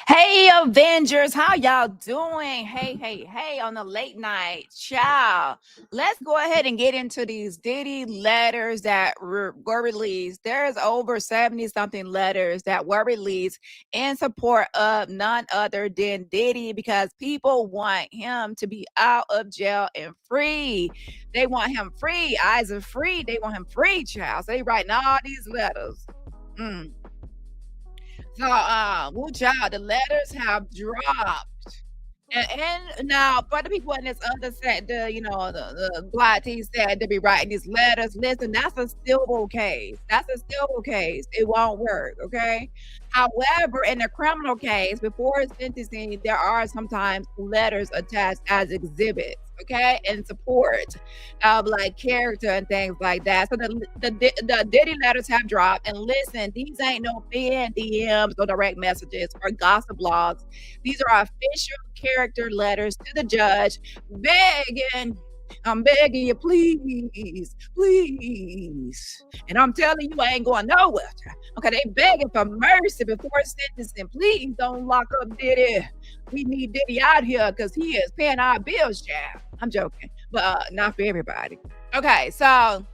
Hey Avengers, how y'all doing? Hey, on the late night. Ciao. Let's go ahead and get into these Diddy letters that were released. There's over 70 something letters that were released in support of none other than Diddy because people want him to be out of jail and free. They want him free. Eyes are free. They want him free, child. So they writing all these letters. Mm. So, woo child, the letters have dropped. And now for the people in this other set, the black tea said to be writing these letters. Listen, that's a civil case. That's a civil case. It won't work, okay? However, in a criminal case, before sentencing, there are sometimes letters attached as exhibits, okay, in support of like character and things like that. So the Diddy letters have dropped. And listen, these ain't no fan DMs or direct messages or gossip blogs. These are official character letters to the judge begging, I'm begging you, please, please. And I'm telling you, I ain't going nowhere. Okay, they begging for mercy before sentencing. Please don't lock up Diddy. We need Diddy out here because he is paying our bills, child. I'm joking, but not for everybody. Okay, so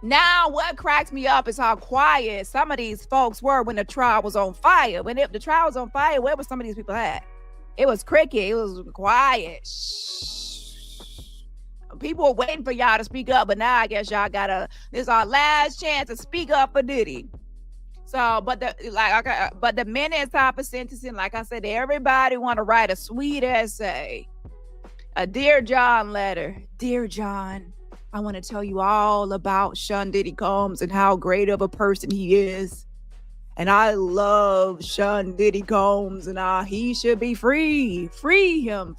now, what cracks me up is how quiet some of these folks were when the trial was on fire. When the trial was on fire, where were some of these people at? It was cricket. It was quiet. Shh. People were waiting for y'all to speak up, but now I guess y'all this is our last chance to speak up for Diddy. So, but the minute it's time for sentencing, like I said, everybody want to write a sweet essay, a Dear John letter. Dear John, I want to tell you all about Sean Diddy Combs and how great of a person he is. And I love Sean Diddy Combs and he should be free. Free him.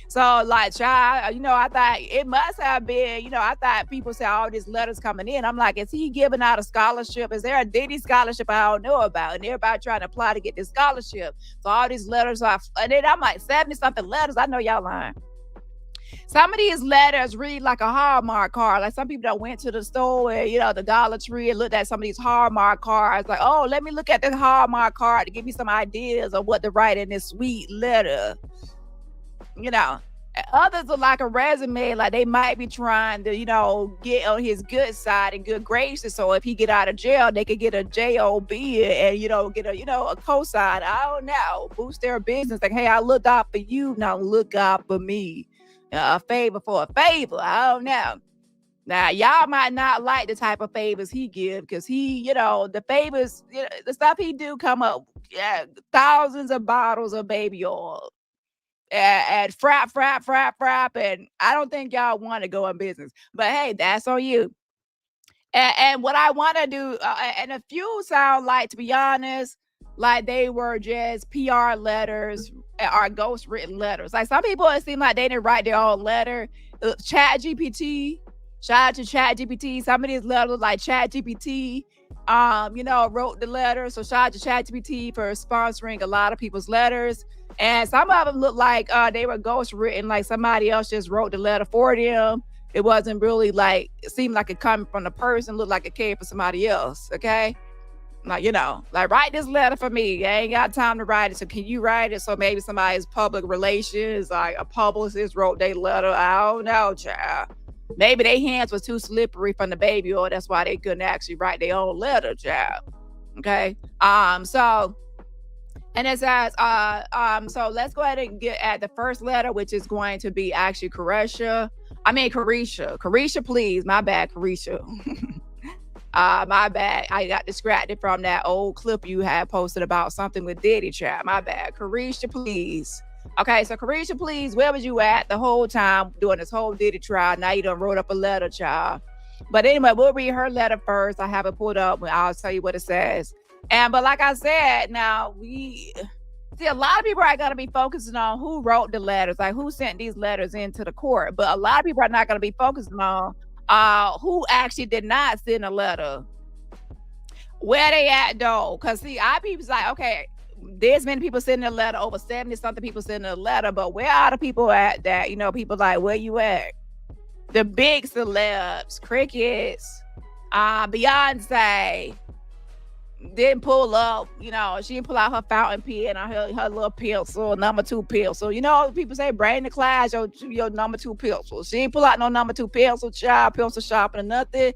So, like, child, I thought it must have been, I thought people say all these letters coming in. I'm like, is he giving out a scholarship? Is there a Diddy scholarship I don't know about? And everybody trying to apply to get this scholarship. So all these letters are, and then I'm like, 70 something letters. I know y'all lying. Some of these letters read like a Hallmark card. Like some people that went to the store, the Dollar Tree, and looked at some of these Hallmark cards. Like, oh, let me look at the Hallmark card to give me some ideas of what to write in this sweet letter. Others are like a resume. Like they might be trying to, get on his good side and good graces. So if he get out of jail, they could get a JOB and, get a cosign. I don't know. Boost their business. Like, hey, I looked out for you. Now look out for me. A favor for a favor. I don't know. Now, y'all might not like the type of favors he give because he, the favors, the stuff he do come up, thousands of bottles of baby oil and frap. And I don't think y'all want to go in business. But hey, that's on you. And what I want to do, and a few sound like, to be honest, like they were just PR letters or ghost written letters. Like some people, it seemed like they didn't write their own letter. Chat GPT, shout out to Chat GPT. Some of these letters like Chat GPT, wrote the letter. So shout out to Chat GPT for sponsoring a lot of people's letters. And some of them look like they were ghost written, like somebody else just wrote the letter for them. It wasn't really like, it seemed like it coming from the person, looked like it came from somebody else, okay? Like, like write this letter for me. I ain't got time to write it. So can you write it? So maybe somebody's public relations, like a publicist wrote their letter. I don't know, child. Maybe their hands was too slippery from the baby oil. That's why they couldn't actually write their own letter, child. Okay. And it says, so let's go ahead and get at the first letter, which is going to be actually Karisha. Karisha, please. My bad, Karisha. My bad. I got distracted from that old clip you had posted about something with Diddy, child. My bad. Karisha, please. Okay, so Karisha, please, where was you at the whole time doing this whole Diddy trial? Now you done wrote up a letter, child. But anyway, we'll read her letter first. I have it pulled up and I'll tell you what it says. But like I said, now we see a lot of people are going to be focusing on who wrote the letters, like who sent these letters into the court. But a lot of people are not going to be focusing on who actually did not send a letter. Where they at though? Because see, people's like, okay, there's many people sending a letter, over 70 something people sending a letter, but where are the people at that, people like, where you at? The big celebs, crickets, Beyonce, didn't pull up, she didn't pull out her fountain pen or her little pencil, number 2 pencil. People say bring the class your number 2 pencil. She didn't pull out no number 2 pencil, child, pencil sharpener, nothing.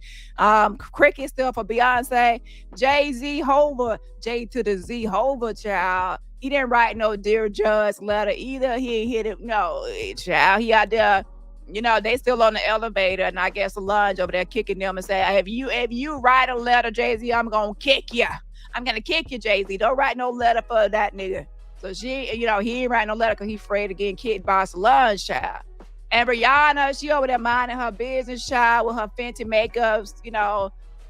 Cricket stuff for Beyonce. Jay-Z Hover, J to the Z Hover, child. He didn't write no Dear Judge letter either. He hit it, no, child. He out there. They still on the elevator, and I guess the lunge over there kicking them and say, if you write a letter, Jay-Z, I'm gonna kick you. I'm gonna kick you, Jay-Z. Don't write no letter for that nigga. So he ain't writing no letter because he's afraid of getting kicked by Solange, child. And Rihanna, she over there minding her business, child, with her Fenty makeups,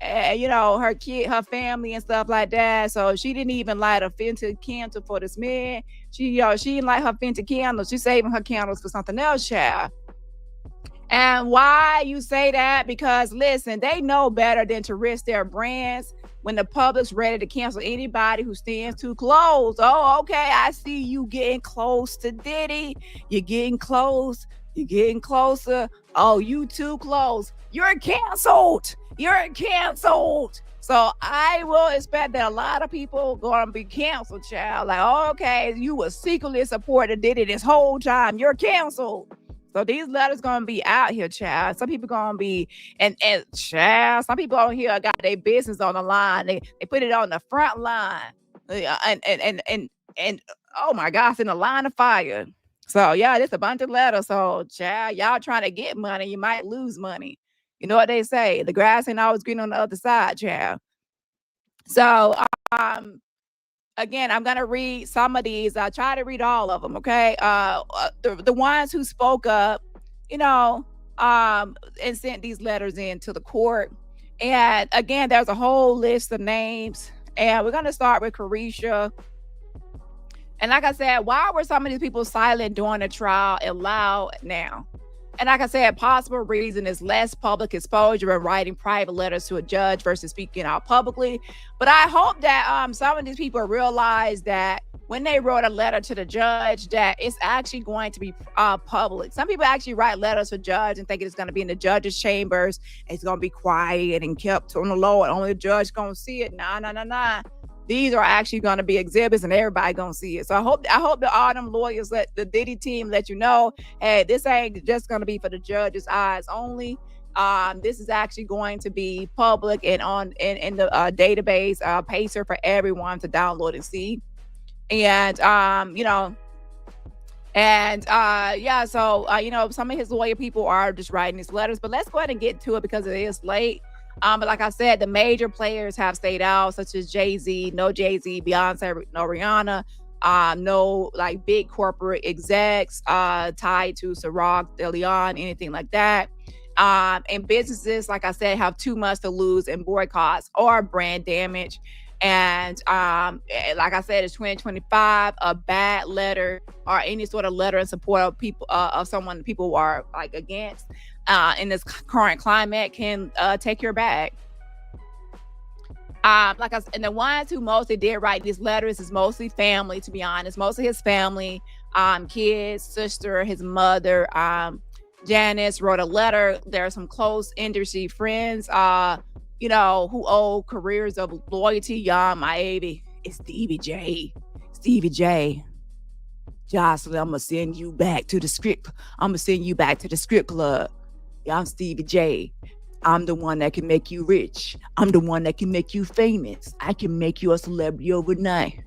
and her kid, her family and stuff like that. So she didn't even light a Fenty candle for this man. She didn't light her Fenty candles. She's saving her candles for something else, child. And why you say that? Because listen, they know better than to risk their brands when the public's ready to cancel anybody who stands too close. Oh, okay, I see you getting close to Diddy. You're getting close. You're getting closer. Oh, you too close. You're canceled. You're canceled. So I will expect that a lot of people going to be canceled, child. Like, oh, okay, you were secretly supporting Diddy this whole time. You're canceled. So these letters gonna be out here, child. Some people gonna be and child. Some people on here got their business on the line. They put it on the front line, and oh my gosh, in the line of fire. So yeah, it's a bunch of letters. So child, y'all trying to get money, you might lose money. You know what they say? The grass ain't always green on the other side, child. So again, I'm gonna read some of these. I try to read all of them. Okay, the ones who spoke up, and sent these letters in to the court. And again, there's a whole list of names, and we're gonna start with Karisha. And like I said, why were some of these people silent during the trial and loud now? And like I said, possible reason is less public exposure and writing private letters to a judge versus speaking out publicly. But I hope that some of these people realize that when they wrote a letter to the judge, that it's actually going to be public. Some people actually write letters to judge and think it's going to be in the judge's chambers. It's going to be quiet and kept on the low, and only the judge going to see it. Nah. These are actually going to be exhibits, and everybody going to see it. So I hope that all them lawyers, the Diddy team, let you know, hey, this ain't just going to be for the judge's eyes only. This is actually going to be public and on in the database, Pacer, for everyone to download and see. And some of his lawyer people are just writing these letters. But let's go ahead and get to it because it is late. But like I said, the major players have stayed out, such as Jay-Z, no Jay-Z, Beyonce, no Rihanna, no like big corporate execs tied to Ciroc, DeLeon, anything like that. And businesses, like I said, have too much to lose in boycotts or brand damage. And like I said, it's 2025. A bad letter or any sort of letter in support of people of someone people are like against in this current climate can take your bag. Like I said, and the ones who mostly did write these letters is mostly family, to be honest. Mostly his family, kids, sister, his mother. Janice wrote a letter. There are some close industry friends, who owe careers of loyalty. Y'all, my baby, it's Stevie J. Stevie J. Jocelyn, I'm gonna send you back to the script. I'm gonna send you back to the script club. Yeah, I'm Stevie J. I'm the one that can make you rich. I'm the one that can make you famous. I can make you a celebrity overnight.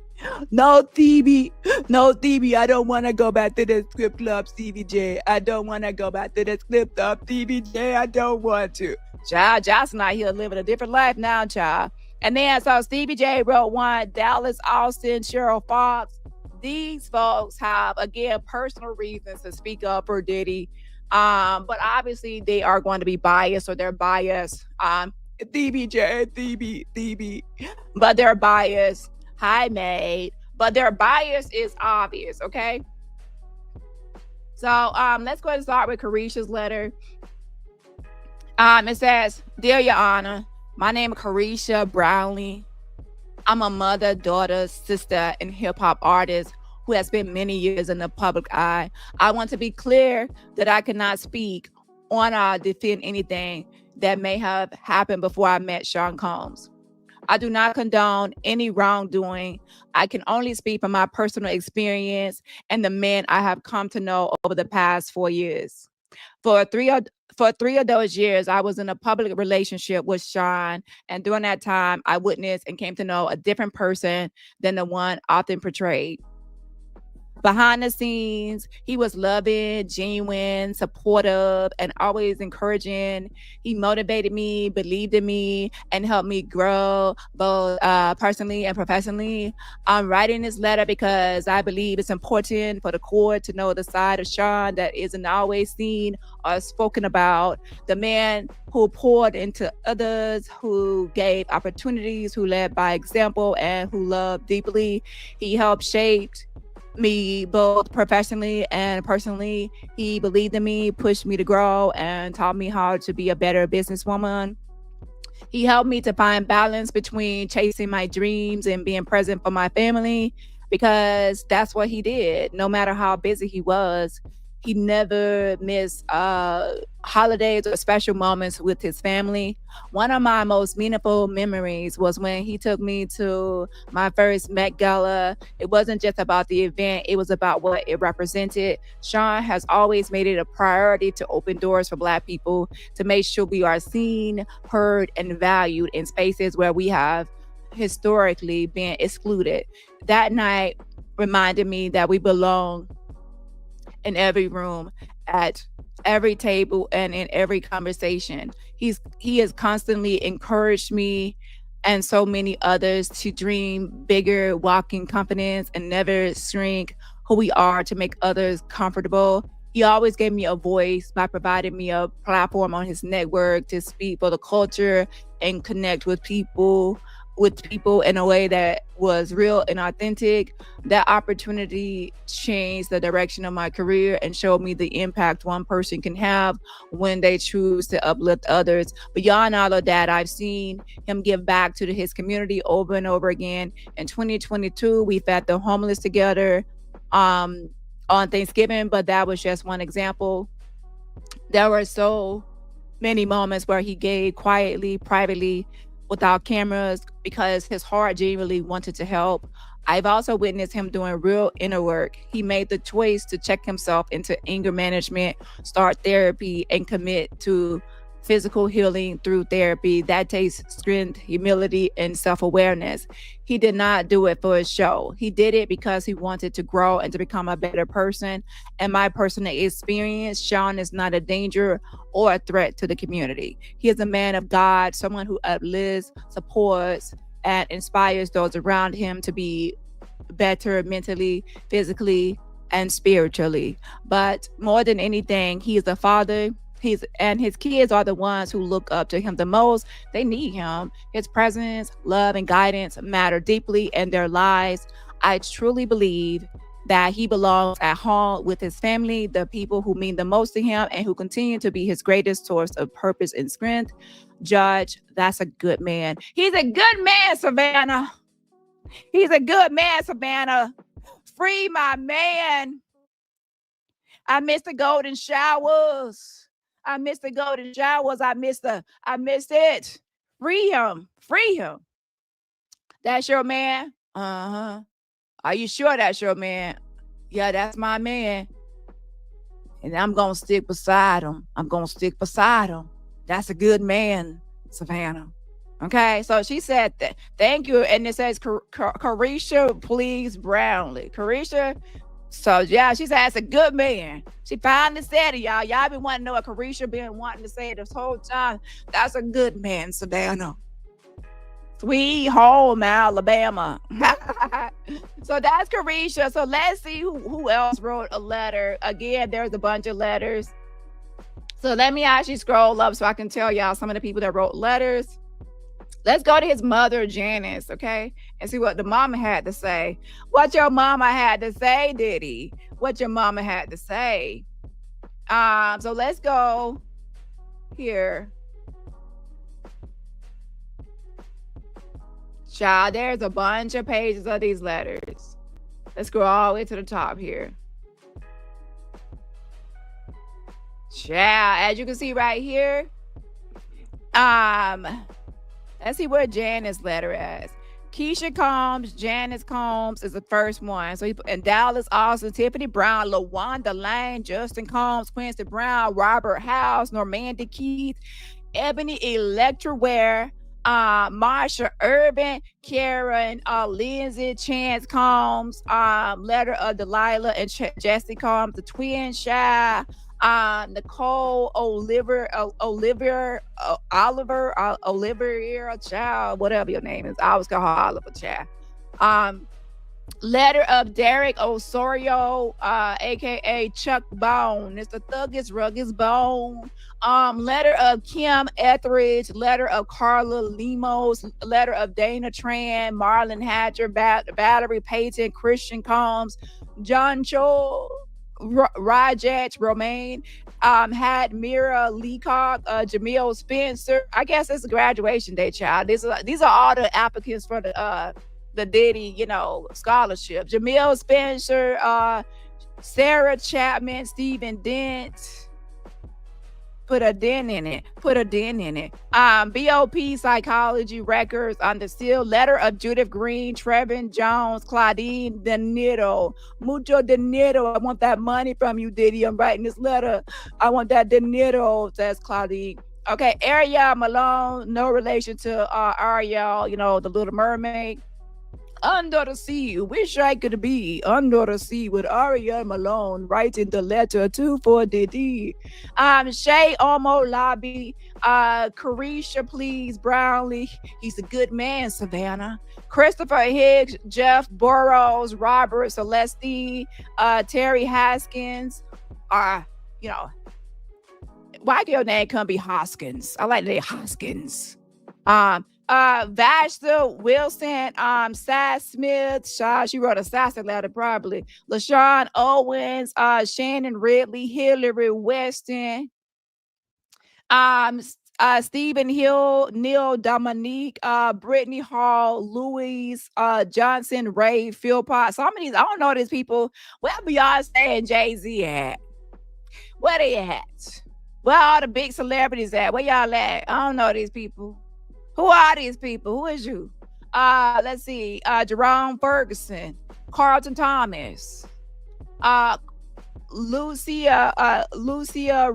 No, Stevie. I don't want to go back to the script club, Stevie J. I don't want to go back to the script club, Stevie J. I don't want to. Child, Jocelyn out here living a different life now, child. And then, so Stevie J wrote one, Dallas, Austin, Cheryl Fox. These folks have, again, personal reasons to speak up for Diddy. But obviously they are going to be biased, or they're biased. Stevie, but they're biased. Hi, mate. But their bias is obvious, okay? So let's go ahead and start with Karisha's letter. It says, Dear Your Honor, my name is Karisha Brownlee. I'm a mother, daughter, sister, and hip-hop artist who has spent many years in the public eye. I want to be clear that I cannot speak on or defend anything that may have happened before I met Sean Combs. I do not condone any wrongdoing. I can only speak from my personal experience and the men I have come to know over the past 4 years. For three of for 3 of those years, I was in a public relationship with Sean, and during that time, I witnessed and came to know a different person than the one often portrayed. Behind the scenes, he was loving, genuine, supportive, and always encouraging. He motivated me, believed in me, and helped me grow both personally and professionally. I'm writing this letter because I believe it's important for the court to know the side of Sean that isn't always seen or spoken about. The man who poured into others, who gave opportunities, who led by example, and who loved deeply. He helped shape me both professionally and personally. He believed in me, pushed me to grow, and taught me how to be a better businesswoman. He helped me to find balance between chasing my dreams and being present for my family, because that's what he did. No matter how busy he was, he never missed holidays or special moments with his family. One of my most meaningful memories was when he took me to my first Met Gala. It wasn't just about the event, it was about what it represented. Sean has always made it a priority to open doors for Black people, to make sure we are seen, heard, and valued in spaces where we have historically been excluded. That night reminded me that we belong in every room, at every table, and in every conversation. He has constantly encouraged me and so many others to dream bigger, walk in confidence, and never shrink who we are to make others comfortable. He always gave me a voice by providing me a platform on his network to speak for the culture and connect with people in a way that was real and authentic. That opportunity changed the direction of my career and showed me the impact one person can have when they choose to uplift others. Beyond all of that, I've seen him give back to his community over and over again. In 2022, we fed the homeless together um, on Thanksgiving, but that was just one example. There were so many moments where he gave quietly, privately, without cameras, because his heart genuinely wanted to help. I've also witnessed him doing real inner work. He made the choice to check himself into anger management, start therapy, and commit to physical healing through therapy. That takes strength, humility, and self awareness. He did not do it for a show. He did it because he wanted to grow and to become a better person. And my personal experience, Sean is not a danger or a threat to the community. He is a man of God, someone who uplifts, supports, and inspires those around him to be better mentally, physically, and spiritually. But more than anything, he is a father. His kids are the ones who look up to him the most. They need him. His presence, love, and guidance matter deeply in their lives. I truly believe that he belongs at home with his family, the people who mean the most to him and who continue to be his greatest source of purpose and strength. Judge, that's a good man. He's a good man, Savannah. He's a good man, Savannah. Free my man. I miss the golden showers. I miss the golden showers. I missed it. Free him. Free him. That's your man? Uh-huh. Are you sure that's your man? Yeah, that's my man. And I'm gonna stick beside him. I'm gonna stick beside him. That's a good man, Savannah. Okay, so she said that. Thank you, and it says Karisha, please Brownlee. Karisha. So yeah, she said that's a good man. She finally said it, y'all. Y'all been wanting to know what Karisha been wanting to say this whole time. That's a good man, Savannah. Sweet home, Alabama. So that's Karisha. So let's see who else wrote a letter. Again, there's a bunch of letters. So let me actually scroll up so I can tell y'all some of the people that wrote letters. Let's go to his mother, Janice, okay? And see what the mama had to say. What your mama had to say, Diddy. What your mama had to say. So let's go here. Child, there's a bunch of pages of these letters. Let's go all the way to the top here. Child, as you can see right here, Let's see where Janice letter is. Kesha Combs, Janice Combs is the first one. So he put in Dallas, Austin, Tiffany Brown, LaWanda Lane, Justin Combs, Quincy Brown, Robert House, Normandie Keith, Ebony Electra Wear, Marsha Urban, Karen, Lindsay, Chance Combs, letter of Delilah and Jesse Combs, the twin Shy, Nicole Oliver Child, whatever your name is. I always call her Oliver Child. Letter of Derek Osorio, aka Chuck Bone. It's the thuggest, ruggest bone. Letter of Kim Etheridge, letter of Carla Lemos, letter of Dana Tran, Marlon Hatcher, Valerie Payton, Christian Combs, John Cho, Rajat Romaine, had Mira Leacock, Jamil Spencer. I guess it's a graduation day, child. These are all the applicants for the Diddy, scholarship. Jamil Spencer, Sarah Chapman, Stephen Dent. Put a dent in it. BOP Psychology Records on the seal. Letter of Judith Green, Trevin Jones, Claudine Dinero. Mucho dinero. I want that money from you, Diddy. I'm writing this letter. I want that dinero, says Claudine. Okay, Ariel Malone, no relation to Ariel, the Little Mermaid. Under the Sea, wish I could be under the sea with Ariel Malone writing the letter to for Diddy. Shay Omo Lobby, Karisha Please Brownlee, he's a good man, Savannah. Christopher Higgs, Jeff Burrows, Robert Celestine, Terry Haskins, why your name can't be Hoskins? I like the name Hoskins. Vashta Wilson, Sass Smith, she wrote a Sass letter probably. LaShawn Owens, Shannon Ridley, Hillary Weston, Stephen Hill, Neil Dominique, Brittany Hall, Louise, Johnson, Ray, Philpott. Some of these, I don't know these people. Where Beyonce and Jay-Z at? Where they at? Where all the big celebrities at? Where y'all at? I don't know these people. Who are these people? Who is you? Let's see. Jerome Ferguson, Carlton Thomas, Lucia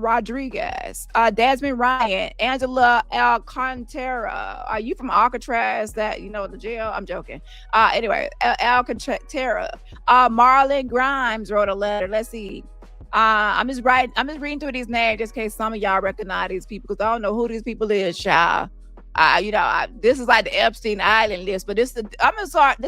Rodriguez, Desmond Ryan, Angela Alcantara. Are you from Alcatraz? That the jail? I'm joking. Anyway, Alcantara. Marlon Grimes wrote a letter. Let's see. I'm just reading through these names just in case some of y'all recognize these people because I don't know who these people is, child. This is like the Epstein Island list, but this is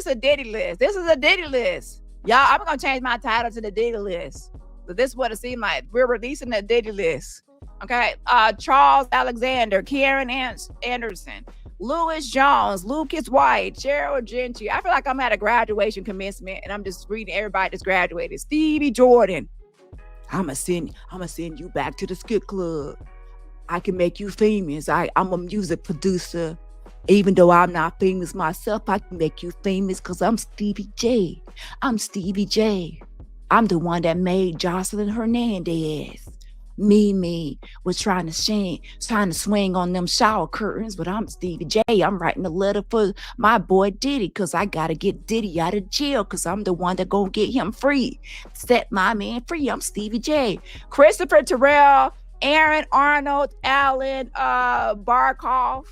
a Diddy list. This is a Diddy list. Y'all, I'm going to change my title to the Diddy list. So this is what it seemed like. We're releasing the Diddy list. Okay. Charles Alexander, Karen Anderson, Louis Jones, Lucas White, Cheryl Gentry. I feel like I'm at a graduation commencement and I'm just reading everybody that's graduated. Stevie Jordan. I'm going to send you back to the skit club. I can make you famous. I'm a music producer. Even though I'm not famous myself, I can make you famous because I'm Stevie J. I'm the one that made Jocelyn Hernandez. Me was trying to swing on them shower curtains, but I'm Stevie J. I'm writing a letter for my boy Diddy because I got to get Diddy out of jail because I'm the one that gonna get him free. Set my man free. I'm Stevie J. Christopher Terrell, Aaron Arnold, Alan Barkoff.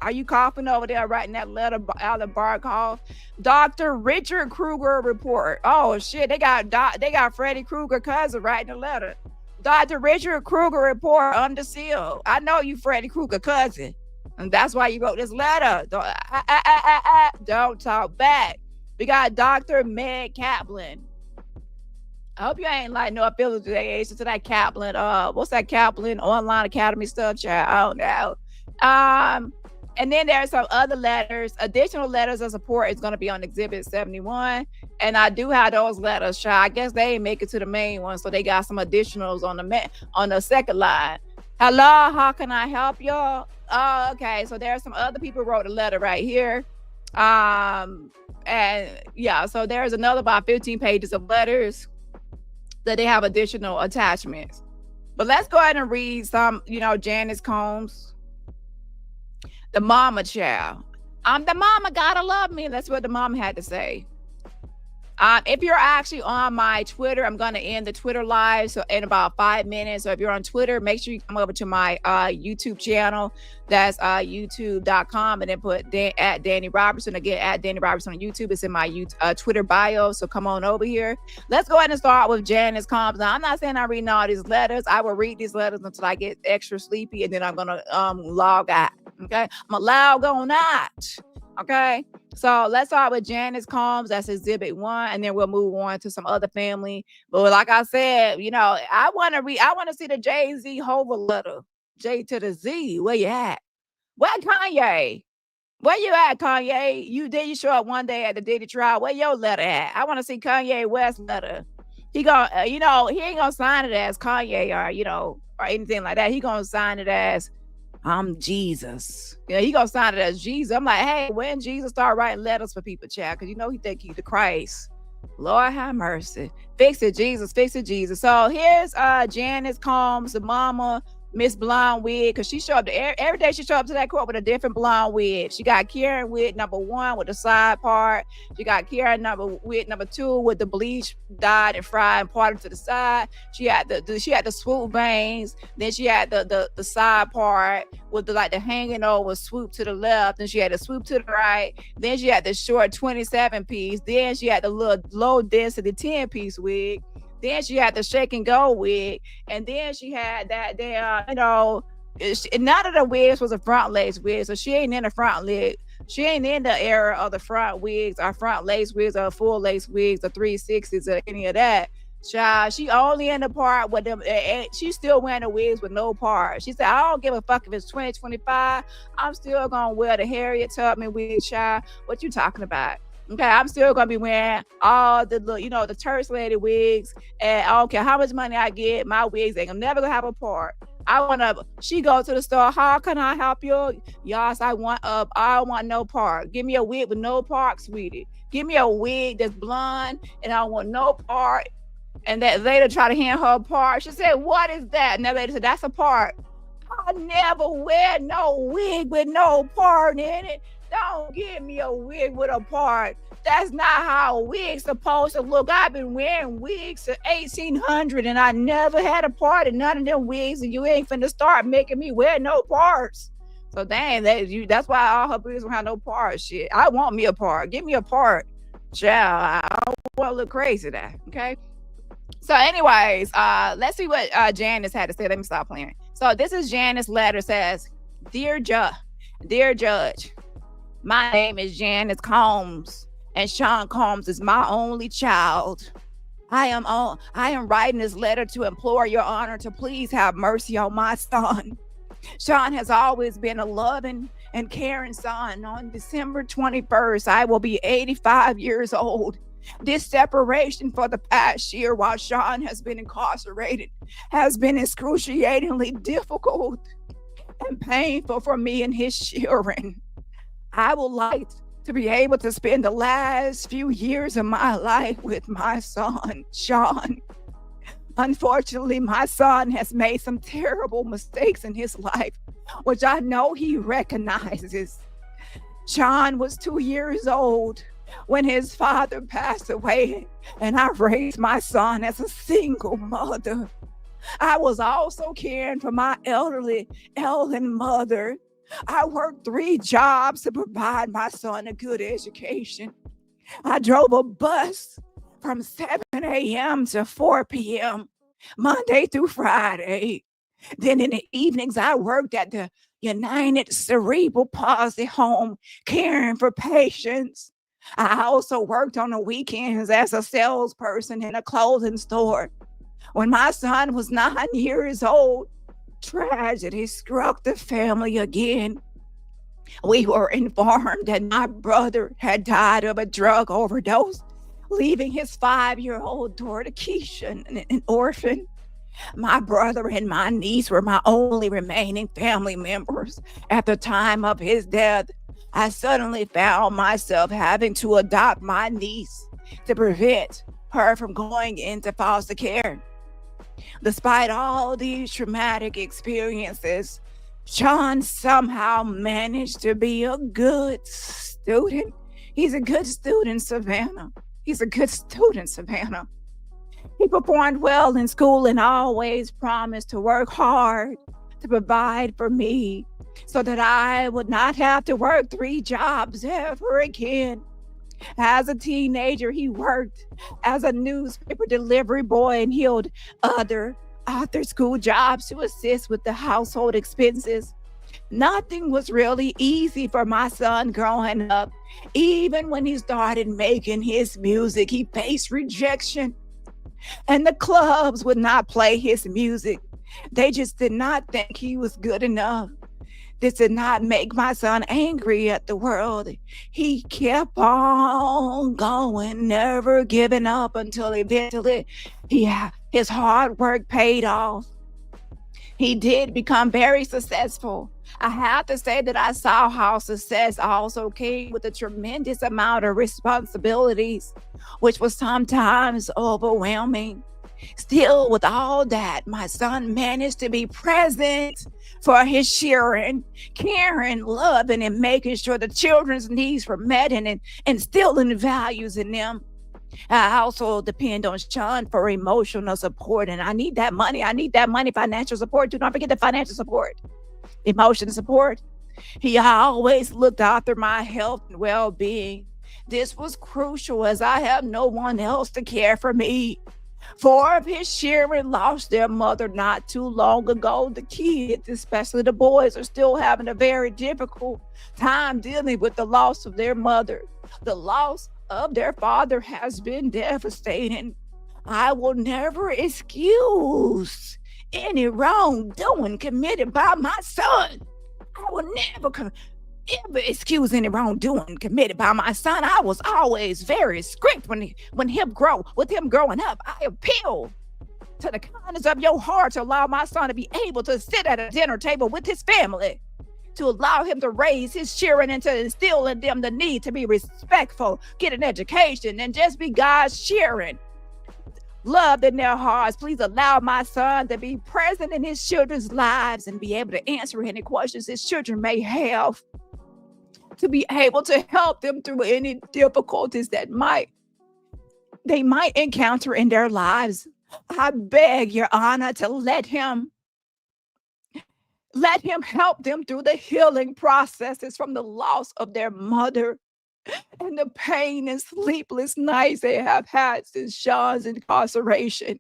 Are you coughing over there writing that letter, Alan Barkoff? Dr. Richard Kruger report. Oh shit, they got Freddy Krueger cousin writing a letter. Dr. Richard Kruger report under seal. I know you Freddy Krueger cousin, and that's why you wrote this letter. Don't talk back. We got Dr. Meg Kaplan. I hope you ain't like no affiliation to that Kaplan. What's that Kaplan Online Academy stuff, child? I don't know. And then there's some other letters. Additional letters of support is going to be on Exhibit 71. And I do have those letters, child. I guess they ain't make it to the main one, so they got some additionals on the second line. Hello, how can I help y'all? Oh, okay. So there's some other people wrote a letter right here. And yeah, so there's another about 15 pages of letters that they have additional attachments. But let's go ahead and read some, Janice Combs. The mama child. I'm the mama, gotta love me. That's what the mama had to say. If you're actually on my Twitter, I'm going to end the Twitter live so in about 5 minutes. So if you're on Twitter, make sure you come over to my YouTube channel. That's youtube.com, and then put at DaniRobertson. Again, at DaniRobertson on YouTube. It's in my Twitter bio. So come on over here. Let's go ahead and start with Janice Combs. Now, I'm not saying I'm reading all these letters. I will read these letters until I get extra sleepy, and then I'm going to log out. Okay? I'm going to log on out. Okay, so let's start with Janice Combs. That's Exhibit 1, and then we'll move on to some other family. But like I said, you know, I want to see the Jay-Z Hova letter. J to the Z. Where you at? Where Kanye? Where you at, Kanye? You show up one day at the Diddy trial. Where your letter at? I want to see Kanye West letter. He gonna, he ain't gonna sign it as Kanye or anything like that. He gonna sign it as I'm Jesus. Yeah, he gonna sign it as Jesus. I'm like, hey, when Jesus start writing letters for people, child, because he think he's the Christ. Lord have mercy. Fix it, Jesus. Fix it, Jesus. So here's Janice Combs, the mama, Miss Blonde Wig, because she show up every day. She show up to that court with a different blonde wig. She got Karen wig number 1 with the side part. She got Karen wig number 2 with the bleach dyed and fried and parted to the side. She had the swoop bangs. Then she had the side part with the hanging over swoop to the left. Then she had the swoop to the right. Then she had the short 27 piece. Then she had the little low density 10 piece wig. Then she had the shake and go wig, and then she had that damn, none of the wigs was a front lace wig, so she ain't in the front leg. She ain't in the era of the front wigs or front lace wigs or full lace wigs or 360s or any of that. Child, she only in the part with them, and she's still wearing the wigs with no part. She said, I don't give a fuck if it's 2025. I'm still gonna wear the Harriet Tubman wig, child. What you talking about? Okay, I'm still gonna be wearing all the little, the Turks lady wigs, and I don't care how much money I get, my wigs ain't never gonna have a part. She go to the store, how can I help you? Yes, I don't want no part. Give me a wig with no part, sweetie. Give me a wig that's blonde, and I don't want no part. And that later try to hand her a part. She said, what is that? And that lady said, that's a part. I never wear no wig with no part in it. Don't give me a wig with a part. That's not how a wig's supposed to look. I've been wearing wigs since 1800 and I never had a part in none of them wigs, and you ain't finna start making me wear no parts. So dang, that's why all her wigs don't have no parts. Shit, I want me a part. Give me a part. Child, I don't want to look crazy there, okay? So anyways, let's see what Janice had to say. Let me stop playing. So this is Janice's letter. Says, Dear Judge, my name is Janice Combs, and Sean Combs is my only child. I am writing this letter to implore your honor to please have mercy on my son. Sean has always been a loving and caring son. On December 21st, I will be 85 years old. This separation for the past year while Sean has been incarcerated has been excruciatingly difficult and painful for me and his children. I would like to be able to spend the last few years of my life with my son, Sean. Unfortunately, my son has made some terrible mistakes in his life, which I know he recognizes. Sean was 2 years old when his father passed away, and I raised my son as a single mother. I was also caring for my elderly mother. I worked 3 jobs to provide my son a good education. I drove a bus from 7 a.m. to 4 p.m., Monday through Friday. Then in the evenings, I worked at the United Cerebral Palsy Home, caring for patients. I also worked on the weekends as a salesperson in a clothing store. When my son was 9 years old, tragedy struck the family again. We were informed that my brother had died of a drug overdose, leaving his 5-year-old daughter Kesha an orphan. My brother and my niece were my only remaining family members. At the time of his death, I suddenly found myself having to adopt my niece to prevent her from going into foster care. Despite all these traumatic experiences, Sean somehow managed to be a good student. He's a good student, Savannah. He's a good student, Savannah. He performed well in school and always promised to work hard to provide for me so that I would not have to work 3 jobs ever again. As a teenager, he worked as a newspaper delivery boy and held other after school jobs to assist with the household expenses. Nothing was really easy for my son growing up. Even when he started making his music, he faced rejection, and the clubs would not play his music. They just did not think he was good enough. This did not make my son angry at the world. He kept on going, never giving up until eventually his hard work paid off. He did become very successful. I have to say that I saw how success also came with a tremendous amount of responsibilities, which was sometimes overwhelming. Still, with all that, my son managed to be present for his children, caring, loving, and making sure the children's needs were met and instilling values in them. I also depend on Sean for emotional support, and I need that money. I need that money, financial support. Do not forget the financial support, emotional support. He always looked after my health and well-being. This was crucial as I have no one else to care for me. 4 of his children lost their mother not too long ago. The kids, especially the boys, are still having a very difficult time dealing with the loss of their mother. The loss of their father has been devastating. I will never excuse any wrongdoing committed by my son. I will never ever excuse any wrongdoing committed by my son. I was always very strict with him growing up. I appeal to the kindness of your heart to allow my son to be able to sit at a dinner table with his family, to allow him to raise his children and to instill in them the need to be respectful, get an education, and just be God's children. Love in their hearts. Please allow my son to be present in his children's lives and be able to answer any questions his children may have, to be able to help them through any difficulties that they might encounter in their lives. I beg your honor to let him help them through the healing processes from the loss of their mother and the pain and sleepless nights they have had since Sean's incarceration.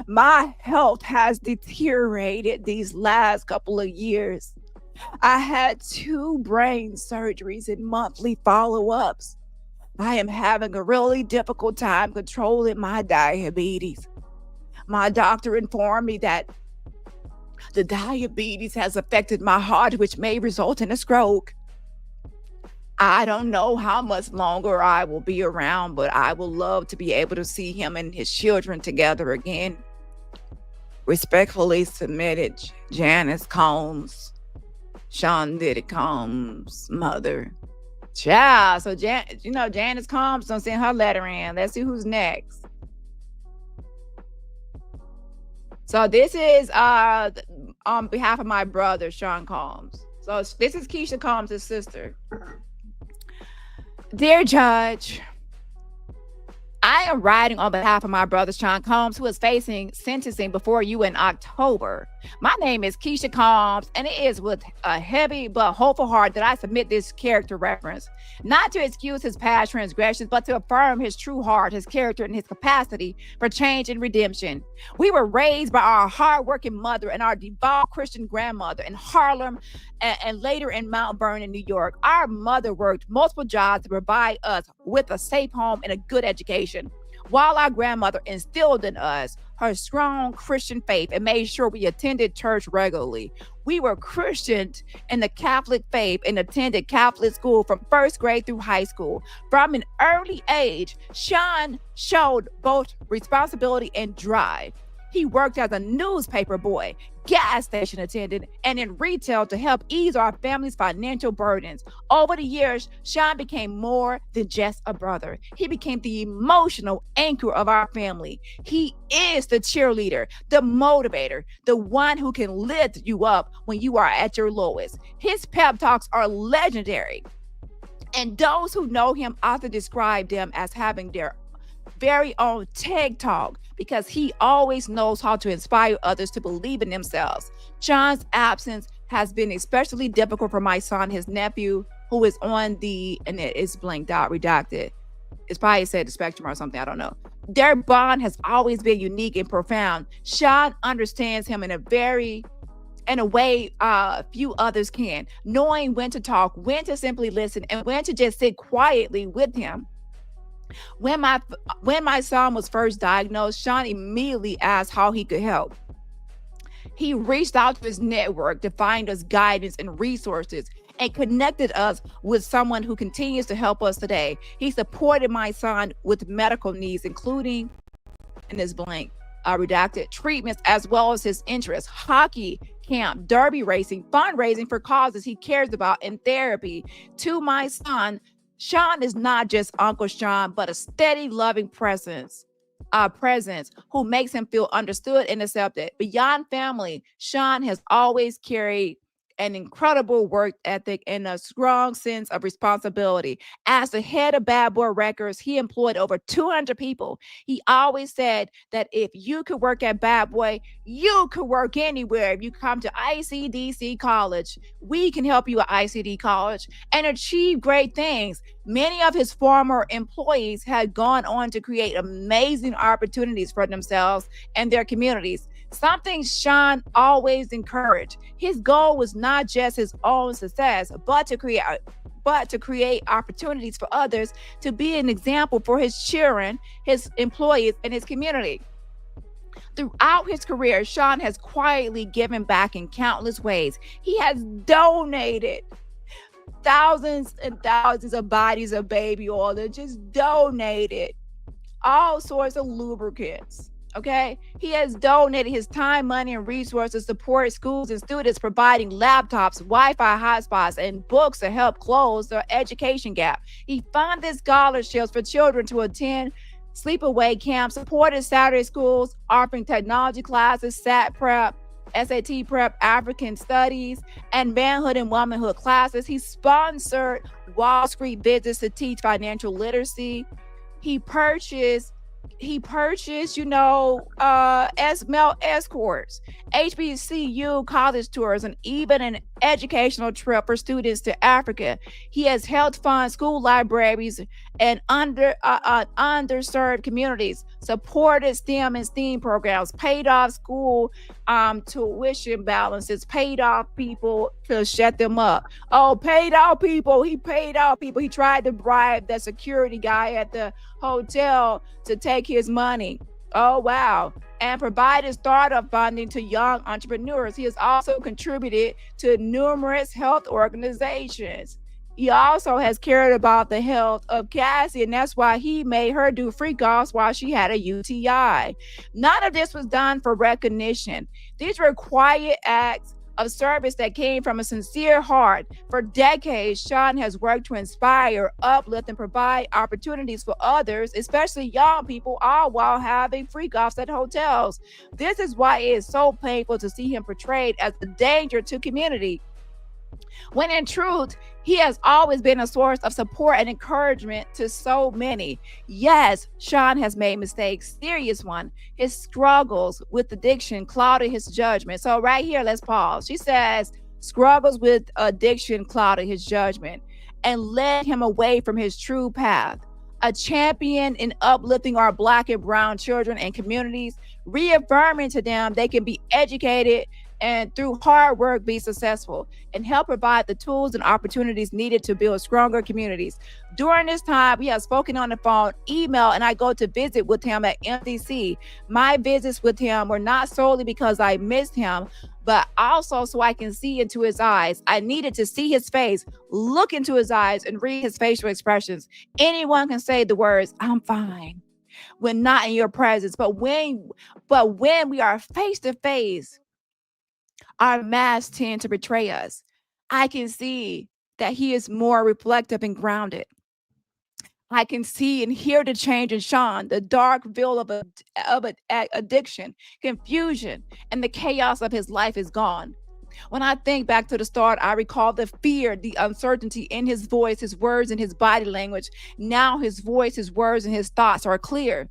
My health has deteriorated these last couple of years. I had 2 brain surgeries and monthly follow-ups. I am having a really difficult time controlling my diabetes. My doctor informed me that the diabetes has affected my heart, which may result in a stroke. I don't know how much longer I will be around, but I will love to be able to see him and his children together again. Respectfully submitted, Janice Combs, Sean Diddy Combs' mother. Child, so Janice Combs don't send her letter in. Let's see who's next. So this is on behalf of my brother, Sean Combs. So this is Kesha Combs' sister. Dear Judge, I am writing on behalf of my brother, Sean Combs, who is facing sentencing before you in October. My name is Kesha Combs, and it is with a heavy but hopeful heart that I submit this character reference, not to excuse his past transgressions, but to affirm his true heart, his character, and his capacity for change and redemption. We were raised by our hardworking mother and our devout Christian grandmother in Harlem and later in Mount Vernon, New York. Our mother worked multiple jobs to provide us with a safe home and a good education, while our grandmother instilled in us her strong Christian faith and made sure we attended church regularly. We were Christians in the Catholic faith and attended Catholic school from first grade through high school. From an early age, Sean showed both responsibility and drive. He worked as a newspaper boy, gas station attendant, and in retail to help ease our family's financial burdens. Over the years, Sean became more than just a brother. He became the emotional anchor of our family. He is the cheerleader, the motivator, the one who can lift you up when you are at your lowest. His pep talks are legendary. And those who know him often describe them as having their very own TED Talk because he always knows how to inspire others to believe in themselves. Sean's absence has been especially difficult for my son, his nephew, who is on the, and it is blanked out, redacted. It's probably said the spectrum or something, I don't know. Their bond has always been unique and profound. Sean understands him in a way few others can, knowing when to talk, when to simply listen, and when to just sit quietly with him. When my son was first diagnosed, Sean immediately asked how he could help. He reached out to his network to find us guidance and resources and connected us with someone who continues to help us today. He supported my son with medical needs, including, in this blank, redacted, treatments, as well as his interests: hockey camp, derby racing, fundraising for causes he cares about, and therapy. To my son, Sean is not just Uncle Sean, but a steady, loving presence who makes him feel understood and accepted. Beyond family, Sean has always carried an incredible work ethic and a strong sense of responsibility. As the head of Bad Boy Records, he employed over 200 people. He always said that if you could work at Bad Boy, you could work anywhere. If you come to ICDC College, we can help you at ICD College and achieve great things. Many of his former employees had gone on to create amazing opportunities for themselves and their communities, something Sean always encouraged. His goal was not just his own success, but to create opportunities for others, to be an example for his children, his employees, and his community. Throughout his career, Sean has quietly given back in countless ways. He has donated thousands and thousands of bodies of baby oil, that just donated all sorts of lubricants. Okay, he has donated his time, money, and resources to support schools and students, providing laptops, Wi-Fi hotspots, and books to help close the education gap. He funded scholarships for children to attend sleepaway camps, supported Saturday schools, offering technology classes, SAT prep, SAT prep, African studies, and manhood and womanhood classes. He sponsored Wall Street business to teach financial literacy. He purchased, male escorts, HBCU college tours, and even an educational trip for students to Africa. He has helped fund school libraries and underserved communities, supported STEM and STEAM programs, paid off school tuition balances, paid off people to shut them up. Oh, paid off people. He paid off people. He tried to bribe the security guy at the hotel to take his money. Oh, wow. And provided startup funding to young entrepreneurs. He has also contributed to numerous health organizations. He also has cared about the health of Cassie, and that's why he made her do freak offs while she had a UTI. None of this was done for recognition. These were quiet acts of service that came from a sincere heart. For decades, Sean has worked to inspire, uplift, and provide opportunities for others, especially young people, all while having freak offs at hotels. This is why it is so painful to see him portrayed as a danger to community, when in truth, he has always been a source of support and encouragement to so many. Yes, Sean has made mistakes, serious one. His struggles with addiction clouded his judgment. So right here, let's pause. She says, struggles with addiction clouded his judgment and led him away from his true path. A champion in uplifting our Black and brown children and communities, reaffirming to them they can be educated and through hard work be successful, and help provide the tools and opportunities needed to build stronger communities. During this time, we have spoken on the phone, email, and I go to visit with him at MDC. My visits with him were not solely because I missed him, but also so I can see into his eyes. I needed to see his face, look into his eyes, and read his facial expressions. Anyone can say the words, "I'm fine." when not in your presence. But when we are face to face, our masks tend to betray us. I can see that he is more reflective and grounded. I can see and hear the change in Sean, the dark veil of addiction, confusion, and the chaos of his life is gone. When I think back to the start, I recall the fear, the uncertainty in his voice, his words, and his body language. Now his voice, his words, and his thoughts are clear.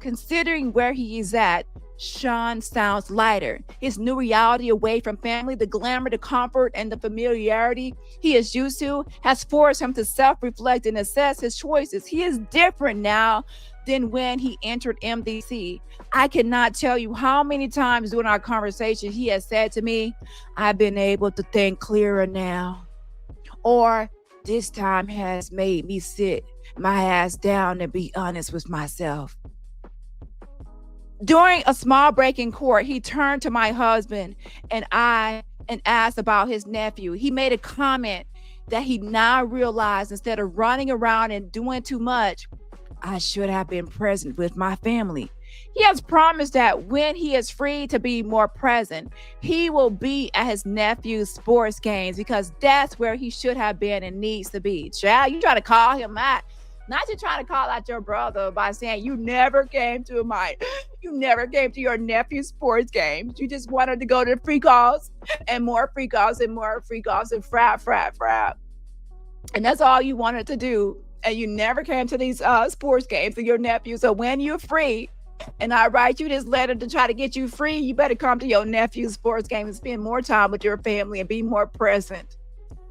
Considering where he is at, Sean sounds lighter. His new reality away from family, the glamour, the comfort, and the familiarity he is used to has forced him to self-reflect and assess his choices. He is different now than when he entered MDC. I cannot tell you how many times during our conversation he has said to me, I've been able to think clearer now. Or this time has made me sit my ass down and be honest with myself. During a small break in court, he turned to my husband and asked about his nephew. He made a comment that he now realized instead of running around and doing too much, I should have been present with my family. He has promised that when he is free to be more present, he will be at his nephew's sports games because that's where he should have been and needs to be. Child, you try to call him out. Not just trying to call out your brother by saying you never came to your nephew's sports games. You just wanted to go to free calls and more free calls and more free calls and frat. And that's all you wanted to do. And you never came to these sports games with your nephew. So when you're free, and I write you this letter to try to get you free, you better come to your nephew's sports game and spend more time with your family and be more present.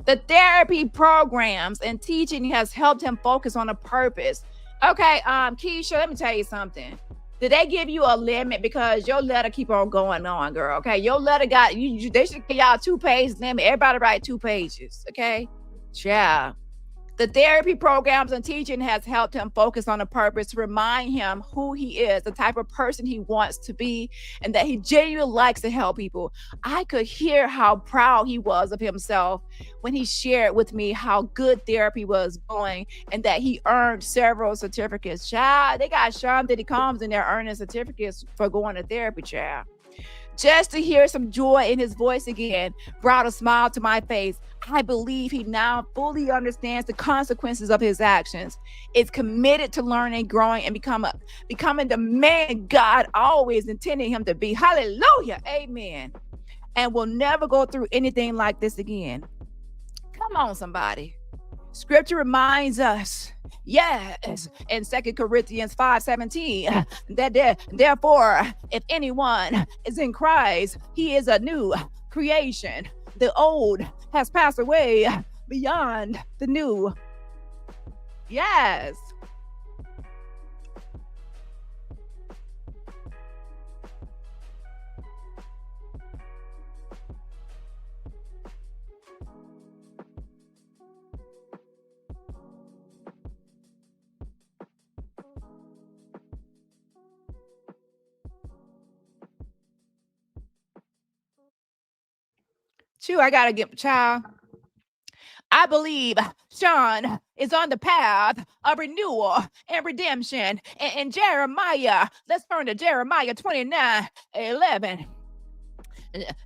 The therapy programs and teaching has helped him focus on a purpose. Okay, Keisha, let me tell you something. Did they give you a limit? Because your letter keep on going on, girl. Okay, your letter got you. They should give y'all 2-page limit. Everybody write 2 pages. Okay, yeah. The therapy programs and teaching has helped him focus on a purpose to remind him who he is, the type of person he wants to be, and that he genuinely likes to help people. I could hear how proud he was of himself when he shared with me how good therapy was going and that he earned several certificates. Child, they got Normandie Combs in there earning certificates for going to therapy, child. Just to hear some joy in his voice again brought a smile to my face. I believe he now fully understands the consequences of his actions, is committed to learning, growing, and becoming the man God always intended him to be. Hallelujah. Amen. And will never go through anything like this again. Come on, somebody. Scripture reminds us, yes, in 2 Corinthians 5:17, that therefore, if anyone is in Christ, he is a new creation. The old has passed away, beyond the new. Yes. I gotta get child. I believe Sean is on the path of renewal and redemption. And Jeremiah, let's turn to Jeremiah 29:11.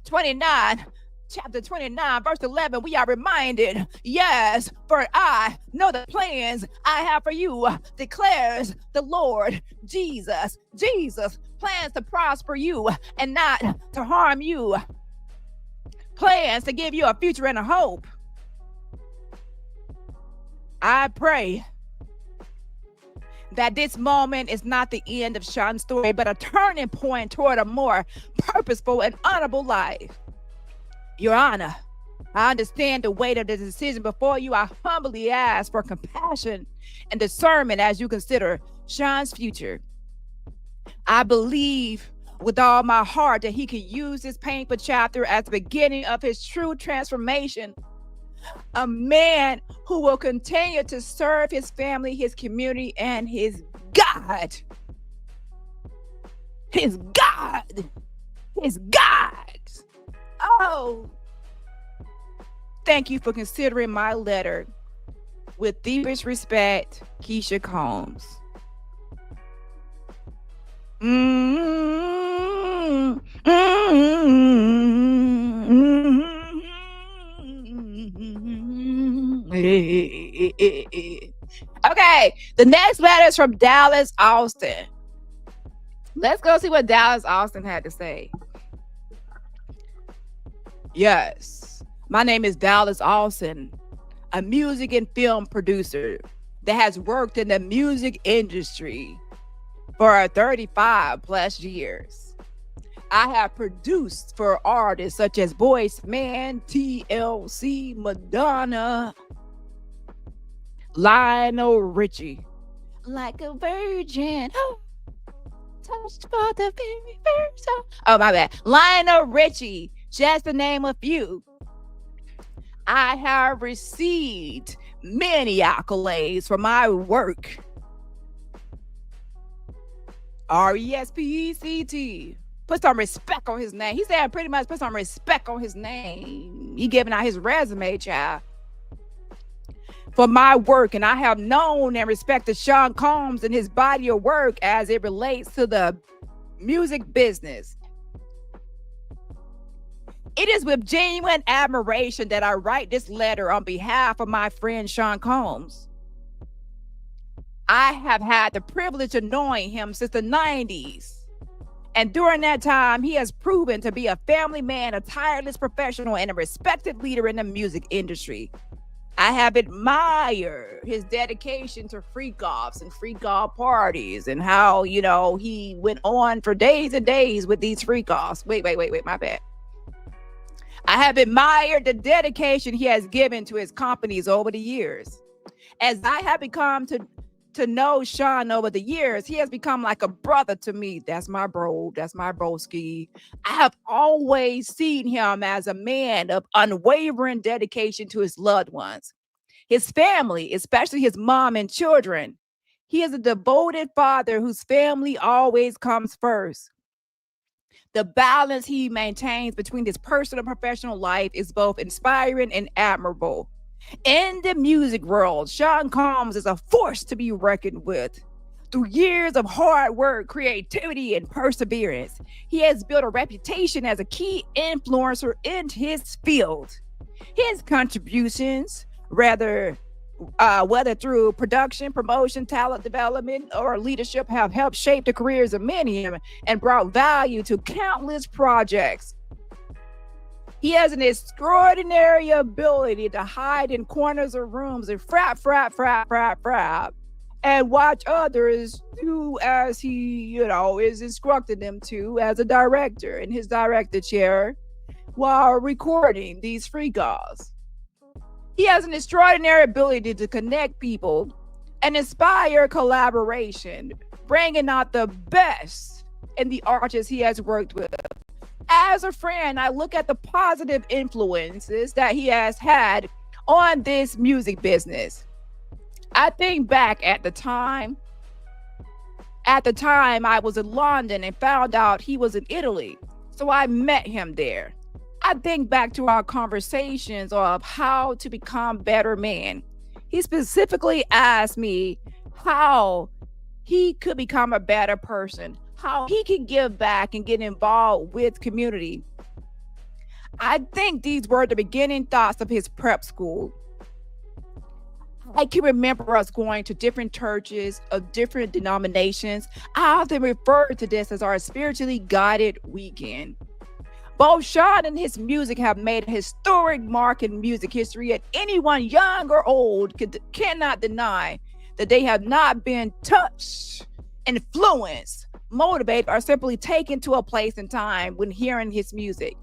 29, chapter 29, verse 11, we are reminded, yes, for I know the plans I have for you, declares the Lord Jesus. Jesus plans to prosper you and not to harm you. Plans to give you a future and a hope. I pray that this moment is not the end of Sean's story, but a turning point toward a more purposeful and honorable life. Your Honor, I understand the weight of the decision before you. I humbly ask for compassion and discernment as you consider Sean's future. I believe with all my heart that he can use this painful chapter as the beginning of his true transformation. A man who will continue to serve his family, his community, and his God. His God. His God. Oh, thank you for considering my letter. With deepest respect, Kesha Combs. Mm, mm, Okay, the next letter is from Dallas Austin. Let's go see what Dallas Austin had to say. Yes, my name is Dallas Austin, a music and film producer that has worked in the music industry for 35 plus years. I have produced for artists such as Boyz Man, TLC, Madonna, Lionel Richie, like a virgin. Oh, touched for the very first time. Oh, my bad. Lionel Richie, just to name a few. I have received many accolades for my work. RESPECT. Put some respect on his name. He said pretty much put some respect on his name. He giving out his resume, child. For my work, and I have known and respected Sean Combs and his body of work as it relates to the music business. It is with genuine admiration that I write this letter on behalf of my friend Sean Combs. I have had the privilege of knowing him since the 90s. And during that time, he has proven to be a family man, a tireless professional, and a respected leader in the music industry. I have admired his dedication to freak-offs and freak-off parties and how, he went on for days and days with these freak-offs. Wait, my bad. I have admired the dedication he has given to his companies over the years. As I have become to know Sean over the years, he has become like a brother to me. That's my bro. That's my broski. I have always seen him as a man of unwavering dedication to his loved ones, his family, especially his mom and children. He is a devoted father whose family always comes first. The balance he maintains between his personal and professional life is both inspiring and admirable. In the music world, Sean Combs is a force to be reckoned with. Through years of hard work, creativity, and perseverance, he has built a reputation as a key influencer in his field. His contributions, whether through production, promotion, talent development, or leadership, have helped shape the careers of many and brought value to countless projects. He has an extraordinary ability to hide in corners of rooms and frap, and watch others do as he, is instructing them to as a director in his director chair while recording these freak-offs. He has an extraordinary ability to connect people and inspire collaboration, bringing out the best in the artists he has worked with. As a friend, I look at the positive influences that he has had on this music business. I think back at the time I was in London and found out he was in Italy. So I met him there. I think back to our conversations of how to become better men. He specifically asked me how he could become a better person, how he can give back and get involved with community. I think these were the beginning thoughts of his prep school. I can remember us going to different churches of different denominations. I often refer to this as our spiritually guided weekend. Both Sean and his music have made a historic mark in music history, and anyone young or old cannot deny that they have not been touched, influenced, motivated, or simply taken to a place and time when hearing his music.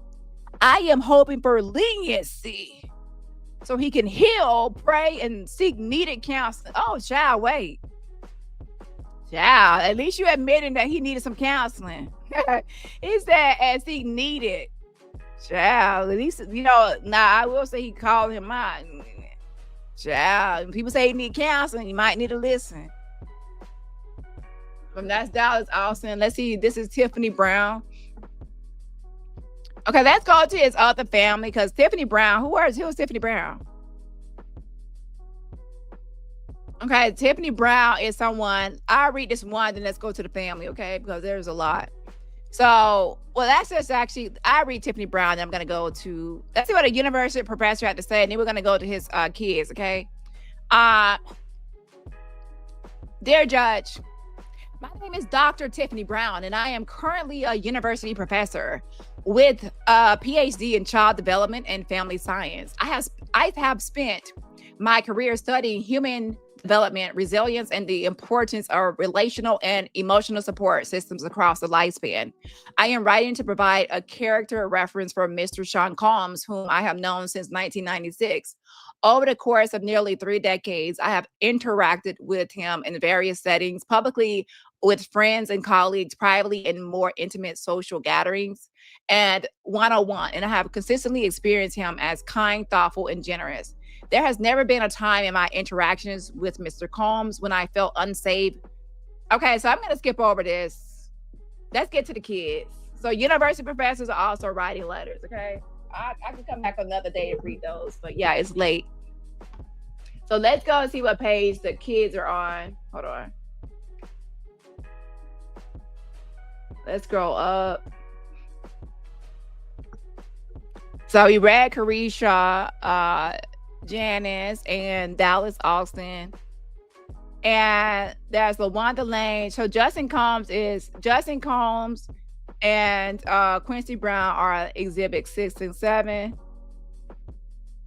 I am hoping for leniency so he can heal, pray, and seek needed counseling. Oh, child, wait. Child, at least you admitting that he needed some counseling. He said as he needed. Child, at least, I will say he called him out. Child, people say he need counseling, you might need to listen. From that's Dallas Austin. Let's see, this is Tiffany Brown. Okay, let's go to his other family, because Tiffany Brown, who was Tiffany Brown? Okay, Tiffany Brown is someone. I'll read this one, then let's go to the family, okay? Because there's a lot. So, well, that's just actually, I read Tiffany Brown, then I'm going to go to, let's see what a university professor had to say, and then we're going to go to his kids, okay? Uh, Dear Judge, my name is Dr. Tiffany Brown, and I am currently a university professor with a PhD in child development and family science. I have spent my career studying human development, resilience, and the importance of relational and emotional support systems across the lifespan. I am writing to provide a character reference for Mr. Sean Combs, whom I have known since 1996. Over the course of nearly 3 decades, I have interacted with him in various settings, publicly with friends and colleagues, privately in more intimate social gatherings, and one-on-one. And I have consistently experienced him as kind, thoughtful, and generous. There has never been a time in my interactions with Mr. Combs when I felt unsafe. Okay, so I'm going to skip over this. Let's get to the kids. So university professors are also writing letters, okay? I can come back another day and read those, but yeah, it's late. So let's go and see what page the kids are on. Hold on. Let's scroll up. So we read Karisha, Janice, and Dallas Austin. And there's LaWanda Lane. So Justin Combs and Quincy Brown are exhibit 6 and 7.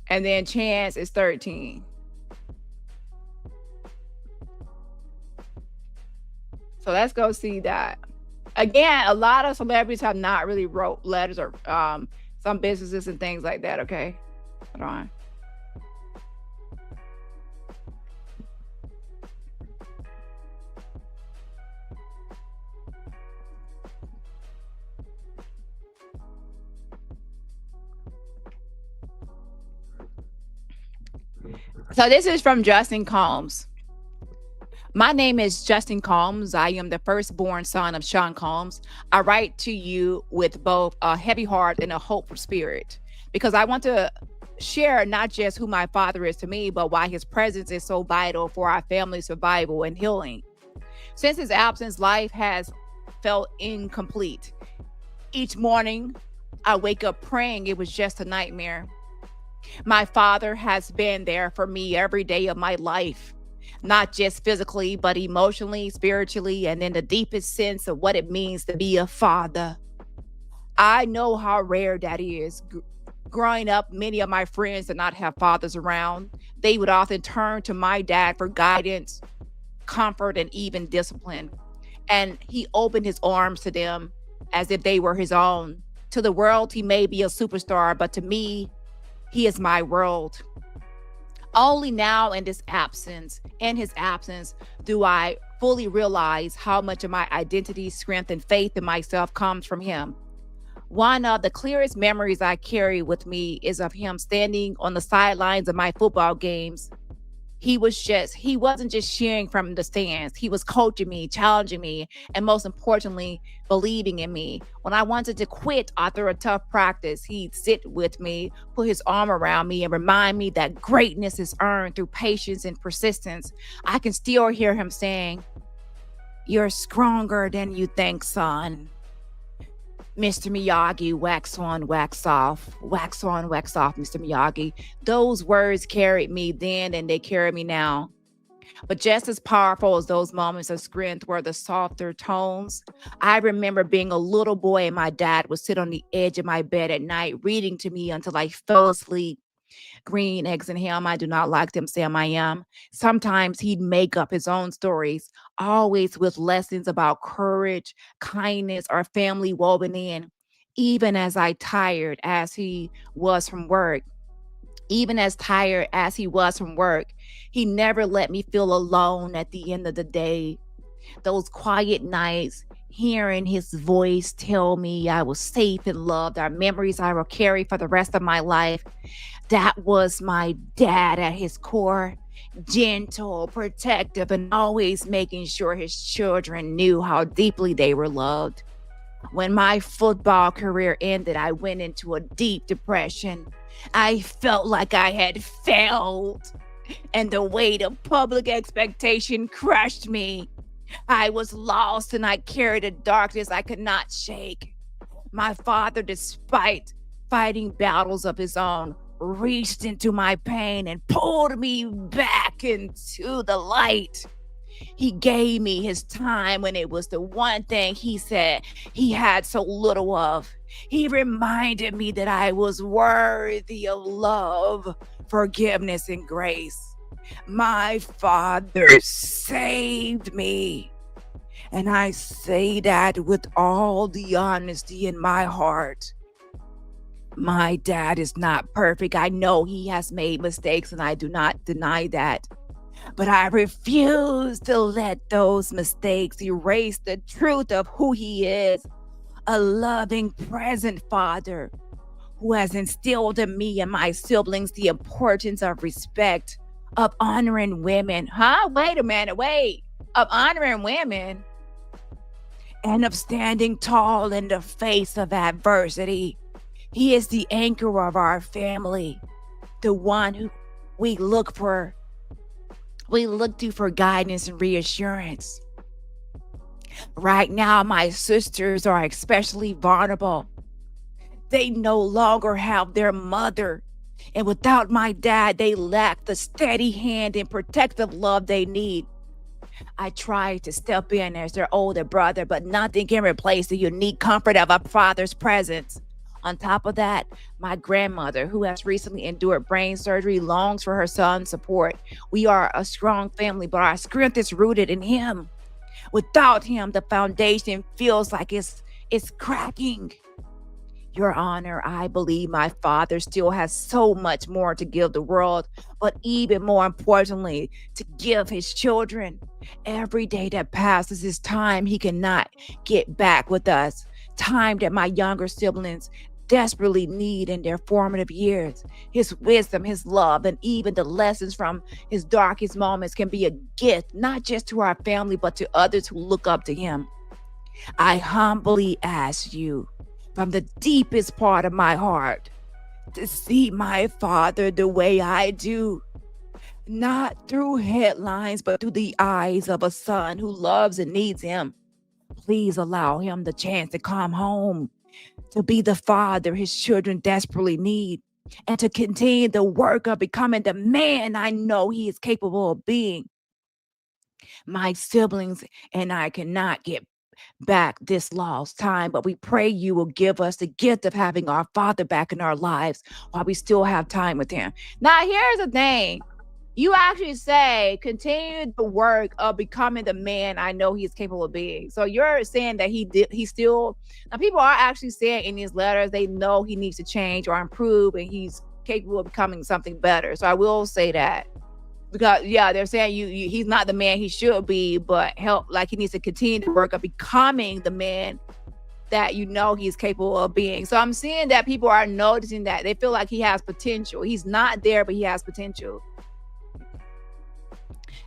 And then Chance is 13. So let's go see that. Again, a lot of celebrities have not really wrote letters or some businesses and things like that, okay? Hold on. So this is from Justin Combs. My name is Justin Combs. I am the firstborn son of Sean Combs. I write to you with both a heavy heart and a hopeful spirit because I want to share not just who my father is to me, but why his presence is so vital for our family's survival and healing. Since his absence, life has felt incomplete. Each morning, I wake up praying it was just a nightmare. My father has been there for me every day of my life, not just physically, but emotionally, spiritually, and in the deepest sense of what it means to be a father. I know how rare that is. Growing up, many of my friends did not have fathers around. They would often turn to my dad for guidance, comfort, and even discipline. And he opened his arms to them as if they were his own. To the world, he may be a superstar, but to me, he is my world. Only now in his absence, do I fully realize how much of my identity, strength, and faith in myself comes from him. One of the clearest memories I carry with me is of him standing on the sidelines of my football games. He wasn't just cheering from the stands. He was coaching me, challenging me, and most importantly, believing in me. When I wanted to quit after a tough practice, he'd sit with me, put his arm around me, and remind me that greatness is earned through patience and persistence. I can still hear him saying, "You're stronger than you think, son. Mr. Miyagi, wax on, wax off. Wax on, wax off, Mr. Miyagi." Those words carried me then and they carry me now. But just as powerful as those moments of strength were the softer tones. I remember being a little boy and my dad would sit on the edge of my bed at night reading to me until I fell asleep. Green eggs and ham, I do not like them, Sam, I am. Sometimes he'd make up his own stories, always with lessons about courage, kindness, or family woven in. Even as I tired as he was from work, even as tired as he was from work, he never let me feel alone at the end of the day. Those quiet nights, hearing his voice tell me I was safe and loved, are memories I will carry for the rest of my life. That was my dad at his core, gentle, protective, and always making sure his children knew how deeply they were loved. When my football career ended, I went into a deep depression. I felt like I had failed. and the weight of public expectation crushed me. I was lost and I carried a darkness I could not shake. My father, despite fighting battles of his own, reached into my pain and pulled me back into the light. He gave me his time when it was the one thing he said he had so little of. He reminded me that I was worthy of love, forgiveness, and grace. My father saved me. And I say that with all the honesty in my heart. My dad is not perfect. I know he has made mistakes, and I do not deny that. But I refuse to let those mistakes erase the truth of who he is. A loving, present father who has instilled in me and my siblings the importance of respect, of honoring women. Wait a minute, wait. Of honoring women and of standing tall in the face of adversity. He is the anchor of our family, the one who we look to for guidance and reassurance. Right now, my sisters are especially vulnerable. They no longer have their mother. And without my dad, they lack the steady hand and protective love they need. I try to step in as their older brother, but nothing can replace the unique comfort of a father's presence. On top of that, my grandmother, who has recently endured brain surgery, longs for her son's support. We are a strong family, but our strength is rooted in him. Without him, the foundation feels like it's cracking. Your Honor, I believe my father still has so much more to give the world, but even more importantly, to give his children. Every day that passes is time he cannot get back with us. Time that my younger siblings desperately need in their formative years. His wisdom, his love, and even the lessons from his darkest moments can be a gift, not just to our family, but to others who look up to him. I humbly ask you, from the deepest part of my heart, to see my father the way I do. Not through headlines, but through the eyes of a son who loves and needs him. Please allow him the chance to come home, to be the father his children desperately need, and to continue the work of becoming the man I know he is capable of being. My siblings and I cannot get back this lost time, but we pray you will give us the gift of having our father back in our lives while we still have time with him. Now, here's the thing. You actually say, continue the work of becoming the man I know he is capable of being. So you're saying that now people are actually saying in these letters, they know he needs to change or improve and he's capable of becoming something better. So I will say that. Because they're saying he's not the man he should be, but he needs to continue to work on becoming the man that you know he's capable of being. So I'm seeing that people are noticing that they feel like he has potential. He's not there, but he has potential.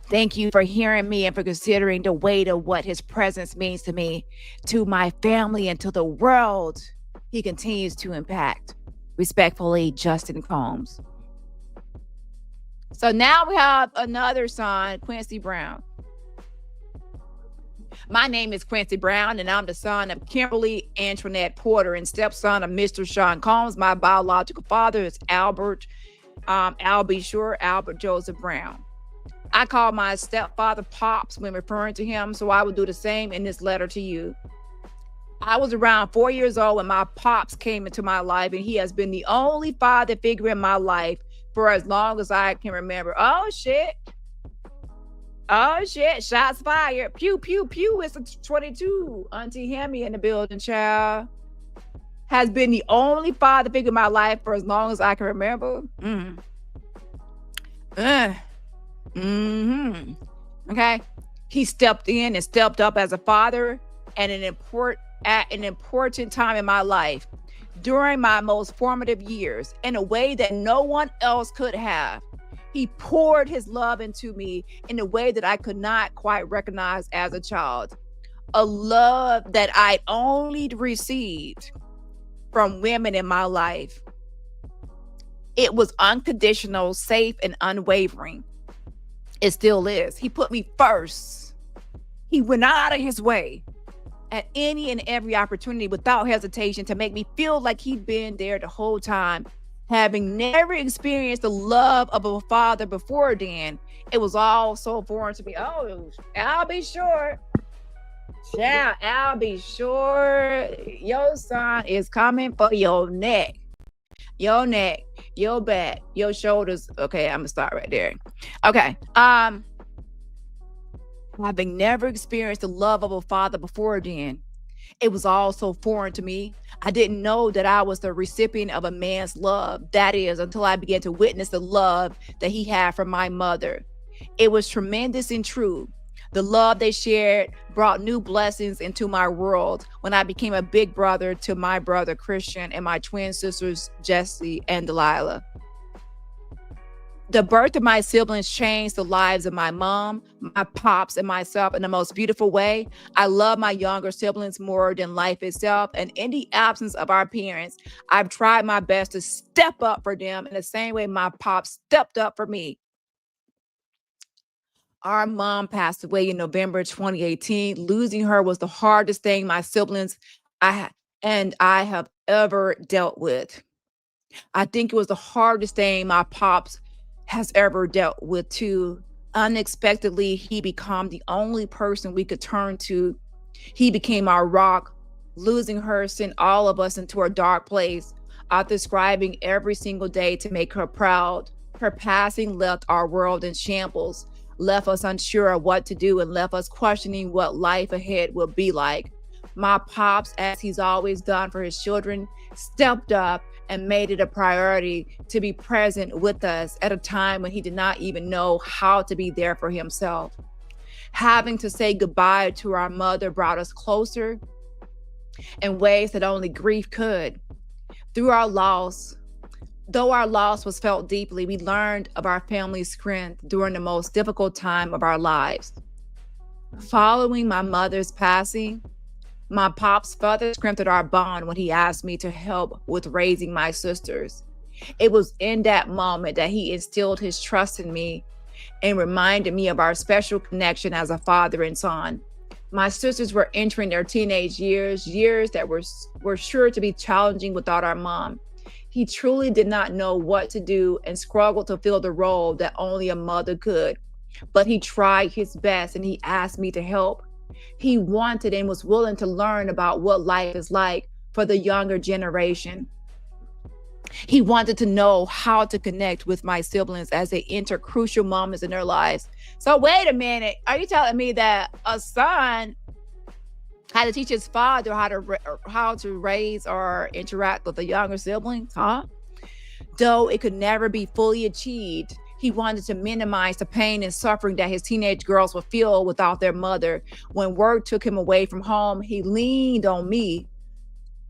Thank you for hearing me and for considering the weight of what his presence means to me, to my family, and to the world he continues to impact. Respectfully, Justin Combs. So now we have another son, Quincy Brown. My name is Quincy Brown, and I'm the son of Kimberly Antoinette Porter and stepson of Mr. Sean Combs. My biological father is Albert Joseph Brown. I call my stepfather Pops when referring to him, so I will do the same in this letter to you. I was around 4 years old when my Pops came into my life, and he has been the only father figure in my life for as long as I can remember. Oh shit, shots fired. Pew, pew, pew. It's a 22. Auntie Hammy in the building, child. Has been the only father figure in my life for as long as I can remember. Okay. He stepped in and stepped up as a father at an important time in my life during my most formative years in a way that no one else could have. He poured his love into me in a way that I could not quite recognize as a child. A love that I'd only received from women in my life. It was unconditional, safe, and unwavering. It still is. He put me first. He went out of his way at any and every opportunity without hesitation to make me feel like he'd been there the whole time. Having never experienced the love of a father before then, it was all so foreign to me. Oh, I'll be sure. Yeah, I'll be sure your son is coming for your neck, your back, your shoulders. Okay, I'm gonna start right there. Okay. Having never experienced the love of a father before then, it was all so foreign to me. I didn't know that I was the recipient of a man's love. That is, until I began to witness the love that he had from my mother. It was tremendous and true. The love they shared brought new blessings into my world when I became a big brother to my brother Christian and my twin sisters Jessie and Delilah. The birth of my siblings changed the lives of my mom, my pops, and myself in the most beautiful way. I love my younger siblings more than life itself. And in the absence of our parents, I've tried my best to step up for them in the same way my pops stepped up for me. Our mom passed away in November 2018. Losing her was the hardest thing my siblings and I have ever dealt with. I think it was the hardest thing my pops has ever dealt with too. Unexpectedly, he became the only person we could turn to. He became our rock. Losing her sent all of us into a dark place. After striving every single day to make her proud, her passing left our world in shambles, left us unsure of what to do, and left us questioning what life ahead will be like. My pops, as he's always done for his children, stepped up and made it a priority to be present with us at a time when he did not even know how to be there for himself. Having to say goodbye to our mother brought us closer in ways that only grief could. Though our loss was felt deeply, we learned of our family's strength during the most difficult time of our lives. Following my mother's passing, my pops further strengthened our bond when he asked me to help with raising my sisters. It was in that moment that he instilled his trust in me and reminded me of our special connection as a father and son. My sisters were entering their teenage years that were sure to be challenging without our mom. He truly did not know what to do and struggled to fill the role that only a mother could. But he tried his best and he asked me to help. He wanted and was willing to learn about what life is like for the younger generation. He wanted to know how to connect with my siblings as they enter crucial moments in their lives. So wait a minute, are you telling me that a son had to teach his father how to raise or interact with the younger siblings, huh? Though it could never be fully achieved, he wanted to minimize the pain and suffering that his teenage girls would feel without their mother. When work took him away from home, he leaned on me.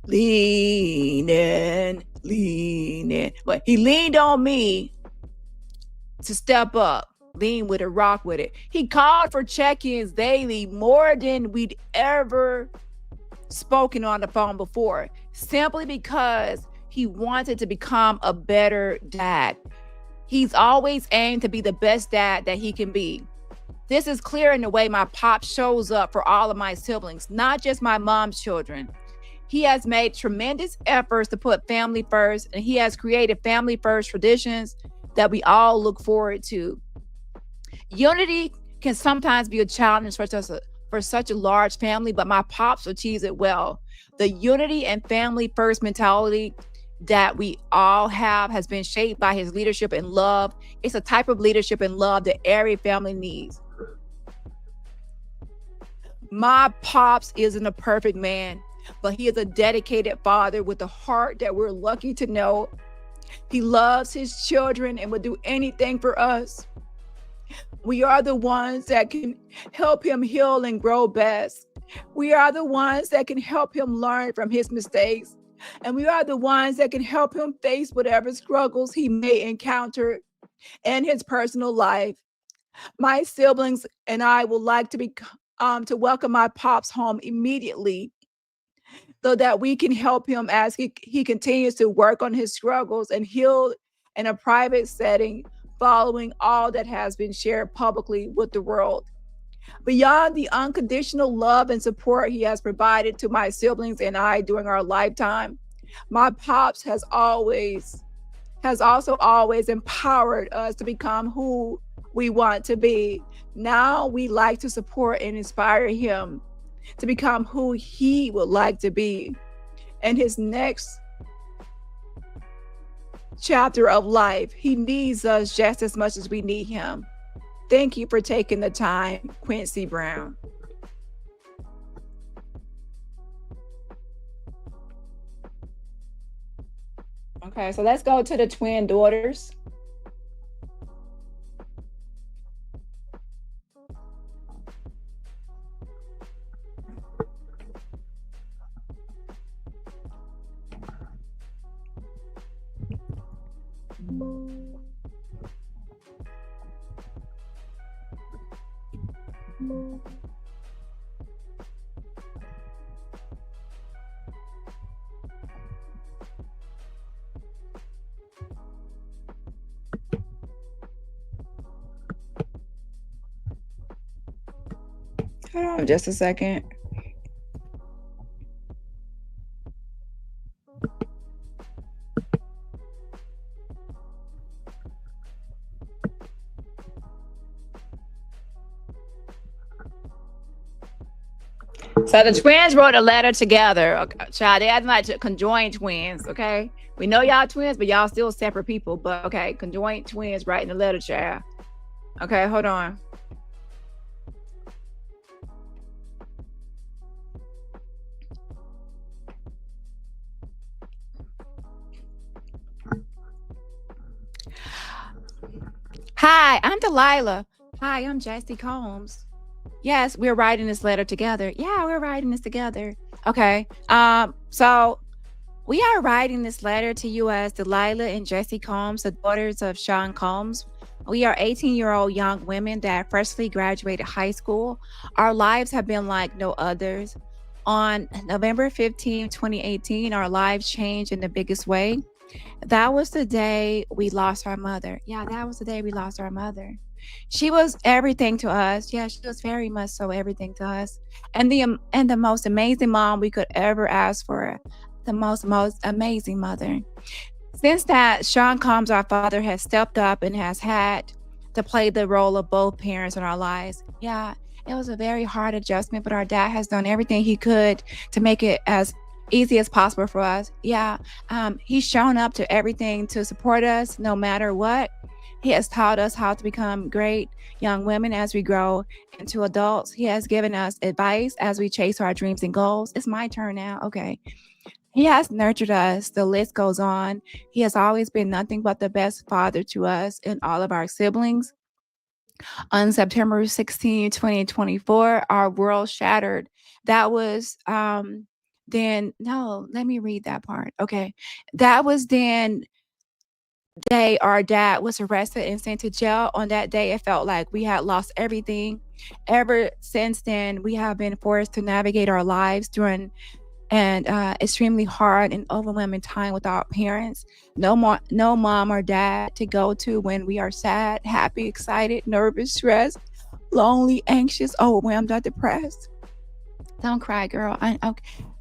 Leaning. But he leaned on me to step up, lean with it, rock with it. He called for check-ins daily, more than we'd ever spoken on the phone before, simply because he wanted to become a better dad. He's always aimed to be the best dad that he can be. This is clear in the way my pop shows up for all of my siblings, not just my mom's children. He has made tremendous efforts to put family first, and he has created family first traditions that we all look forward to. Unity can sometimes be a challenge for such a large family, but my pops achieves it well. The unity and family first mentality that we all have has been shaped by his leadership and love. It's a type of leadership and love that every family needs. My pops isn't a perfect man, but he is a dedicated father with a heart that we're lucky to know. He loves his children and would do anything for us. We are the ones that can help him heal and grow best. We are the ones that can help him learn from his mistakes. And we are the ones that can help him face whatever struggles he may encounter in his personal life. My siblings and I would like to welcome my pops home immediately, so that we can help him as he continues to work on his struggles and heal in a private setting following all that has been shared publicly with the world. Beyond the unconditional love and support he has provided to my siblings and I during our lifetime, my pops has also always empowered us to become who we want to be. Now we like to support and inspire him to become who he would like to be in his next chapter of life. He needs us just as much as we need him. Thank you for taking the time, Quincy Brown. Okay, so let's go to the twin daughters. Hold on just a second. So the twins wrote a letter together. Okay, child, they had like conjoined twins. Okay, we know y'all twins, but y'all still separate people. But okay, conjoined twins writing a letter, child. Okay, hold on. Hi, I'm Delilah. Hi, I'm Janice Combs. Yes, we're writing this letter together. Yeah, we're writing this together. Okay. So we are writing this letter to you as Delilah and Jesse Combs, the daughters of Sean Combs. We are 18-year-old young women that freshly graduated high school. Our lives have been like no others. On November 15, 2018, our lives changed in the biggest way. That was the day we lost our mother. Yeah, that was the day we lost our mother. She was everything to us. Yeah, she was very much so everything to us. And the most amazing mom we could ever ask for. The most amazing mother. Since that, Sean Combs, our father, has stepped up and has had to play the role of both parents in our lives. Yeah, it was a very hard adjustment, but our dad has done everything he could to make it as easy as possible for us. Yeah, he's shown up to everything to support us no matter what. He has taught us how to become great young women as we grow into adults. He has given us advice as we chase our dreams and goals. It's my turn now. Okay. He has nurtured us. The list goes on. He has always been nothing but the best father to us and all of our siblings. On September 16, 2024, our world shattered. That was then no, let me read that part. Okay. That was then day our dad was arrested and sent to jail. On that day, it felt like we had lost everything. Ever since then, we have been forced to navigate our lives during and extremely hard and overwhelming time with our parents. No mom or dad to go to when we are sad, happy, excited, nervous, stressed, lonely, anxious, overwhelmed, or depressed. Don't cry, girl.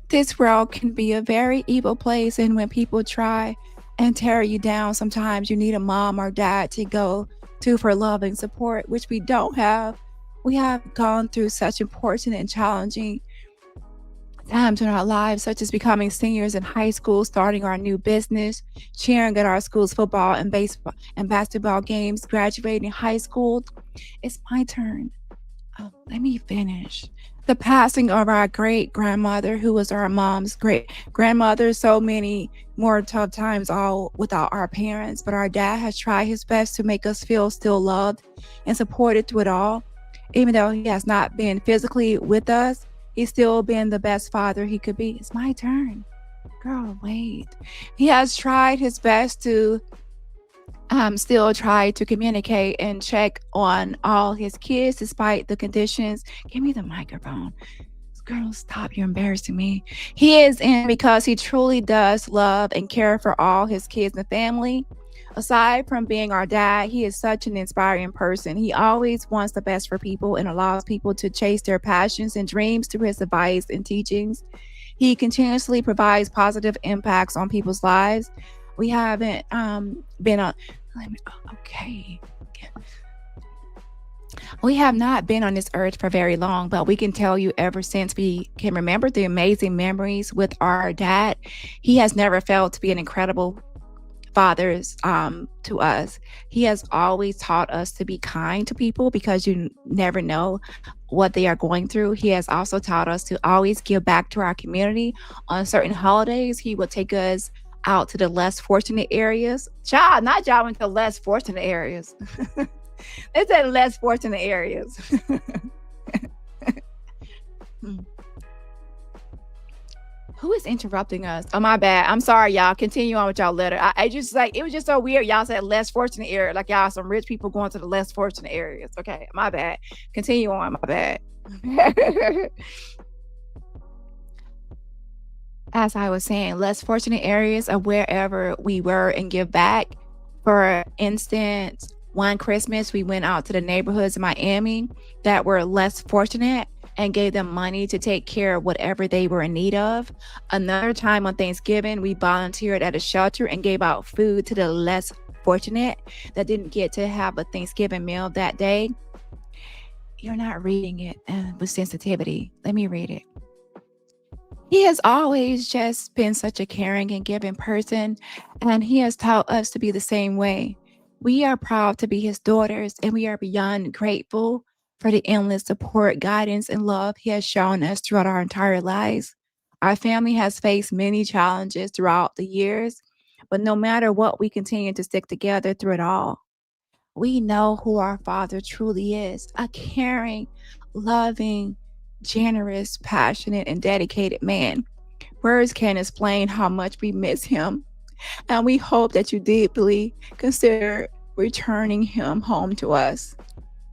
This world can be a very evil place, and when people try and tear you down, sometimes you need a mom or dad to go to for love and support, which we don't have. We have gone through such important and challenging times in our lives, such as becoming seniors in high school, starting our new business, cheering at our school's football and baseball and basketball games, graduating high school. It's my turn. Oh, let me finish. The passing of our great grandmother, who was our mom's great grandmother, so many more tough times all without our parents. But our dad has tried his best to make us feel still loved and supported through it all. Even though he has not been physically with us, he's still been the best father he could be. It's my turn. Girl, wait. He has tried his best to still try to communicate and check on all his kids despite the conditions. Give me the microphone. Girl, stop. You're embarrassing me. He is in because he truly does love and care for all his kids and family. Aside from being our dad, he is such an inspiring person. He always wants the best for people and allows people to chase their passions and dreams through his advice and teachings. He continuously provides positive impacts on people's lives. We haven't been on. Okay. We have not been on this earth for very long, but we can tell you ever since we can remember the amazing memories with our dad, he has never failed to be an incredible father to us. He has always taught us to be kind to people because you never know what they are going through. He has also taught us to always give back to our community. On certain holidays, he will take us out to the less fortunate areas. Child, not driving to less fortunate areas. They said less fortunate areas. Who is interrupting us? Oh, my bad. I'm sorry, y'all. Continue on with y'all letter. I just like, it was just so weird. Y'all said less fortunate area. Like y'all some rich people going to the less fortunate areas. Okay, my bad. Continue on, my bad. As I was saying, less fortunate areas of wherever we were and give back. For instance, one Christmas, we went out to the neighborhoods in Miami that were less fortunate and gave them money to take care of whatever they were in need of. Another time on Thanksgiving, we volunteered at a shelter and gave out food to the less fortunate that didn't get to have a Thanksgiving meal that day. You're not reading it with sensitivity. Let me read it. He has always just been such a caring and giving person, and he has taught us to be the same way. We are proud to be his daughters, and we are beyond grateful for the endless support, guidance, and love he has shown us throughout our entire lives. Our family has faced many challenges throughout the years, but no matter what, we continue to stick together through it all. We know who our Father truly is, a caring, loving, generous, passionate, and dedicated man. Words can't explain how much we miss him, and we hope that you deeply consider returning him home to us.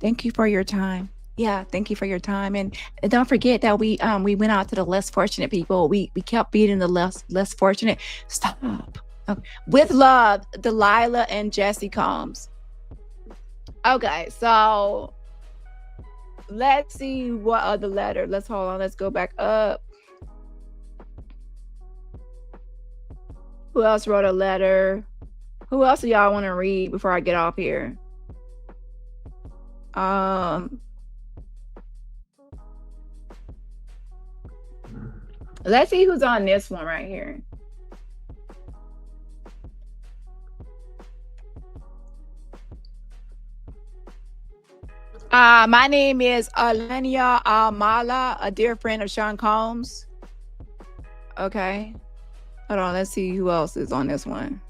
Thank you for your time. Yeah, thank you for your time, and don't forget that we went out to the less fortunate people. We kept feeding the less fortunate. Stop. Okay. With love, Delilah and Jesse Combs. Okay, so let's see what other letter. Let's hold on. Let's go back up. Who else wrote a letter? Who else do y'all want to read before I get off here? Let's see who's on this one right here. My name is Alenia Almala, a dear friend of Sean Combs. Okay. Hold on, let's see who else is on this one.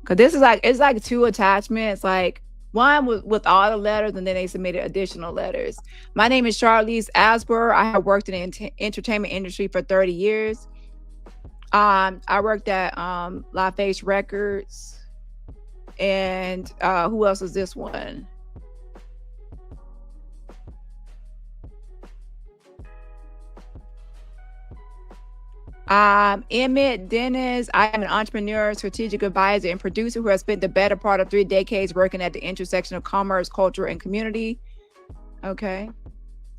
Cause this is like, it's like two attachments, like one with all the letters, and then they submitted additional letters. My name is Chariss Asbury. I have worked in the entertainment industry for 30 years. I worked at LaFace Records. And who else is this one? Emmett Dennis. I am an entrepreneur, strategic advisor, and producer who has spent the better part of 3 decades working at the intersection of commerce, culture, and community. Okay.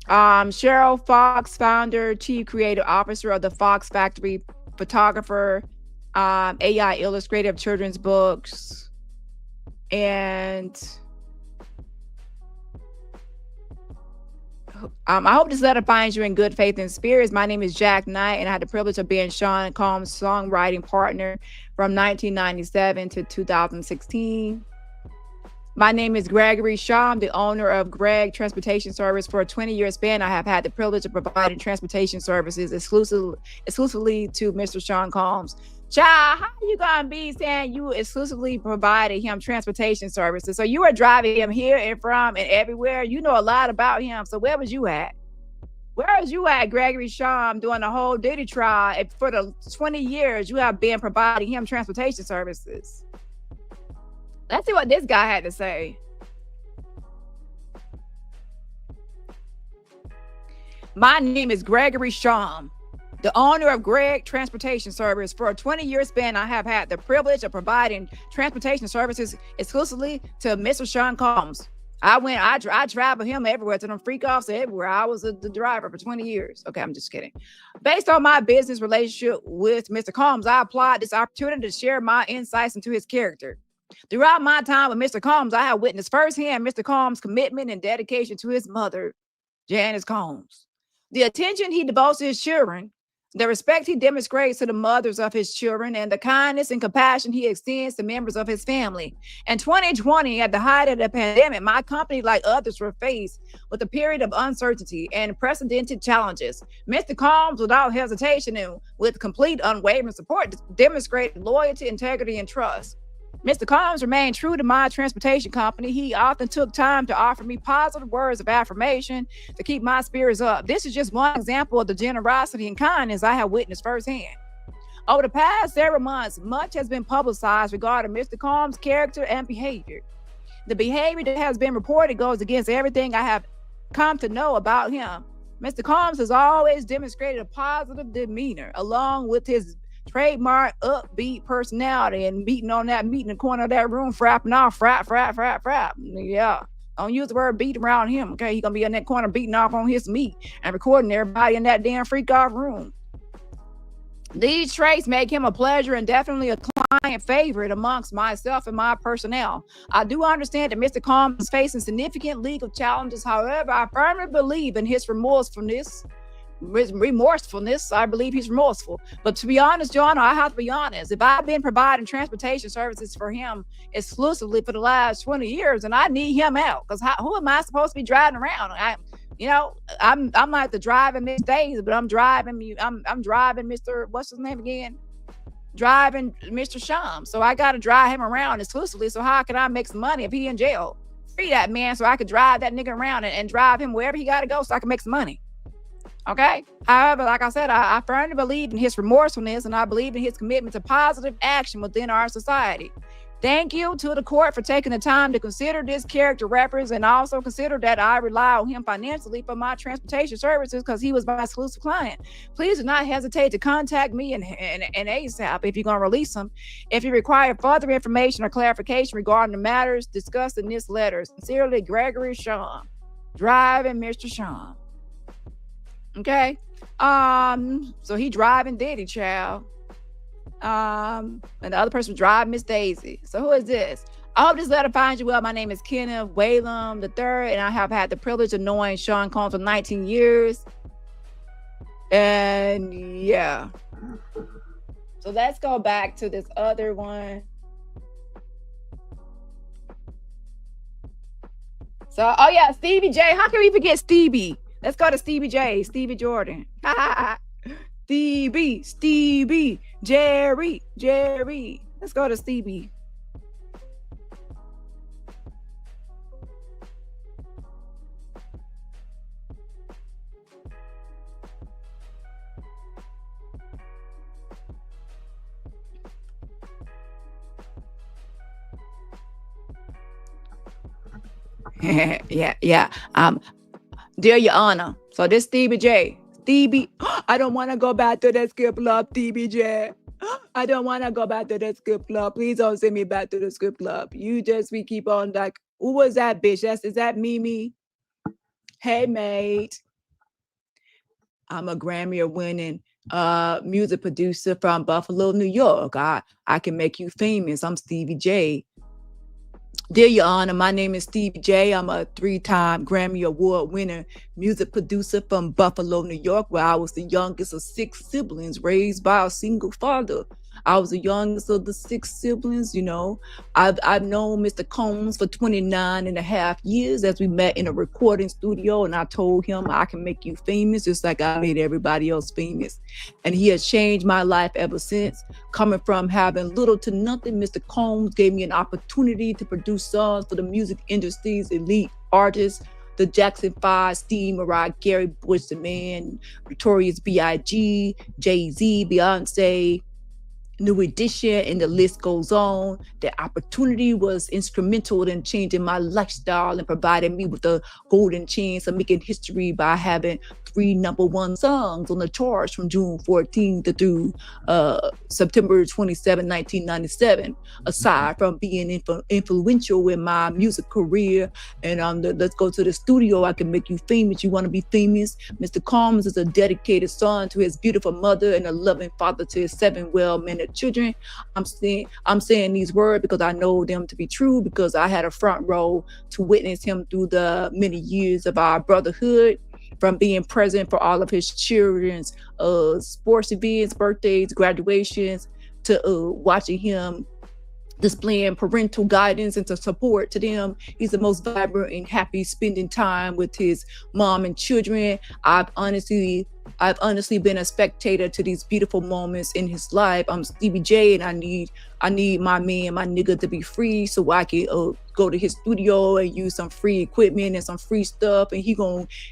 Cheryl Fox, founder, chief creative officer of the Fox Factory, photographer, AI illustrative children's books. And I hope this letter finds you in good faith and spirits. My name is Jack Knight, and I had the privilege of being Sean Combs' songwriting partner from 1997 to 2016. My name is Gregory Shaw. I'm the owner of Greg Transportation Service. For a 20-year span, I have had the privilege of providing transportation services exclusively to Mr. Sean Combs. Child, how are you gonna be saying you exclusively provided him transportation services? So you were driving him here and from and everywhere. You know a lot about him. So where was you at? Where was you at, Gregory Shaw, doing the whole Diddy trial? For the 20 years you have been providing him transportation services. Let's see what this guy had to say. My name is Gregory Shaw. the owner of Greg Transportation Service. For a 20-year span, I have had the privilege of providing transportation services exclusively to Mr. Sean Combs. I traveled him everywhere, to them freak offs everywhere. I was the driver for 20 years. Okay, I'm just kidding. Based on my business relationship with Mr. Combs, I applied this opportunity to share my insights into his character. Throughout my time with Mr. Combs, I have witnessed firsthand Mr. Combs' commitment and dedication to his mother, Janice Combs. The attention he devotes to his children, the respect he demonstrates to the mothers of his children, and the kindness and compassion he extends to members of his family. In 2020, at the height of the pandemic, my company, like others, were faced with a period of uncertainty and unprecedented challenges. Mr. Combs, without hesitation and with complete unwavering support, demonstrated loyalty, integrity, and trust. Mr. Combs remained true to my transportation company. He often took time to offer me positive words of affirmation to keep my spirits up. This is just one example of the generosity and kindness I have witnessed firsthand. Over the past several months, much has been publicized regarding Mr. Combs' character and behavior. The behavior that has been reported goes against everything I have come to know about him. Mr. Combs has always demonstrated a positive demeanor, along with his trademark upbeat personality, and meeting in the corner of that room, frapping off, frap. Yeah. Don't use the word beat around him, okay? He's gonna be in that corner beating off on his meat and recording everybody in that damn freak off room. These traits make him a pleasure and definitely a client favorite amongst myself and my personnel. I do understand that Mr. Combs is facing significant legal challenges. However, I firmly believe in his remorsefulness. I believe he's remorseful. But to be honest, John, I have to be honest. If I've been providing transportation services for him exclusively for the last 20 years, and I need him out, because who am I supposed to be driving around? I'm like the driving Miss Daisy, but I'm driving Mr. what's his name again? Driving Mr. Shum. So I got to drive him around exclusively. So how can I make some money if he in jail? Free that man so I could drive that nigga around and drive him wherever he got to go so I can make some money. Okay. However, like I said, I firmly believe in his remorsefulness, and I believe in his commitment to positive action within our society. Thank you to the court for taking the time to consider this character reference, and also consider that I rely on him financially for my transportation services because he was my exclusive client. Please do not hesitate to contact me and ASAP if you're going to release him. If you require further information or clarification regarding the matters discussed in this letter, sincerely, Gregory Shaw, driving Mr. Shaw. Okay. So he driving Diddy, child. And the other person was driving Miss Daisy. So who is this? I hope this letter finds you well. My name is Kenneth Whalum III, and I have had the privilege of knowing Sean Combs for 19 years. And yeah. So let's go back to this other one. So, oh yeah, Stevie J. How can we forget Stevie? Let's go to Stevie J, Stevie Jordan. Stevie, Jerry. Let's go to Stevie. Yeah. Dear Your Honor, so this Stevie J. Stevie, I don't want to go back to that skip club, Stevie J. I don't want to go back to that skip club. Please don't send me back to the skip club. We keep on like, who was that bitch? Is that Mimi? Hey, mate. I'm a Grammy-winning music producer from Buffalo, New York. I can make you famous. I'm Stevie J. Dear Your Honor, my name is Stevie J. I'm a 3-time Grammy Award winner music producer from Buffalo, New York, where I was the youngest of 6 siblings raised by a single father. I was the youngest of the 6 siblings, you know. I've known Mr. Combs for 29 and a half years as we met in a recording studio, and I told him I can make you famous just like I made everybody else famous. And he has changed my life ever since. Coming from having little to nothing, Mr. Combs gave me an opportunity to produce songs for the music industry's elite artists, the Jackson 5, Steve, Mariah, Gary, Bush the Man, Notorious B.I.G., Jay-Z, Beyonce, New Edition, and the list goes on. The opportunity was instrumental in changing my lifestyle and providing me with the golden chance of making history by having 3 #1 songs on the charts from June 14th through September 27, 1997. Aside from being influential in my music career, and let's go to the studio, I can make you famous. You want to be famous? Mr. Combs is a dedicated son to his beautiful mother and a loving father to his 7 well-mannered children. I'm saying these words because I know them to be true, because I had a front row to witness him through the many years of our brotherhood, from being present for all of his children's sports events, birthdays, graduations, to watching him displaying parental guidance and to support to them. He's the most vibrant and happy spending time with his mom and children. I've honestly been a spectator to these beautiful moments in his life. I'm Stevie J, and I need my man, my nigga, to be free so I can go to his studio and use some free equipment and some free stuff. And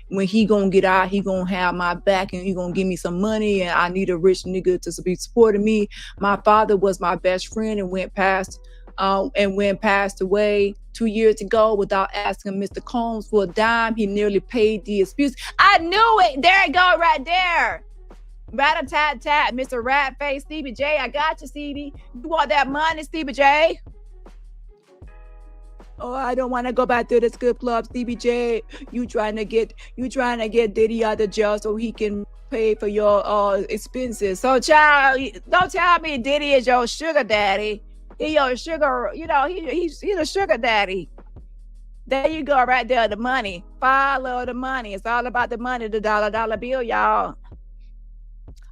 when he gonna get out, he gonna have my back and he gonna give me some money. And I need a rich nigga to be supporting me. My father was my best friend and went passed away 2 years ago without asking Mr. Combs for a dime. He nearly paid the expense. I knew it. There it go right there. Rat-a-tat-tat, Mr. Rat Face, Stevie J. I got you, Stevie. You want that money, Stevie J? Oh, I don't want to go back to the strip club, Stevie J. You trying to get Diddy out of jail so he can pay for your expenses. So, child, don't tell me Diddy is your sugar daddy. He your sugar, he's a sugar daddy. There you go, right there, the money. Follow the money. It's all about the money, the dollar bill, y'all.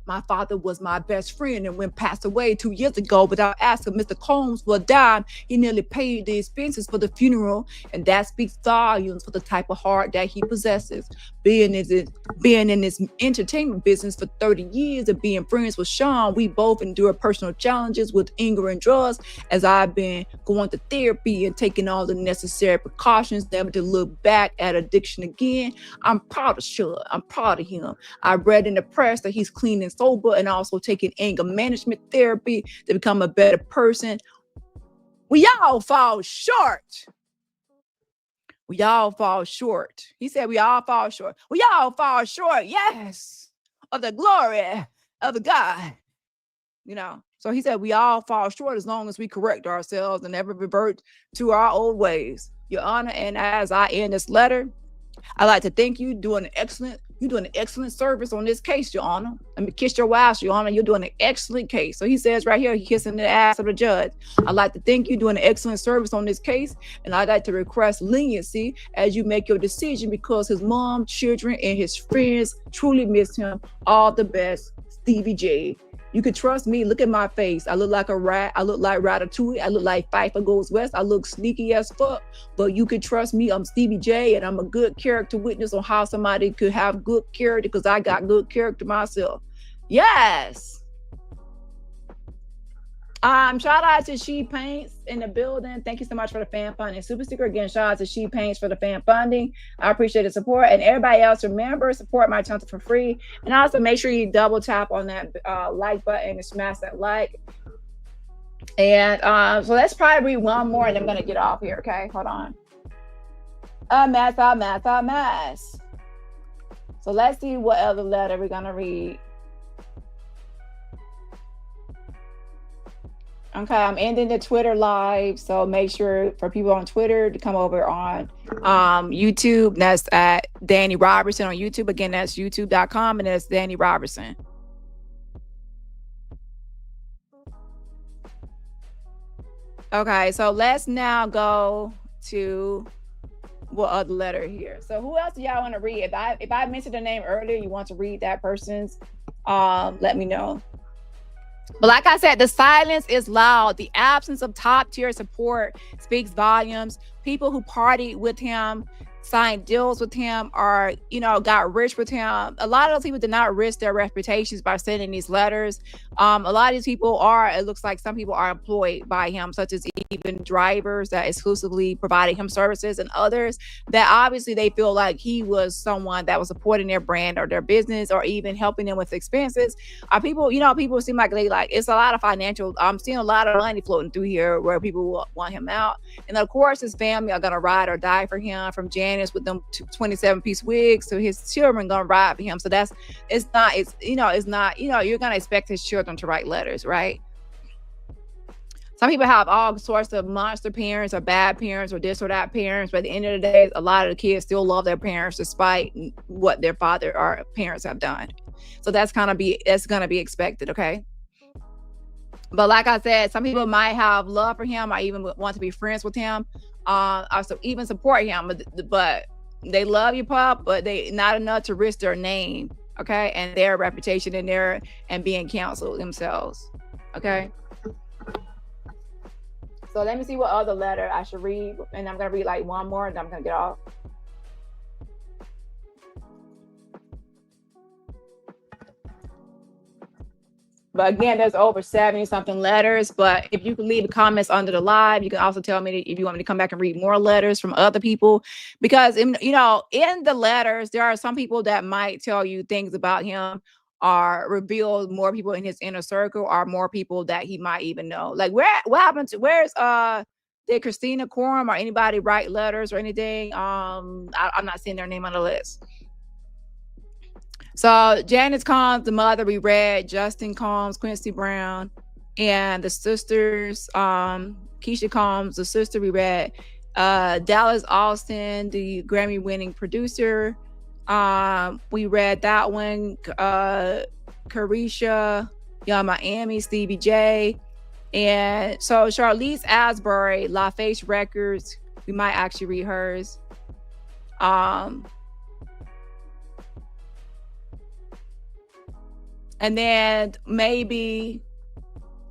My father was my best friend, and when passed away 2 years ago without asking Mr. Combs for a dime, he nearly paid the expenses for the funeral, and that speaks volumes for the type of heart that he possesses. Being in this entertainment business for 30 years and being friends with Sean, we both endure personal challenges with anger and drugs, as I've been going to therapy and taking all the necessary precautions never to look back at addiction again. I'm proud of Sean. I'm proud of him. I read in the press that he's clean and sober and also taking anger management therapy to become a better person. We all fall short. We all fall short. He said we all fall short. We all fall short, yes, of the glory of the God. So he said we all fall short as long as we correct ourselves and never revert to our old ways. Your Honor, and as I end this letter, I'd like to thank you. You're doing an excellent service on this case, Your Honor. Let me kiss your ass, Your Honor. You're doing an excellent case. So he says right here, he kissing the ass of the judge. I'd like to thank you doing an excellent service on this case. And I'd like to request leniency as you make your decision, because his mom, children, and his friends truly miss him. All the best, Stevie J. You can trust me. Look at my face. I look like a rat. I look like Ratatouille. I look like Pfeiffer Goes West. I look sneaky as fuck. But you can trust me. I'm Stevie J, and I'm a good character witness on how somebody could have good character, because I got good character myself. Yes. Shout out to She Paints in the building. Thank you so much for the fan funding. Super sticker again. Shout out to She Paints for the fan funding. I appreciate the support. And everybody else, remember, support my channel for free. And also make sure you double tap on that like button and smash that like. And so let's probably read one more, and I'm gonna get off here. Okay, hold on. A mess. So let's see what other letter we're gonna read. Okay, I'm ending the Twitter live, so make sure for people on Twitter to come over on YouTube. That's at DaniRobertson on YouTube. Again, that's youtube.com, and that's DaniRobertson. Okay, so let's now go to what other letter here. So who else do y'all want to read? If I mentioned the name earlier, you want to read that person's, let me know. But like I said, the silence is loud. The absence of top tier support speaks volumes. People who partied with him, signed deals with him, or, got rich with him. A lot of those people did not risk their reputations by sending these letters. A lot of these people it looks like some people are employed by him, such as even drivers that exclusively provided him services, and others that obviously they feel like he was someone that was supporting their brand or their business, or even helping them with expenses. People seem like it's a lot of financial, I'm seeing a lot of money floating through here where people want him out. And of course, his family are going to ride or die for him, from Janice Janice with them 27-piece wigs, so his children gonna ride for him. So it's not, you're gonna expect his children to write letters, right? Some people have all sorts of monster parents or bad parents or this or that parents, but at the end of the day, a lot of the kids still love their parents despite what their father or parents have done. So that's gonna be expected, okay? But like I said, some people might have love for him or even want to be friends with him, also even support him, but they love you, Pop, but they not enough to risk their name, okay, and their reputation and being counseled themselves, okay? So let me see what other letter I should read, and I'm gonna read like one more, and then I'm gonna get off. But again, there's over 70 something letters. But if you can leave comments under the live, you can also tell me if you want me to come back and read more letters from other people. Because in the letters, there are some people that might tell you things about him or reveal more people in his inner circle or more people that he might even know. Like what happened to did Christina Quorum or anybody write letters or anything? I'm not seeing their name on the list. So Janice Combs, the mother, we read. Justin Combs, Quincy Brown, and the sisters, Kesha Combs, the sister, we read. Dallas Austin, the Grammy-winning producer, we read that one. Karisha, Young Miami, Stevie J, and so Chariss Asbury, LaFace Records, we might actually read hers. And then maybe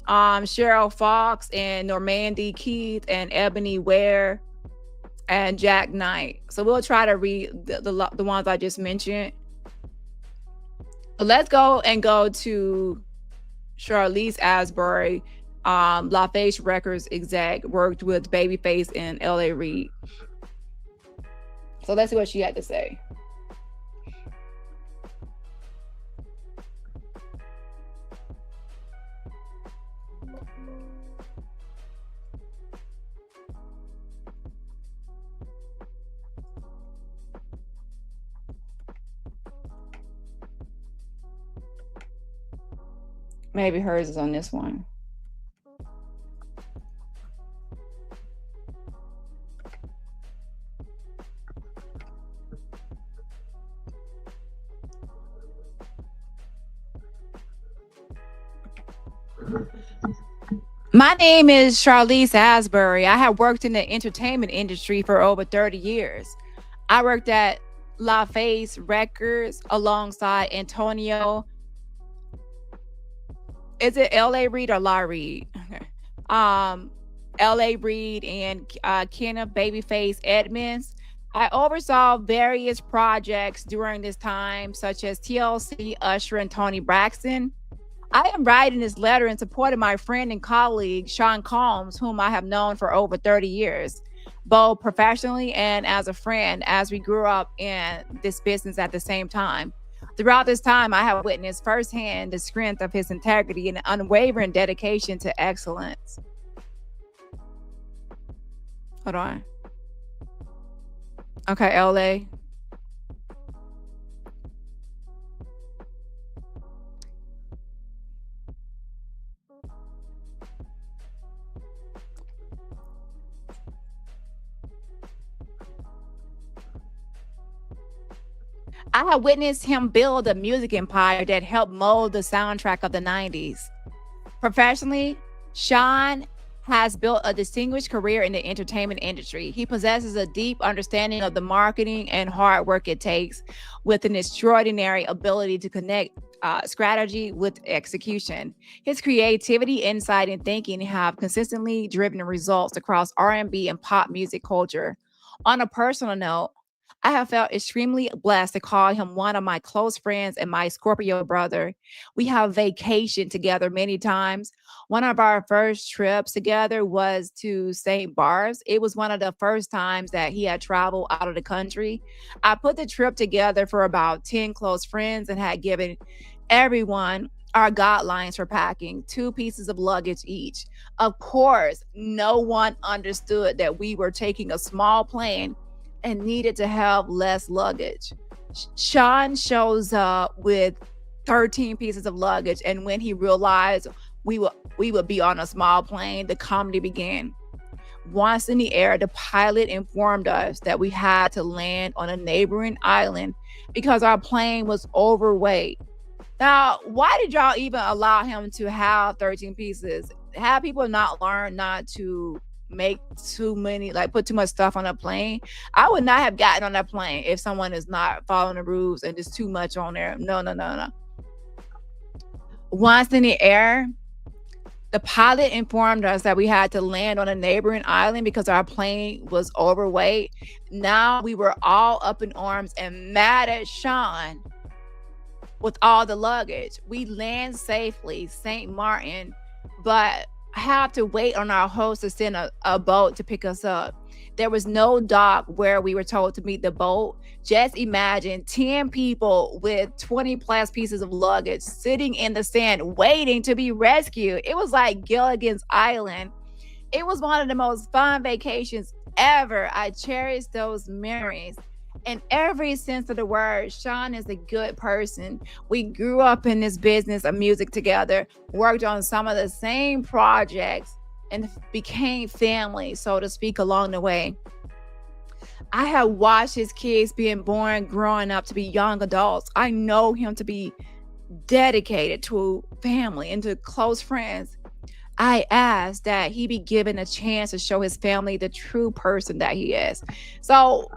Cheryl Fox and Normandie Keith and Ebony Wear and Jack Knight. So we'll try to read the ones I just mentioned. But let's go to Chariss Asbury, LaFace Records exec, worked with Babyface and L.A. Reid. So let's see what she had to say. Maybe hers is on this one. My name is Chariss Asbury. I have worked in the entertainment industry for over 30 years. I worked at LaFace Records alongside Antonio. Is it L.A. Reid or La Reid? Okay. L.A. Reid and Kenneth Babyface Edmonds. I oversaw various projects during this time, such as TLC, Usher, and Toni Braxton. I am writing this letter in support of my friend and colleague, Sean Combs, whom I have known for over 30 years, both professionally and as a friend, as we grew up in this business at the same time. Throughout this time, I have witnessed firsthand the strength of his integrity and unwavering dedication to excellence. Hold on. Okay, LA. I have witnessed him build a music empire that helped mold the soundtrack of the 90s. Professionally, Sean has built a distinguished career in the entertainment industry. He possesses a deep understanding of the marketing and hard work it takes, with an extraordinary ability to connect strategy with execution. His creativity, insight, and thinking have consistently driven results across R&B and pop music culture. On a personal note, I have felt extremely blessed to call him one of my close friends and my Scorpio brother. We have vacationed together many times. One of our first trips together was to St. Bart's. It was one of the first times that he had traveled out of the country. I put the trip together for about 10 close friends and had given everyone our guidelines for packing, 2 pieces of luggage each. Of course, no one understood that we were taking a small plane and needed to have less luggage. Sean shows up with 13 pieces of luggage, and when he realized we would be on a small plane, the comedy began. Once in the air, the pilot informed us that we had to land on a neighboring island because our plane was overweight. Now, why did y'all even allow him to have 13 pieces? Have people not learned not to make too many, like put too much stuff on a plane? I would not have gotten on that plane if someone is not following the rules and there's too much on there. No. Once in the air, the pilot informed us that we had to land on a neighboring island because our plane was overweight. Now we were all up in arms and mad at Sean with all the luggage. We land safely, St. Martin, but have to wait on our host to send a boat to pick us up. There was no dock where we were told to meet the boat. Just imagine 10 people with 20 plus pieces of luggage sitting in the sand waiting to be rescued. It was like Gilligan's Island. It was one of the most fun vacations ever. I cherish those memories. In every sense of the word, Sean is a good person. We grew up in this business of music together, worked on some of the same projects, and became family, so to speak, along the way. I have watched his kids being born, growing up to be young adults. I know him to be dedicated to family and to close friends. I ask that he be given a chance to show his family the true person that he is. So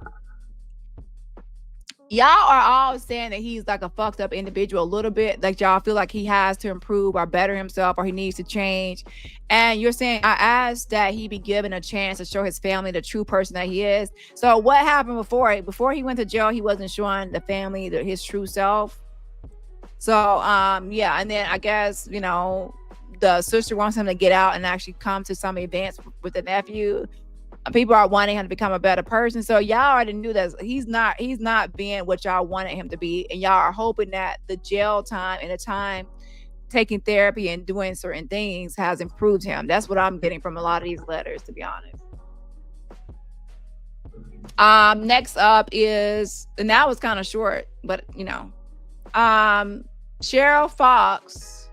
y'all are all saying that he's like a fucked up individual a little bit, like y'all feel like he has to improve or better himself or he needs to change. And you're saying, I ask that he be given a chance to show his family the true person that he is. So what happened before he went to jail? He wasn't showing the family his true self. So yeah, and then I guess, you know, the sister wants him to get out and actually come to some events with the nephew. People are wanting him to become a better person. So y'all already knew that he's not being what y'all wanted him to be. And y'all are hoping that the jail time and the time taking therapy and doing certain things has improved him. That's what I'm getting from a lot of these letters, to be honest. Next up is, and that was kind of short, but you know, Cheryl Fox.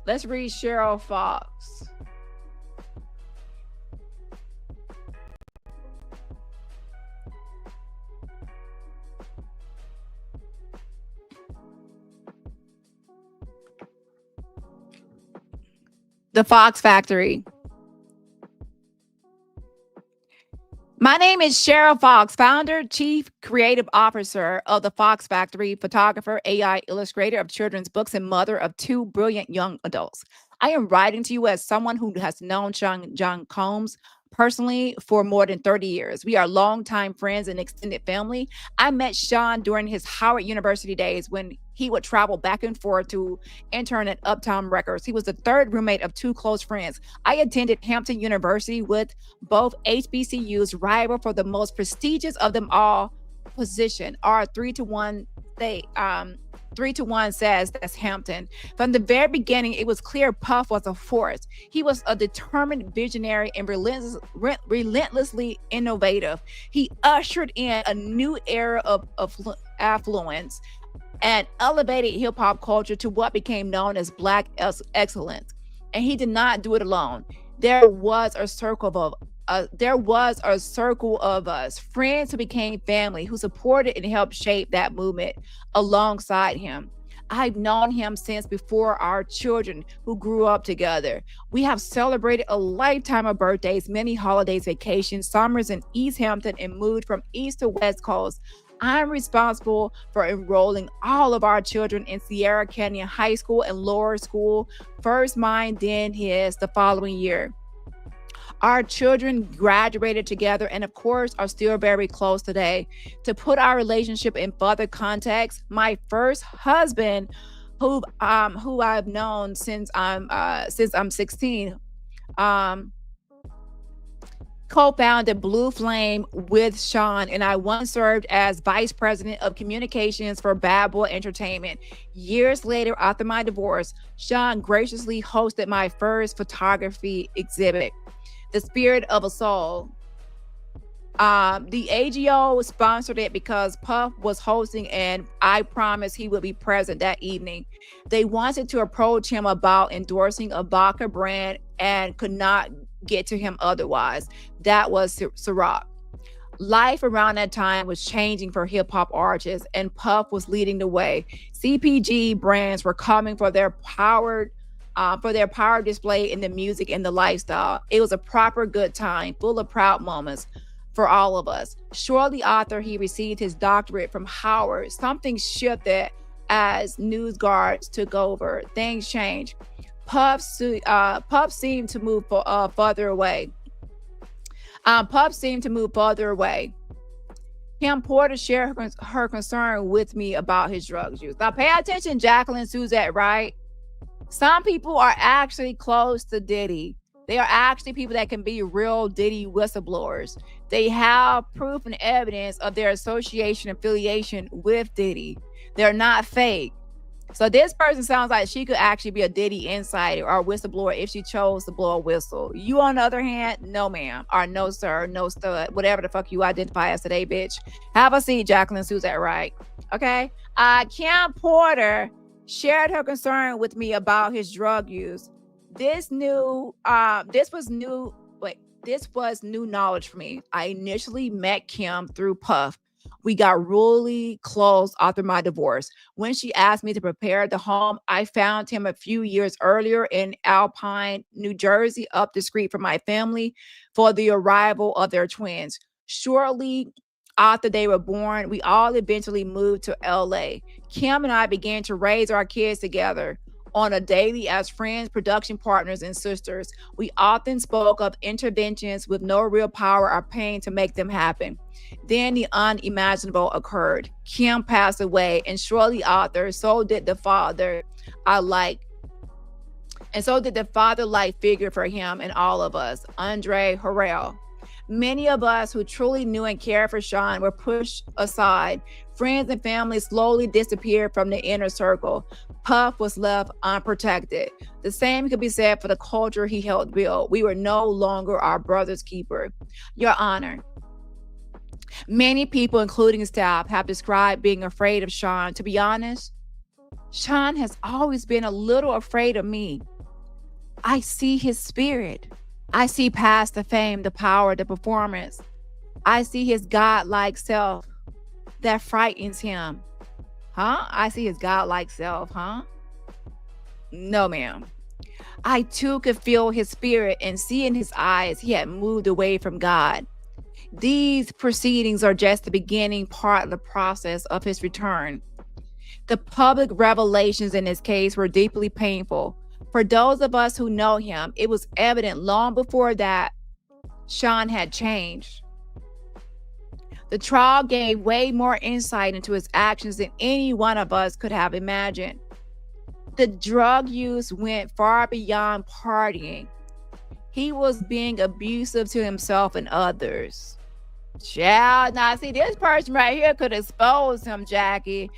Let's read Cheryl Fox. The Fox Factory. My name is Cheryl Fox, founder, chief creative officer of the Fox Factory, photographer, AI illustrator of children's books, and mother of two brilliant young adults. I am writing to you as someone who has known John Combs personally for more than 30 years. We are longtime friends and extended family. I met Sean during his Howard University days when he would travel back and forth to intern at Uptown Records. He was the third roommate of two close friends. I attended Hampton University with both HBCUs rival for the most prestigious of them all position. Our 3-to-1 state. 3-to-1 says that's Hampton. From the very beginning, it was clear Puff was a force. He was a determined visionary and relentlessly innovative. He ushered in a new era of affluence and elevated hip-hop culture to what became known as Black excellence. And he did not do it alone. There was a circle of us, friends who became family, who supported and helped shape that movement alongside him. I've known him since before our children, who grew up together. We have celebrated a lifetime of birthdays, many holidays, vacations, summers in East Hampton, and moved from East to West Coast. I'm responsible for enrolling all of our children in Sierra Canyon High School and lower school, first mine, then his, the following year. Our children graduated together and, of course, are still very close today. To put our relationship in further context, my first husband, who I've known since I'm 16, co-founded Blue Flame with Sean, and I once served as vice president of communications for Bad Boy Entertainment. Years later, after my divorce, Sean graciously hosted my first photography exhibit, The Spirit of a Soul. The AGO sponsored it because Puff was hosting and I promised he would be present that evening. They wanted to approach him about endorsing a vodka brand and could not get to him otherwise. That was Ciroc. Life around that time was changing for hip hop artists, and Puff was leading the way. CPG brands were coming for their power display in the music and the lifestyle. It was a proper good time, full of proud moments for all of us. Shortly after he received his doctorate from Howard, something shifted as news guards took over. Things changed. Puff seemed to move further away. Puff seemed to move further away. Kim Porter shared her concern with me about his drug use. Now, pay attention, Jacqueline Suzette, right? Some people are actually close to Diddy. They are actually people that can be real Diddy whistleblowers. They have proof and evidence of their association, affiliation with Diddy. They're not fake. So this person sounds like she could actually be a Diddy insider or whistleblower if she chose to blow a whistle. You, on the other hand, no ma'am, or no sir, no stud, whatever the fuck you identify as today, bitch. Have a seat, Jacqueline Suzette, right? Okay. Kim Porter shared her concern with me about his drug use. This was new knowledge for me. I initially met Kim through Puff. We got really close after my divorce. When she asked me to prepare the home, I found him a few years earlier in Alpine, New Jersey, up the street from my family for the arrival of their twins. Shortly after they were born, we all eventually moved to LA. Kim and I began to raise our kids together on a daily as friends, production partners, and sisters. We often spoke of interventions with no real power or pain to make them happen. Then the unimaginable occurred. Kim passed away, and shortly after, so did the father like figure for him and all of us, Andre Harrell. Many of us who truly knew and cared for Sean were pushed aside. Friends and family slowly disappeared from the inner circle. Puff was left unprotected. The same could be said for the culture he helped build. We were no longer our brother's keeper. Your Honor, many people, including staff, have described being afraid of Sean. To be honest, Sean has always been a little afraid of me. I see his spirit. I see past the fame, the power, the performance. I see his godlike self that frightens him. Huh? I see his godlike self, huh? No, ma'am. I too could feel his spirit and see in his eyes he had moved away from God. These proceedings are just the beginning part of the process of his return. The public revelations in his case were deeply painful. For those of us who know him, it was evident long before that Sean had changed. The trial gave way more insight into his actions than any one of us could have imagined. The drug use went far beyond partying. He was being abusive to himself and others. Child, now see, this person right here could expose him, Jackie.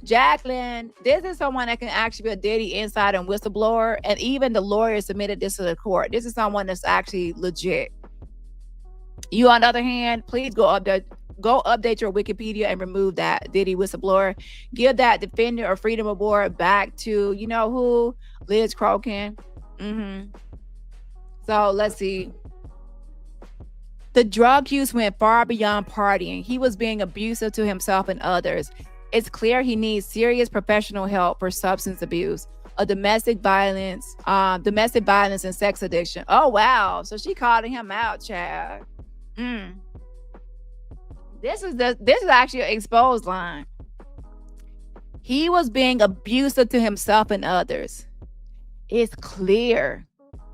Jacqueline, this is someone that can actually be a Diddy insider and whistleblower, and even the lawyer submitted this to the court. This is someone that's actually legit. You, on the other hand, please go update your Wikipedia and remove that Diddy whistleblower. Give that Defender of Freedom Award back to, you know who? Liz Crokin. So let's see. The drug use went far beyond partying. He was being abusive to himself and others. It's clear he needs serious professional help for substance abuse, domestic violence and sex addiction. Oh, wow. So she called him out, child. This is actually an exposed line. He was being abusive to himself and others. It's clear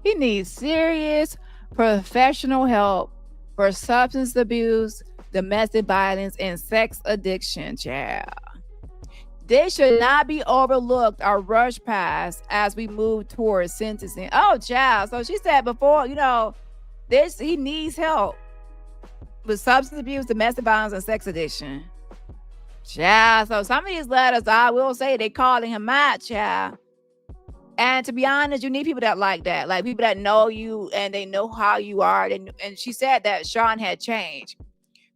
he needs serious professional help for substance abuse, domestic violence, and sex addiction, child. This should not be overlooked or rushed past as we move towards sentencing. Oh, child. So she said before, he needs help with substance abuse, domestic violence, and sex addiction. Child. So some of these letters, I will say, they calling him out, child. And to be honest, you need people that like that, like people that know you and they know how you are. And she said that Sean had changed.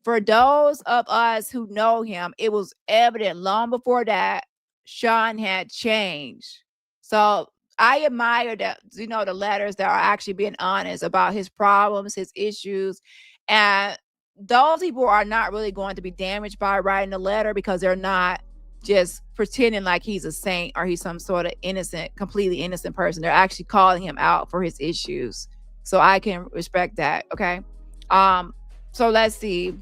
For those of us who know him, it was evident long before that Sean had changed. So I admire that, the letters that are actually being honest about his problems, his issues. And those people are not really going to be damaged by writing a letter because they're not just pretending like he's a saint or he's some sort of innocent, completely innocent person. They're actually calling him out for his issues. So I can respect that. Okay. So let's see.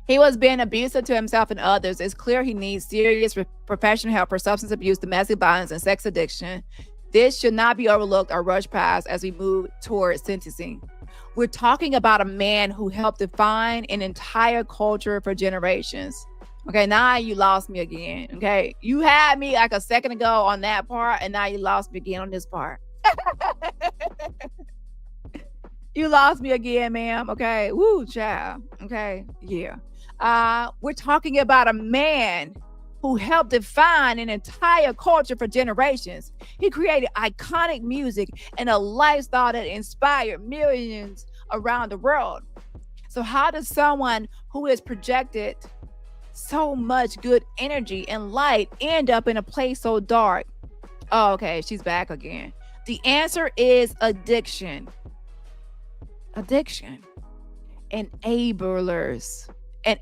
He was being abusive to himself and others. It's clear he needs serious professional help for substance abuse, domestic violence, and sex addiction. This should not be overlooked or rushed past as we move towards sentencing. We're talking about a man who helped define an entire culture for generations. Okay, now you lost me again. Okay, you had me like a second ago on that part, and now you lost me again on this part. You lost me again, ma'am. Okay, woo, child. Okay, yeah. We're talking about a man who helped define an entire culture for generations. He created iconic music and a lifestyle that inspired millions around the world. So how does someone who has projected so much good energy and light end up in a place so dark? Oh, okay, she's back again. The answer is addiction. Addiction. Enablers and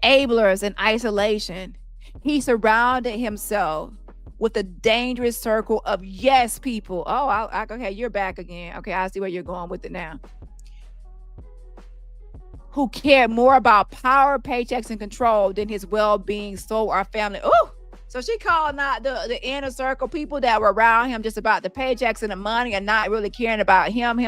isolation. He surrounded himself with a dangerous circle of yes people. Oh, okay, you're back again. Okay, I see where you're going with it now. Who cared more about power, paychecks, and control than his well-being, soul, or family. Oh, so she called out the inner circle, people that were around him just about the paychecks and the money and not really caring about him.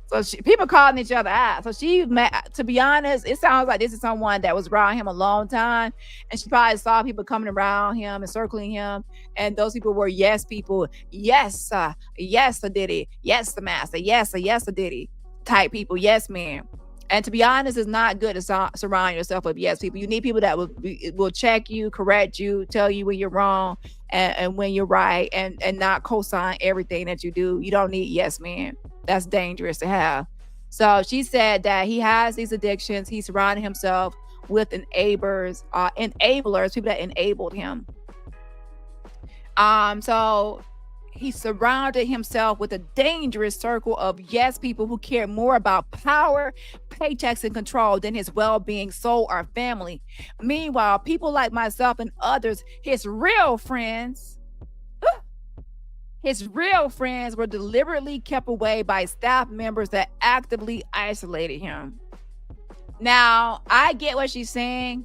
So people calling each other out. So to be honest, it sounds like this is someone that was around him a long time. And she probably saw people coming around him and circling him. And those people were yes people. Yes, yes, the Diddy. Yes, the master. Yes, the Diddy type people. Yes, man. And to be honest, it's not good to surround yourself with yes people. You need people that will check you, correct you, tell you when you're wrong and when you're right, and not co-sign everything that you do. You don't need yes man. That's dangerous to have. So she said that he has these addictions. He surrounded himself with enablers, people that enabled him. So he surrounded himself with a dangerous circle of yes people who cared more about power, paychecks, and control than his well-being, soul, or family. Meanwhile, people like myself and others, his real friends were deliberately kept away by staff members that actively isolated him. Now, I get what she's saying.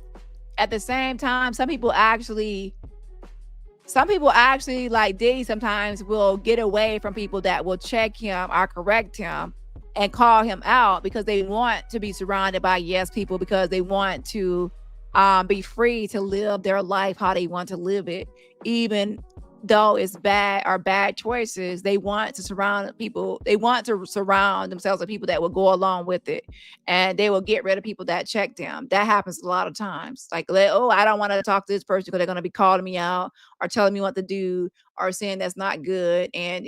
At the same time, some people actually like Diddy sometimes will get away from people that will check him or correct him and call him out because they want to be surrounded by yes people, because they want to be free to live their life how they want to live it, even though it's bad choices. They want to surround themselves with people that will go along with it, and they will get rid of people that check them. That happens a lot of times. Like, I don't want to talk to this person because they're going to be calling me out or telling me what to do or saying that's not good, and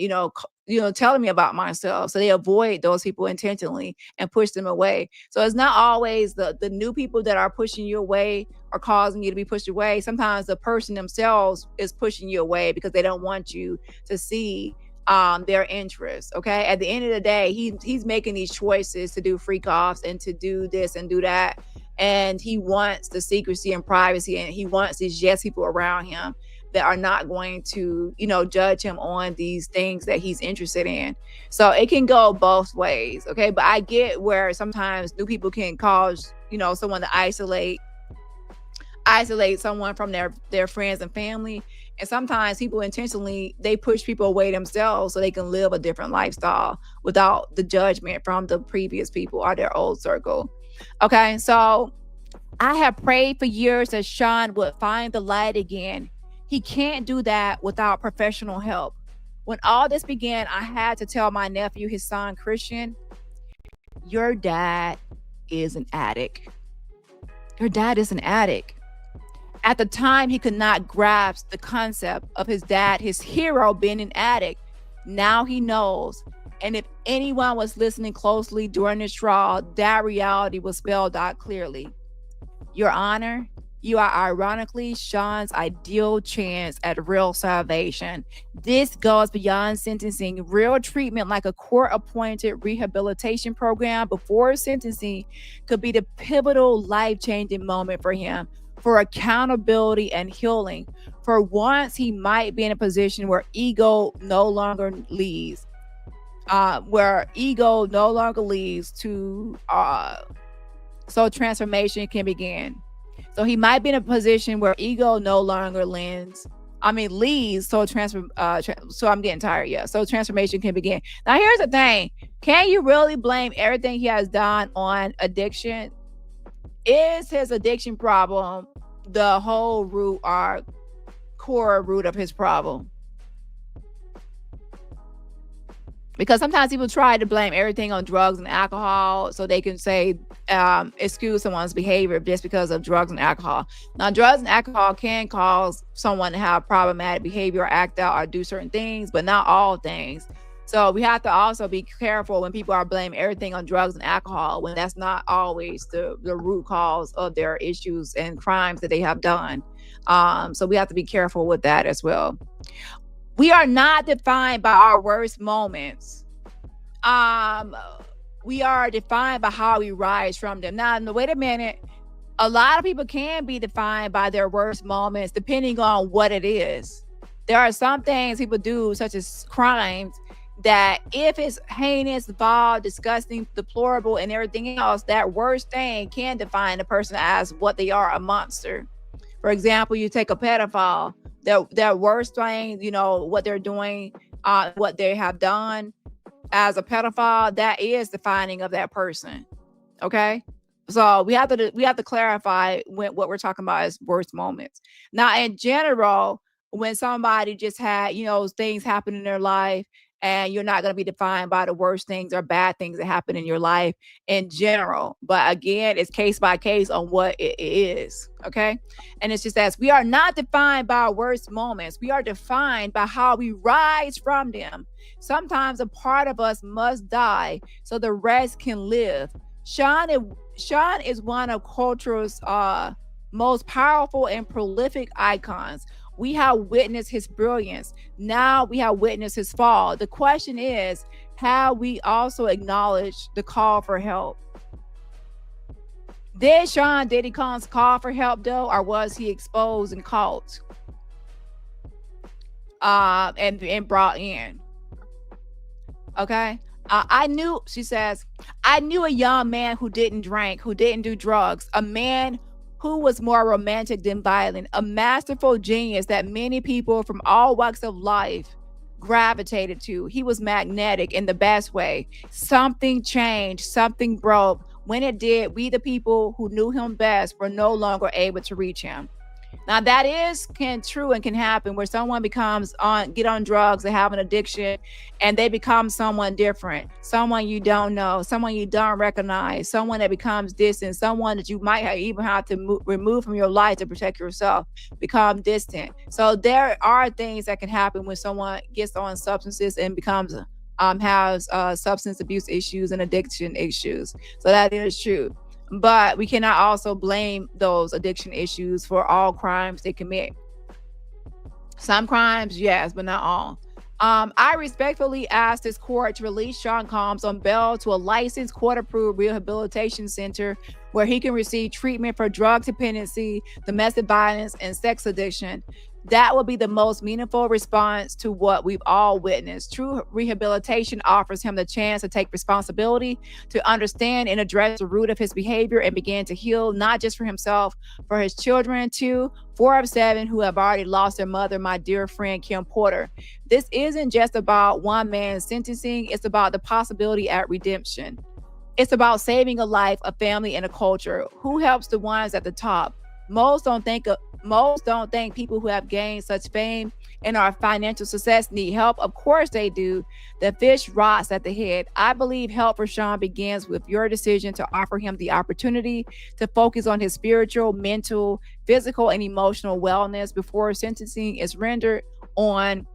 telling me about myself. So they avoid those people intentionally and push them away. So it's not always the new people that are pushing you away or causing you to be pushed away. Sometimes the person themselves is pushing you away because they don't want you to see their interests. Okay. At the end of the day, he's making these choices to do freak offs and to do this and do that. And he wants the secrecy and privacy, and he wants these yes people around him that are not going to, judge him on these things that he's interested in. So it can go both ways. Okay. But I get where sometimes new people can cause, someone to isolate someone from their friends and family. And sometimes people intentionally, they push people away themselves so they can live a different lifestyle without the judgment from the previous people or their old circle. Okay. So I have prayed for years that Sean would find the light again. He can't do that without professional help. When all this began, I had to tell my nephew, his son, Christian, your dad is an addict. Your dad is an addict. At the time, he could not grasp the concept of his dad, his hero, being an addict. Now he knows. And if anyone was listening closely during this trial, that reality was spelled out clearly. Your Honor, you are ironically Sean's ideal chance at real salvation. This goes beyond sentencing. Real treatment, like a court-appointed rehabilitation program before sentencing, could be the pivotal, life-changing moment for him, for accountability and healing. For once, he might be in a position where ego no longer leads. So transformation can begin. So he might be in a position where ego no longer leads. So I'm getting tired. Yeah. So transformation can begin. Now, here's the thing. Can you really blame everything he has done on addiction? Is his addiction problem the whole root or core root of his problem? Because sometimes people try to blame everything on drugs and alcohol so they can say, excuse someone's behavior just because of drugs and alcohol. Now, drugs and alcohol can cause someone to have problematic behavior or act out or do certain things, but not all things. So we have to also be careful when people are blaming everything on drugs and alcohol, when that's not always the root cause of their issues and crimes that they have done. So we have to be careful with that as well. We are not defined by our worst moments. We are defined by how we rise from them. Now, wait a minute. A lot of people can be defined by their worst moments, depending on what it is. There are some things people do, such as crimes, that if it's heinous, vile, disgusting, deplorable, and everything else, that worst thing can define a person as what they are, a monster. For example, you take a pedophile. Their worst thing, what they're doing, what they have done as a pedophile, that is defining of that person. Okay, so we have to clarify what we're talking about as worst moments. Now, in general, when somebody just had things happen in their life, and you're not going to be defined by the worst things or bad things that happen in your life in general. But again, it's case by case on what it is. Okay. And it's just as we are not defined by our worst moments. We are defined by how we rise from them. Sometimes a part of us must die so the rest can live. Sean is one of culture's most powerful and prolific icons. We have witnessed his brilliance. Now we have witnessed his fall. The question is, have we also acknowledged the call for help? Did Sean Diddy Combs call for help though, or was he exposed and caught and brought in? Okay. She says, I knew a young man who didn't drink, who didn't do drugs, a man who was more romantic than violent, a masterful genius that many people from all walks of life gravitated to. He was magnetic in the best way. Something changed, something broke. When it did, we, the people who knew him best, were no longer able to reach him. Now, that can happen where someone get on drugs, they have an addiction, and they become someone different, someone you don't know, someone you don't recognize, someone that becomes distant, someone that you might even have to remove from your life to protect yourself, become distant. So there are things that can happen when someone gets on substances and becomes has substance abuse issues and addiction issues. So that is true. But we cannot also blame those addiction issues for all crimes they commit. Some crimes, yes, but not all. I respectfully ask this court to release Sean Combs on bail to a licensed, court-approved rehabilitation center where he can receive treatment for drug dependency, domestic violence, and sex addiction. That will be the most meaningful response to what we've all witnessed. True rehabilitation offers him the chance to take responsibility, to understand and address the root of his behavior and begin to heal, not just for himself, for his children too. 4 of 7 who have already lost their mother, my dear friend Kim Porter. This isn't just about one man's sentencing. It's about the possibility at redemption. It's about saving a life, a family, and a culture. Who helps the ones at the top? Most don't think people who have gained such fame and our financial success need help. Of course they do. The fish rots at the head. I believe help for Sean begins with your decision to offer him the opportunity to focus on his spiritual, mental, physical, and emotional wellness before sentencing is rendered on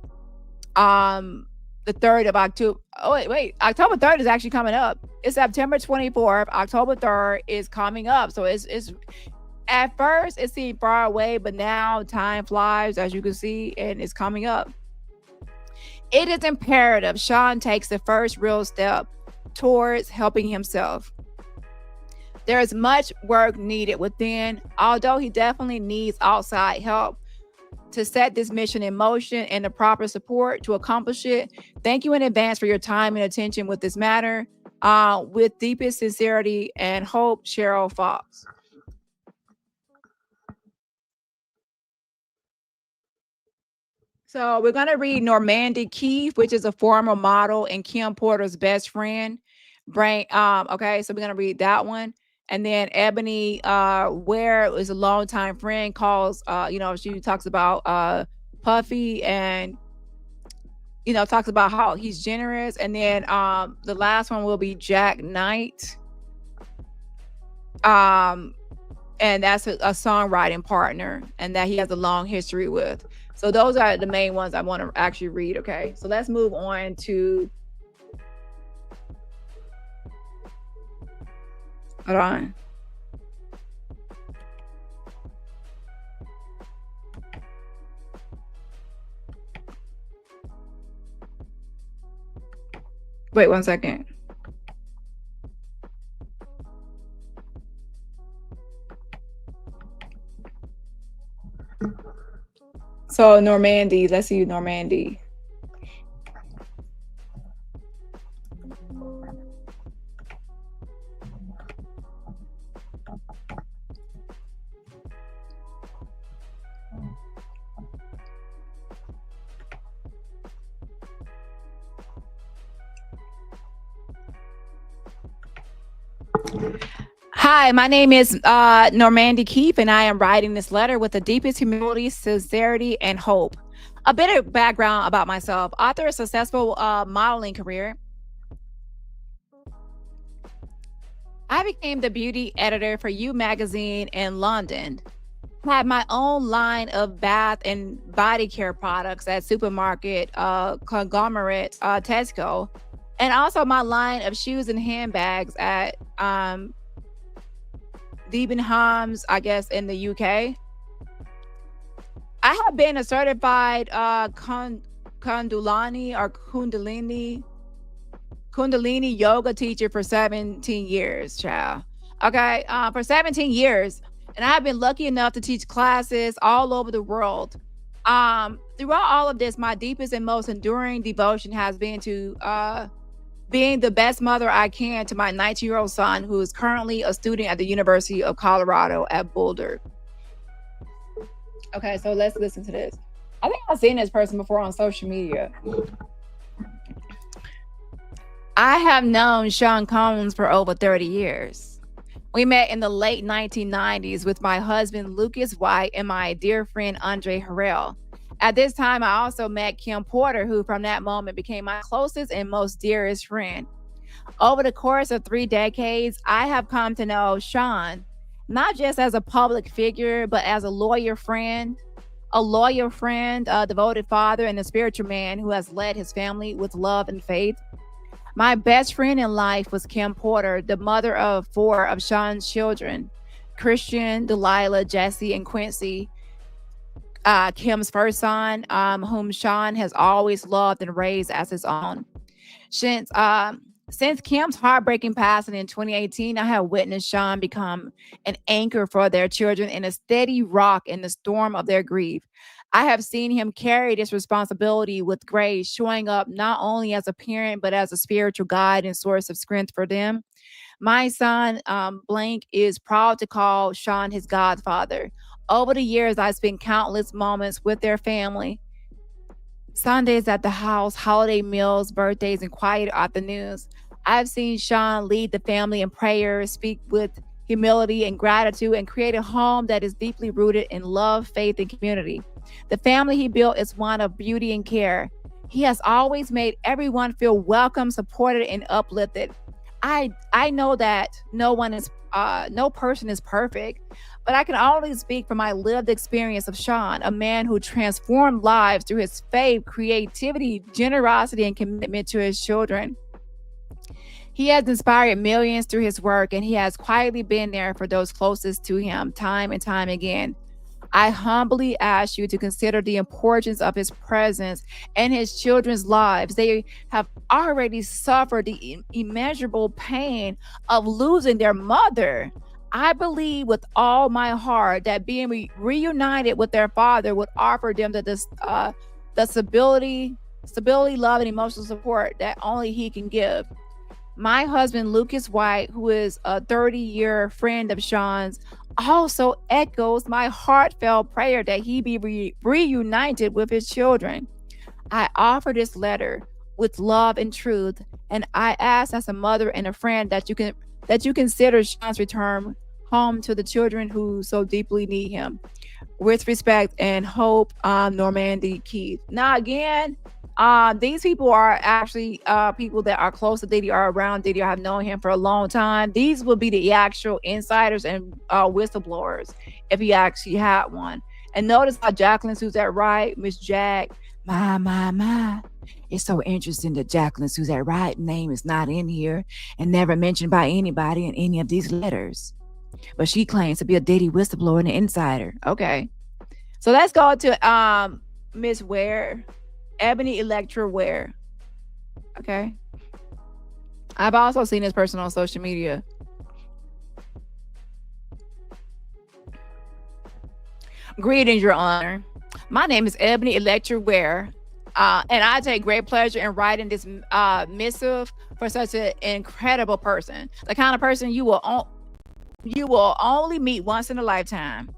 the 3rd of October. Oh, wait. October 3rd is actually coming up. It's September 24th. October 3rd is coming up. So it's at first it seemed far away, but now time flies, as you can see, and it's coming up. It is imperative Sean takes the first real step towards helping himself. There is much work needed within, although he definitely needs outside help to set this mission in motion and the proper support to accomplish it. Thank you in advance for your time and attention with this matter. With deepest sincerity and hope, Cheryl Fox. So we're going to read Normandie Keith, which is a former model and Kim Porter's best friend. Okay, so we're going to read that one. And then Ebony Wear is a longtime friend, calls, she talks about Puffy and, talks about how he's generous. And then the last one will be Jack Knight. And that's a songwriting partner and that he has a long history with. So those are the main ones I want to actually read. Okay, so let's move on to. Hold on. Wait 1 second. So Normandie, let's see Normandie. Hi, my name is Normandie Keith, and I am writing this letter with the deepest humility, sincerity, and hope. A bit of background about myself. Author of successful modeling career. I became the beauty editor for You magazine in London. Had my own line of bath and body care products at supermarket conglomerate Tesco, and also my line of shoes and handbags at Debenhams, I guess, in the UK. I have been a certified Kundalini yoga teacher for 17 years, child. Okay, for 17 years. And I've been lucky enough to teach classes all over the world. Throughout all of this, my deepest and most enduring devotion has been to being the best mother I can to my 19-year-old son, who is currently a student at the University of Colorado at Boulder. Okay, so let's listen to this. I think I've seen this person before on social media. I have known Sean Combs for over 30 years. We met in the late 1990s with my husband, Lucas White, and my dear friend, Andre Harrell. At this time, I also met Kim Porter, who from that moment became my closest and most dearest friend. Over the course of 3 decades, I have come to know Sean, not just as a public figure, but as a loyal friend, a devoted father, and a spiritual man who has led his family with love and faith. My best friend in life was Kim Porter, the mother of 4 of Sean's children, Christian, Delilah, Jesse, and Quincy. Kim's first son, whom Sean has always loved and raised as his own. Since Kim's heartbreaking passing in 2018, I have witnessed Sean become an anchor for their children and a steady rock in the storm of their grief. I have seen him carry this responsibility with grace, showing up not only as a parent, but as a spiritual guide and source of strength for them. My son, Blank, is proud to call Sean his godfather. Over the years, I spent countless moments with their family. Sundays at the house, holiday meals, birthdays, and quiet afternoons. I've seen Sean lead the family in prayer, speak with humility, and gratitude, and create a home that is deeply rooted in love, faith, and community. The family he built is one of beauty and care. He has always made everyone feel welcome, supported, and uplifted. I know that no person is perfect, but I can only speak from my lived experience of Sean, a man who transformed lives through his faith, creativity, generosity, and commitment to his children. He has inspired millions through his work, and he has quietly been there for those closest to him time and time again. I humbly ask you to consider the importance of his presence and his children's lives. They have already suffered the immeasurable pain of losing their mother. I believe with all my heart that being reunited with their father would offer them the stability, love, and emotional support that only he can give. My husband, Lucas White, who is a 30-year friend of Sean's, also echoes my heartfelt prayer that he be reunited with his children. I offer this letter with love and truth, and I ask as a mother and a friend that you consider Sean's return home to the children who so deeply need him. With respect and hope, Normandie Keith. Now again, these people are actually people that are close to Diddy, are around Diddy, or have known him for a long time. These will be the actual insiders and whistleblowers if he actually had one. And notice how Jacqueline Suzette Wright, Miss Jack, my. It's so interesting that Jacqueline Suzette Wright name is not in here and never mentioned by anybody in any of these letters. But she claims to be a Diddy whistleblower and an insider. Okay. So let's go to Miss Ware. Ebony Electra Wear. Okay. I've also seen this person on social media. Greetings, Your Honor. My name is Ebony Electra Wear, and I take great pleasure in writing this missive for such an incredible person. The kind of person you will only meet once in a lifetime.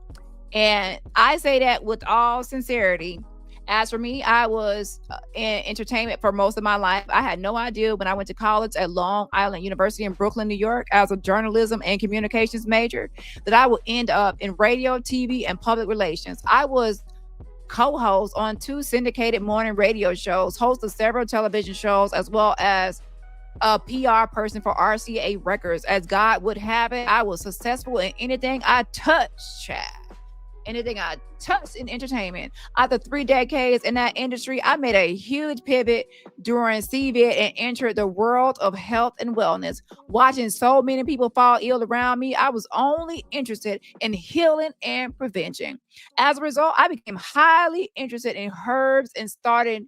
And I say that with all sincerity. As for me, I was in entertainment for most of my life. I had no idea when I went to college at Long Island University in Brooklyn, New York, as a journalism and communications major, that I would end up in radio, TV, and public relations. I was co-host on 2 syndicated morning radio shows, host of several television shows, as well as a PR person for RCA Records. As God would have it, I was successful in anything I touched, child. Anything I touched in entertainment. After 3 decades in that industry, I made a huge pivot during COVID and entered the world of health and wellness. Watching so many people fall ill around me, I was only interested in healing and prevention. As a result, I became highly interested in herbs and started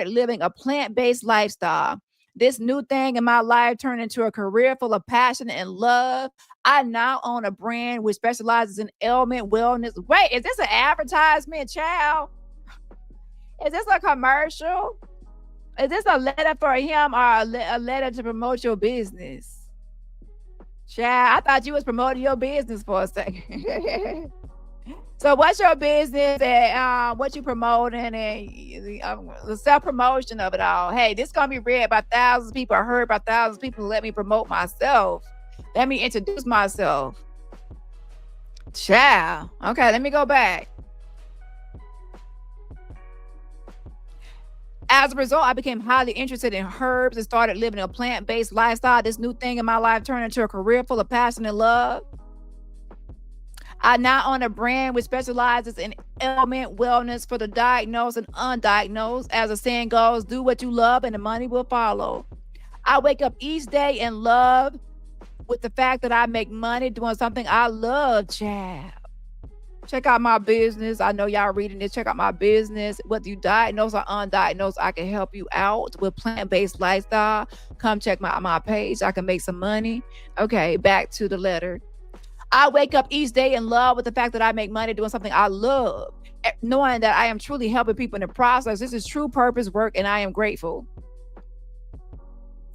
living a plant-based lifestyle. This new thing in my life turned into a career full of passion and love. I now own a brand which specializes in ailment wellness. Wait, is this an advertisement, child? Is this a commercial? Is this a letter for him or a letter to promote your business? Child, I thought you was promoting your business for a second. So what's your business and what you promoting and the self-promotion of it all? Hey, this going to be read by thousands of people. I heard by thousands of people. Let me promote myself. Let me introduce myself. Child. Okay, let me go back. As a result, I became highly interested in herbs and started living a plant-based lifestyle. This new thing in my life turned into a career full of passion and love. I now own a brand which specializes in ailment wellness for the diagnosed and undiagnosed. As the saying goes, do what you love and the money will follow. I wake up each day in love with the fact that I make money doing something I love, child. Check out my business. I know y'all reading this. Check out my business. Whether you diagnosed or undiagnosed, I can help you out with plant-based lifestyle. Come check my page. I can make some money. Okay, back to the letter. I wake up each day in love with the fact that I make money doing something I love, knowing that I am truly helping people in the process. This is true purpose work, and I am grateful.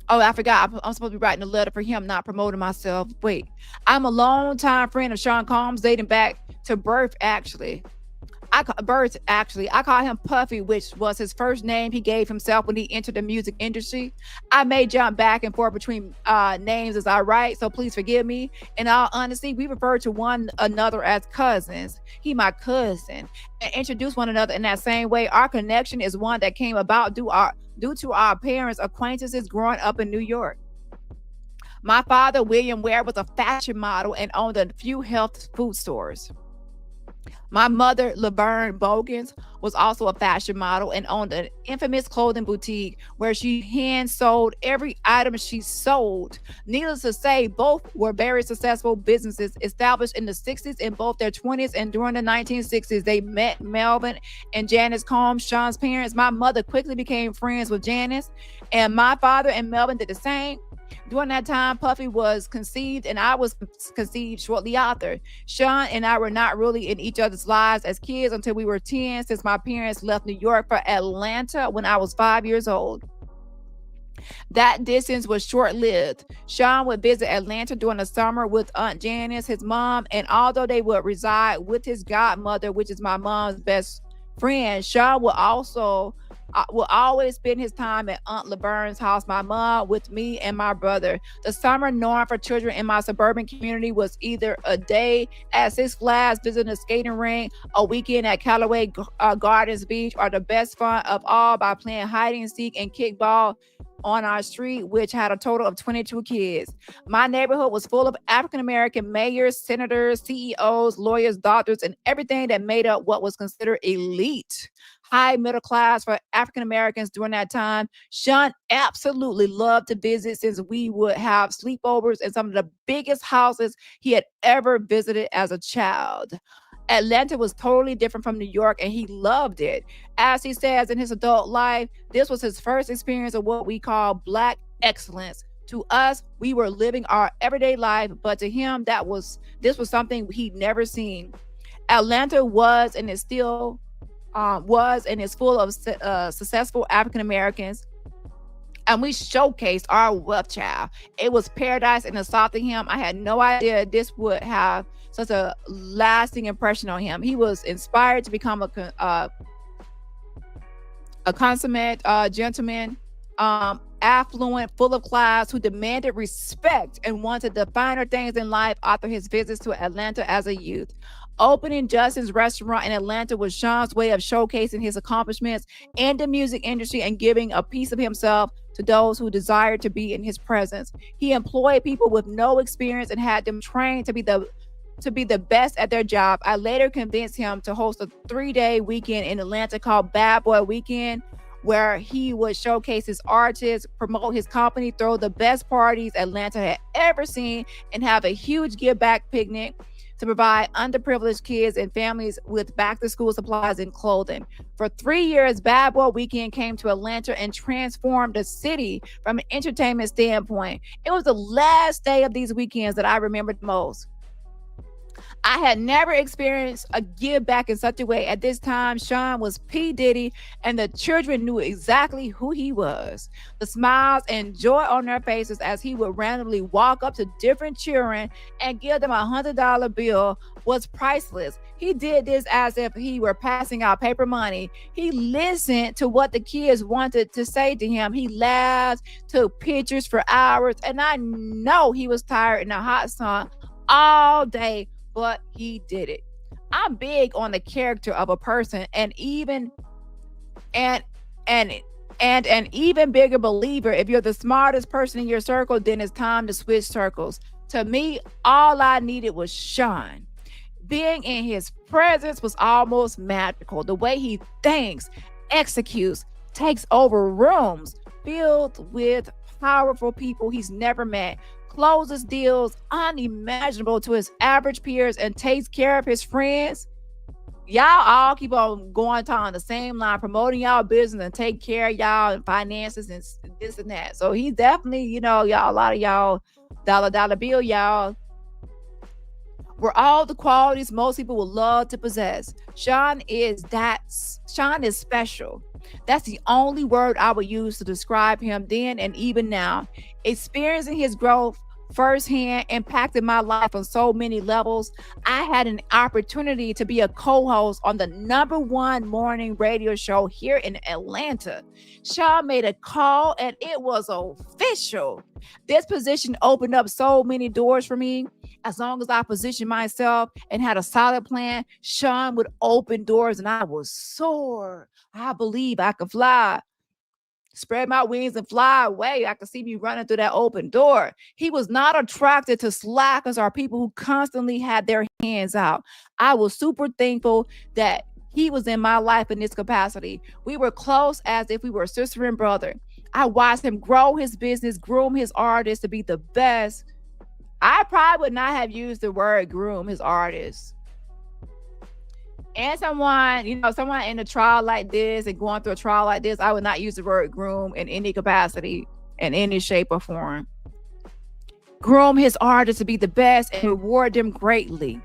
Oh, I forgot. I'm supposed to be writing a letter for him, not promoting myself. Wait, I'm a longtime friend of Sean Combs, dating back to birth, actually. Birds, actually. I call him Puffy, which was his first name he gave himself when he entered the music industry. I may jump back and forth between names as I write, so please forgive me. In all honesty, we refer to one another as cousins. He my cousin, and introduce one another in that same way. Our connection is one that came about due to our parents' acquaintances growing up in New York. My father, William Ware, was a fashion model and owned a few health food stores. My mother, Laverne Bogans, was also a fashion model and owned an infamous clothing boutique where she hand sold every item she sold. Needless to say, both were very successful businesses established in the 60s, in both their 20s, and during the 1960s. They met Melvin and Janice Combs, Sean's parents. My mother quickly became friends with Janice, and my father and Melvin did the same. During that time, Puffy was conceived and I was conceived shortly after. Sean and I were not really in each other's lives as kids until we were 10, since my parents left New York for Atlanta when I was 5 years old. That distance was short-lived. Sean would visit Atlanta during the summer with Aunt Janice, his mom, and although they would reside with his godmother, which is my mom's best friend, Sean will always spend his time at Aunt Laverne's house, my mom, with me and my brother. The summer norm for children in my suburban community was either a day at Six Flags visiting a skating rink, a weekend at Callaway Gardens Beach, or the best fun of all by playing hide and seek and kickball on our street, which had a total of 22 kids. My neighborhood was full of African-American mayors, senators, CEOs, lawyers, doctors, and everything that made up what was considered elite high middle class for African Americans during that time. Sean absolutely loved to visit, since we would have sleepovers in some of the biggest houses he had ever visited as a child. Atlanta was totally different from New York, and he loved it. As he says in his adult life, this was his first experience of what we call Black excellence. To us, we were living our everyday life, but to him, this was something he'd never seen. Atlanta was and is still full of successful African Americans, and we showcased our wealth, child. It was paradise in the South to him. I had no idea this would have such a lasting impression on him. He was inspired to become a consummate gentleman, affluent, full of class, who demanded respect and wanted the finer things in life after his visits to Atlanta as a youth. Opening Justin's restaurant in Atlanta was Sean's way of showcasing his accomplishments in the music industry and giving a piece of himself to those who desired to be in his presence. He employed people with no experience and had them trained to be the best at their job. I later convinced him to host a 3-day weekend in Atlanta called Bad Boy Weekend, where he would showcase his artists, promote his company, throw the best parties Atlanta had ever seen, and have a huge give back picnic to provide underprivileged kids and families with back-to-school supplies and clothing. For 3 years, Bad Boy Weekend came to Atlanta and transformed the city from an entertainment standpoint. It was the last day of these weekends that I remembered most. I had never experienced a give back in such a way. At this time, Sean was P. Diddy, and the children knew exactly who he was. The smiles and joy on their faces as he would randomly walk up to different children and give them $100 bill was priceless. He did this as if he were passing out paper money. He listened to what the kids wanted to say to him. He laughed, took pictures for hours, and I know he was tired in a hot sun all day, but he did it. I'm big on the character of a person, and an even bigger believer, if you're the smartest person in your circle, then it's time to switch circles. To me, all I needed was Sean. Being in his presence was almost magical. The way he thinks, executes, takes over rooms filled with powerful people he's never met, closes deals unimaginable to his average peers, and takes care of his friends. Y'all all keep on going on the same line, promoting y'all business and take care of y'all and finances and this and that. So he's definitely, y'all, a lot of y'all dollar bill, y'all, were all the qualities most people would love to possess. Sean is special. That's the only word I would use to describe him then and even now. Experiencing his growth firsthand, impacted my life on so many levels. I had an opportunity to be a co-host on the #1 morning radio show here in Atlanta. Shaw made a call and it was official. This position opened up so many doors for me. As long as I positioned myself and had a solid plan, Sean would open doors and I would soar. I believe I could fly. Spread my wings and fly away. I could see me running through that open door. He was not attracted to slackers or people who constantly had their hands out. I was super thankful that he was in my life in this capacity. We were close as if we were sister and brother. I watched him grow his business, groom his artists to be the best. I probably would not have used the word groom his artists. And someone in a trial like this and going through a trial like this, I would not use the word groom in any capacity, in any shape or form. Groom his artists to be the best and reward them greatly.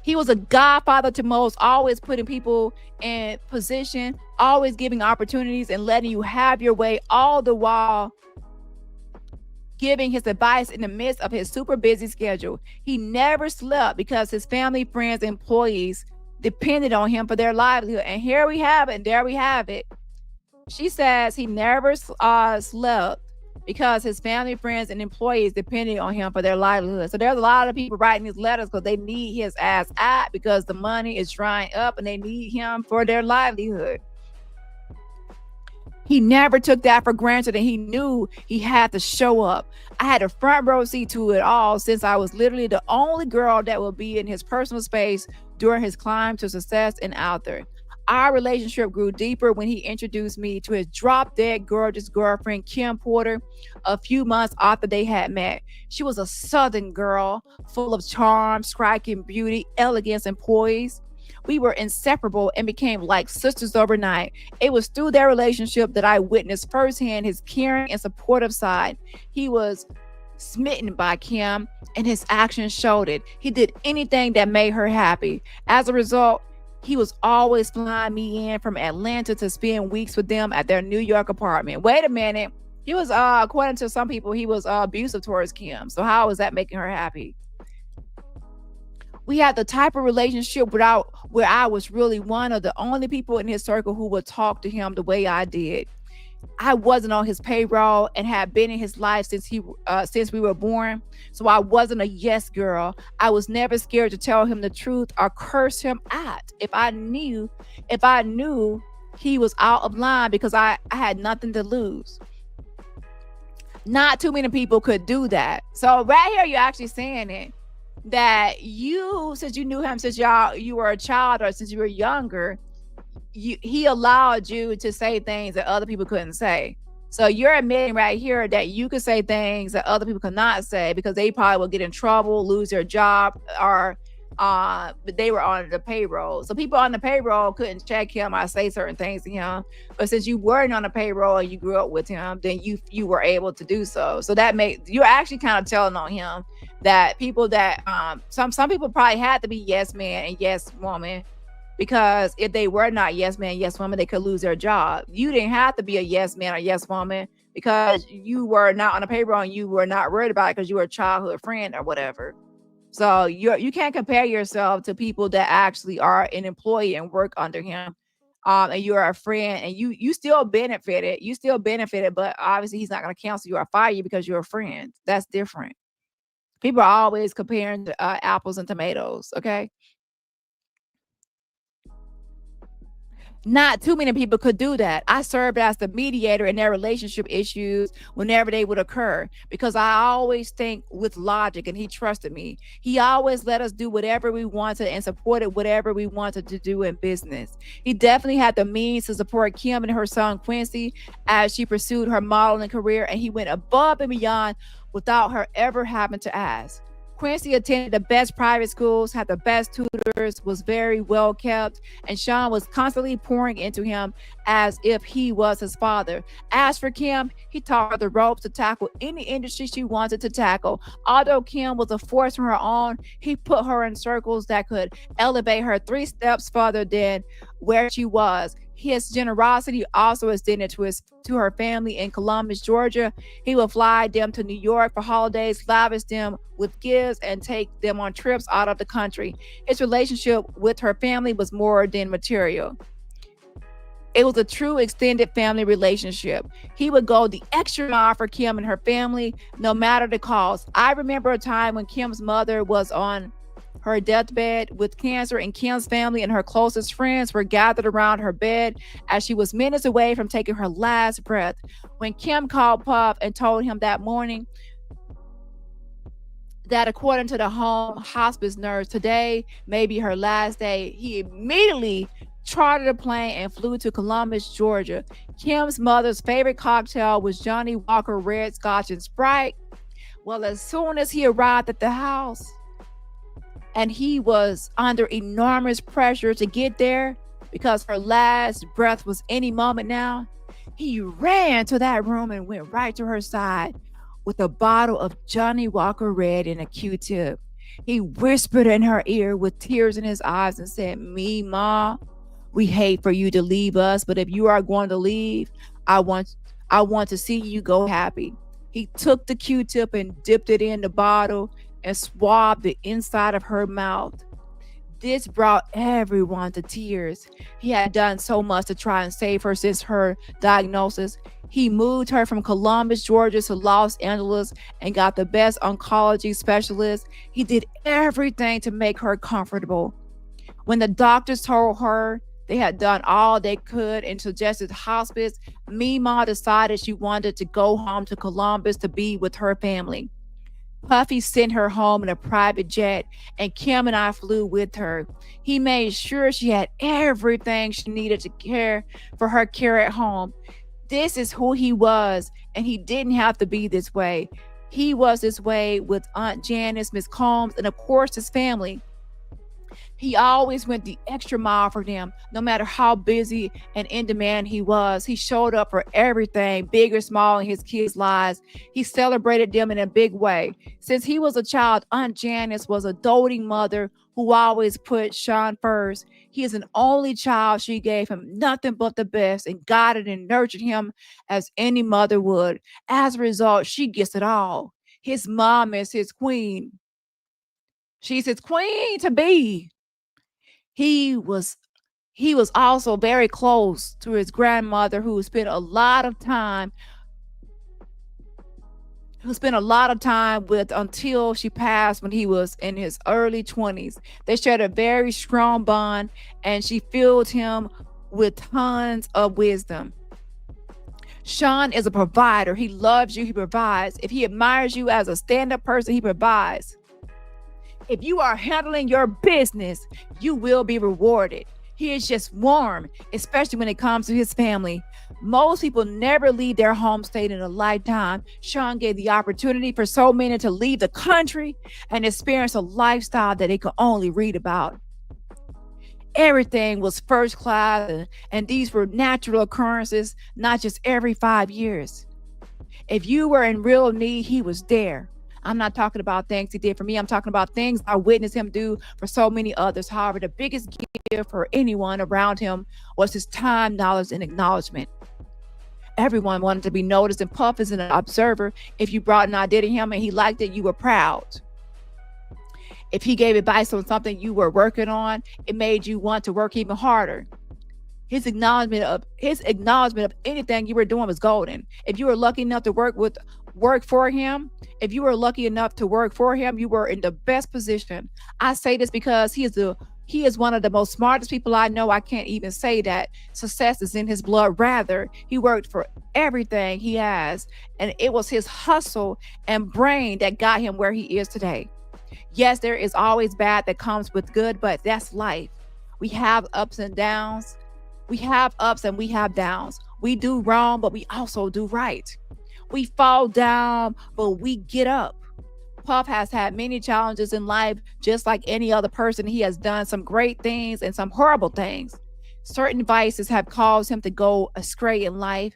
He was a godfather to most, always putting people in position, always giving opportunities and letting you have your way, all the while giving his advice in the midst of his super busy schedule. He never slept because his family, friends, employees depended on him for their livelihood. And here we have it, and there we have it. She says he never slept because his family, friends, and employees depended on him for their livelihood. So there's a lot of people writing these letters because they need his ass out because the money is drying up and they need him for their livelihood. He never took that for granted, and he knew he had to show up. I had a front row seat to it all since I was literally the only girl that would be in his personal space during his climb to success and out there. Our relationship grew deeper when he introduced me to his drop-dead gorgeous girlfriend, Kim Porter, a few months after they had met. She was a Southern girl, full of charm, striking beauty, elegance, and poise. We were inseparable and became like sisters overnight. It was through their relationship that I witnessed firsthand his caring and supportive side. He was smitten by Kim, and his actions showed it. He did anything that made her happy. As a result, he was always flying me in from Atlanta to spend weeks with them at their New York apartment. Wait a minute. He was, according to some people, he was abusive towards Kim. So how was that making her happy? We had the type of relationship where I was really one of the only people in his circle who would talk to him the way I did. I wasn't on his payroll and had been in his life since we were born. So I wasn't a yes girl. I was never scared to tell him the truth or curse him out if I knew he was out of line because I had nothing to lose. Not too many people could do that. So right here, you're actually saying it. That you, since you knew him since you were a child or since you were younger, he allowed you to say things that other people couldn't say. So you're admitting right here that you could say things that other people could not say because they probably would get in trouble, lose their job, or but they were on the payroll. So people on the payroll couldn't check him or say certain things to him. But since you weren't on the payroll and you grew up with him, then you were able to do so. So that you're actually kind of telling on him that people that some people probably had to be yes man and yes woman, because if they were not yes man, yes woman, they could lose their job. You didn't have to be a yes man or yes woman because you were not on the payroll and you were not worried about it because you were a childhood friend or whatever. So you can't compare yourself to people that actually are an employee and work under him. And you're a friend and you still benefited. But obviously he's not going to cancel you or fire you because you're a friend. That's different. People are always comparing apples and tomatoes, okay? Not too many people could do that. I served as the mediator in their relationship issues whenever they would occur because I always think with logic and he trusted me. He always let us do whatever we wanted and supported whatever we wanted to do in business. He definitely had the means to support Kim and her son Quincy as she pursued her modeling career, and he went above and beyond without her ever having to ask. Quincy attended the best private schools, had the best tutors, was very well kept, and Sean was constantly pouring into him as if he was his father. As for Kim, he taught her the ropes to tackle any industry she wanted to tackle. Although Kim was a force on her own, he put her in circles that could elevate her 3 steps further than where she was. His generosity also extended to her family in Columbus, Georgia. He would fly them to New York for holidays, lavish them with gifts, and take them on trips out of the country. His relationship with her family was more than material. It was a true extended family relationship. He would go the extra mile for Kim and her family, no matter the cost. I remember a time when Kim's mother was on her deathbed with cancer, and Kim's family and her closest friends were gathered around her bed as she was minutes away from taking her last breath. When Kim called Puff and told him that morning that according to the home hospice nurse, today may be her last day, he immediately chartered a plane and flew to Columbus, Georgia. Kim's mother's favorite cocktail was Johnny Walker Red Scotch and Sprite. Well, as soon as he arrived at the house, and he was under enormous pressure to get there because her last breath was any moment now, he ran to that room and went right to her side with a bottle of Johnny Walker Red and a Q-tip. He whispered in her ear with tears in his eyes and said, "Me, Ma, we hate for you to leave us, but if you are going to leave, I want to see you go happy." He took the Q-tip and dipped it in the bottle and swabbed the inside of her mouth. This brought everyone to tears. He had done so much to try and save her since her diagnosis. He moved her from Columbus, Georgia to Los Angeles and got the best oncology specialist. He did everything to make her comfortable. When the doctors told her they had done all they could and suggested hospice, Mima decided she wanted to go home to Columbus to be with her family. Puffy sent her home in a private jet, and Kim and I flew with her. He made sure she had everything she needed to care for her care at home. This is who he was, and he didn't have to be this way. He was this way with Aunt Janice, Miss Combs, and of course his family. He always went the extra mile for them, no matter how busy and in demand he was. He showed up for everything, big or small, in his kids' lives. He celebrated them in a big way. Since he was a child, Aunt Janice was a doting mother who always put Sean first. He is an only child. She gave him nothing but the best and guided and nurtured him as any mother would. As a result, she gets it all. His mom is his queen. She's his queen to be. He was also very close to his grandmother, who spent a lot of time with until she passed when he was in his early 20s. They shared a very strong bond, and she filled him with tons of wisdom. Sean is a provider. He loves you. He provides. If he admires you as a stand-up person, he provides. If you are handling your business, you will be rewarded. He is just warm, especially when it comes to his family. Most people never leave their home state in a lifetime. Sean gave the opportunity for so many to leave the country and experience a lifestyle that they could only read about. Everything was first class, and these were natural occurrences, not just every 5 years. If you were in real need, he was there. I'm not talking about things he did for me. I'm talking about things I witnessed him do for so many others. However, the biggest gift for anyone around him was his time, knowledge, and acknowledgement. Everyone wanted to be noticed, and Puff is an observer. If you brought an idea to him and he liked it, you were proud. If he gave advice on something you were working on, it made you want to work even harder. His acknowledgement of anything you were doing was golden. If you were lucky enough to work for him, you were in the best position. I say this because he is one of the most smartest people I know. I can't even say that success is in his blood. Rather, he worked for everything he has, and it was his hustle and brain that got him where he is today. Yes, there is always bad that comes with good, but that's life. We have ups and downs. We have ups and we have downs. We do wrong, but we also do right. We fall down, but we get up. Puff has had many challenges in life, just like any other person. He has done some great things and some horrible things. Certain vices have caused him to go astray in life,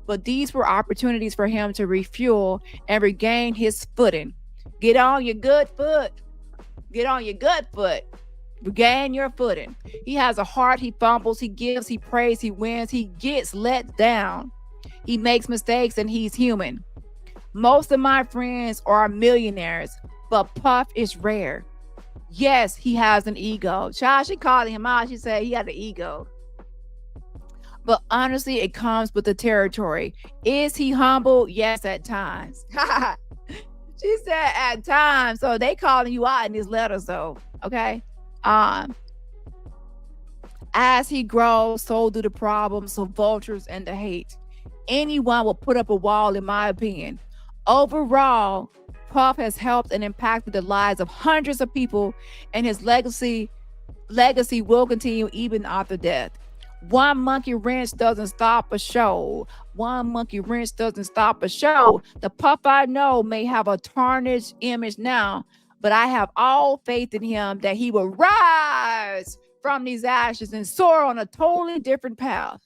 but these were opportunities for him to refuel and regain his footing. Get on your good foot. Get on your good foot. Regain your footing. He has a heart. He fumbles. He gives. He prays. He wins. He gets let down. He makes mistakes and he's human. Most of my friends are millionaires, but Puff is rare. Yes, he has an ego. Child, she called him out. She said he had an ego. But honestly, it comes with the territory. Is he humble? Yes, at times. She said at times. So they calling you out in these letters, though. Okay. As he grows, so do the problems, so vultures and the hate. Anyone will put up a wall, in my opinion. Overall, Puff has helped and impacted the lives of hundreds of people, and his legacy will continue even after death. One monkey wrench doesn't stop a show. One monkey wrench doesn't stop a show. The Puff I know may have a tarnished image now, but I have all faith in him that he will rise from these ashes and soar on a totally different path.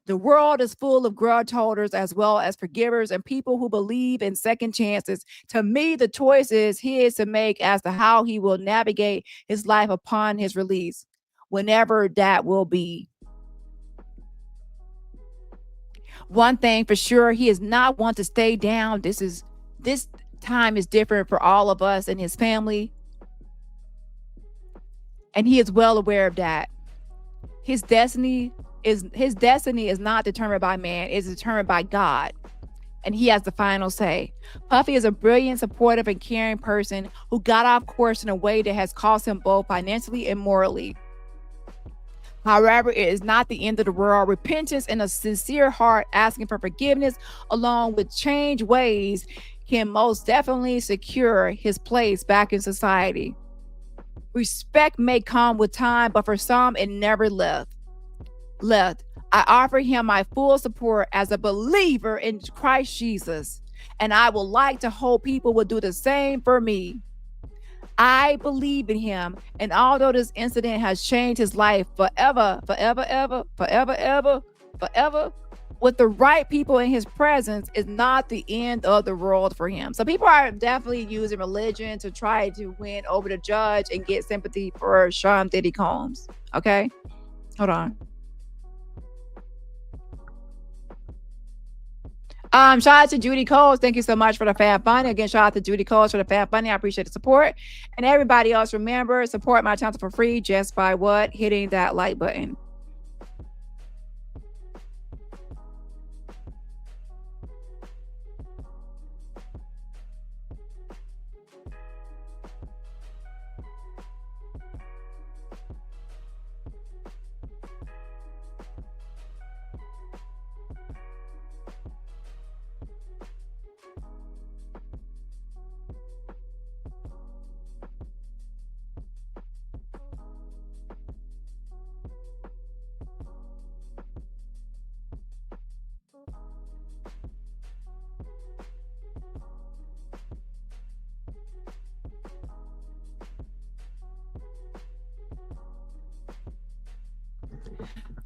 The world is full of grudge holders as well as forgivers and people who believe in second chances. To me, the choice is his to make as to how he will navigate his life upon his release, whenever that will be. One thing for sure, he is not one to stay down. This time is different for all of us and his family. And he is well aware of that. His destiny is not determined by man, it's determined by God. And he has the final say. Puffy is a brilliant, supportive, and caring person who got off course in a way that has cost him both financially and morally. However, it is not the end of the world. Repentance and a sincere heart asking for forgiveness, along with changed ways, can most definitely secure his place back in society. Respect may come with time, but for some, it never left. I offer him my full support as a believer in Christ Jesus, and I would like to hope people will do the same for me. I believe in him, and although this incident has changed his life forever, with the right people in his presence is not the end of the world for him. So people are definitely using religion to try to win over the judge and get sympathy for Sean Diddy Combs. Okay, hold on. Shout out to Judy Coles. Thank you so much for the Fab Bunny. Again, shout out to Judy Coles for the Fab Bunny. I appreciate the support. And everybody else, remember, support my channel for free just by what? Hitting that like button.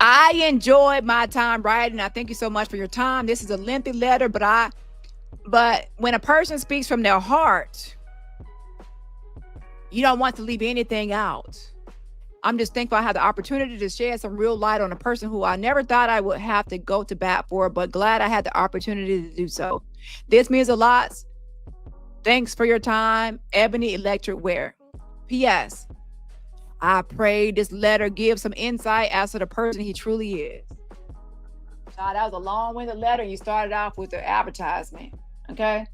I enjoyed my time writing. I thank you so much for your time. This is a lengthy letter, but when a person speaks from their heart, you don't want to leave anything out. I'm just thankful I had the opportunity to shed some real light on a person who I never thought I would have to go to bat for, but glad I had the opportunity to do so. This means a lot. Thanks for your time, Ebony Electra Wear. P.S. I pray this letter gives some insight as to the person he truly is. Child, that was a long-winded letter. You started off with the advertisement. Okay?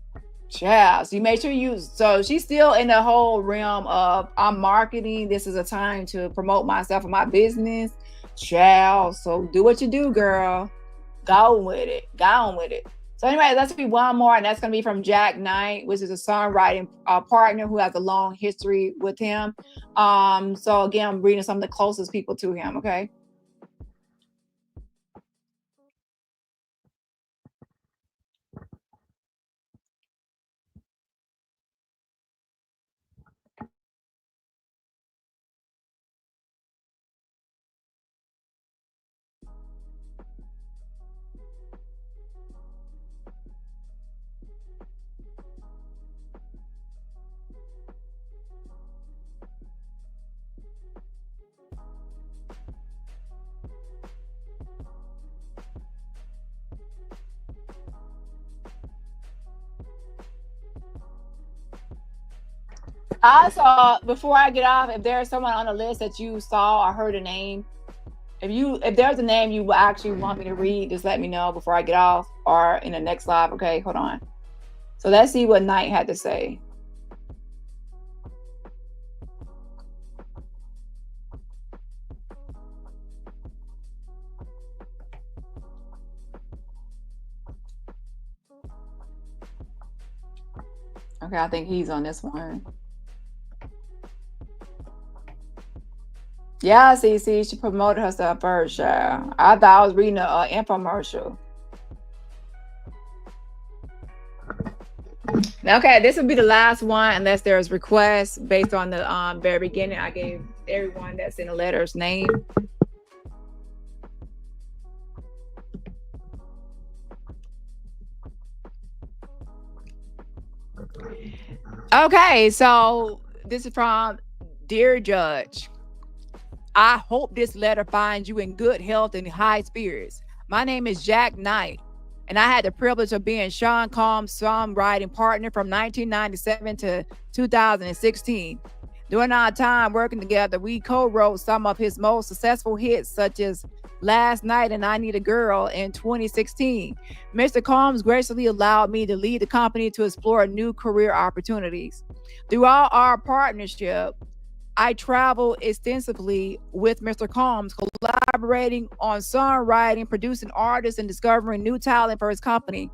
Yeah, so you make sure you, so she's still in the whole realm of I'm marketing. This is a time to promote myself and my business. Child, so do what you do, girl. Go with it. Go on with it. So anyway, let's be one more, and that's going to be from Jack Knight, which is a songwriting partner who has a long history with him. So again, I'm reading some of the closest people to him, okay? Also, before I get off, if there's someone on the list that you saw or heard a name, if there's a name you actually want me to read, just let me know before I get off or in the next live. Okay, hold on. So let's see what Knight had to say. Okay, I think he's on this one. Yeah, see, she promoted herself first, child. I thought I was reading an infomercial. Okay, this will be the last one unless there's requests based on the very beginning. I gave everyone that's in the letter's name. Okay, so this is from Dear Judge. I hope this letter finds you in good health and high spirits. My name is Jack Knight, and I had the privilege of being Sean Combs' songwriting partner from 1997 to 2016. During our time working together, we co-wrote some of his most successful hits, such as Last Night and I Need a Girl in 2016. Mr. Combs graciously allowed me to lead the company to explore new career opportunities. Throughout our partnership, I traveled extensively with Mr. Combs, collaborating on songwriting, producing artists, and discovering new talent for his company.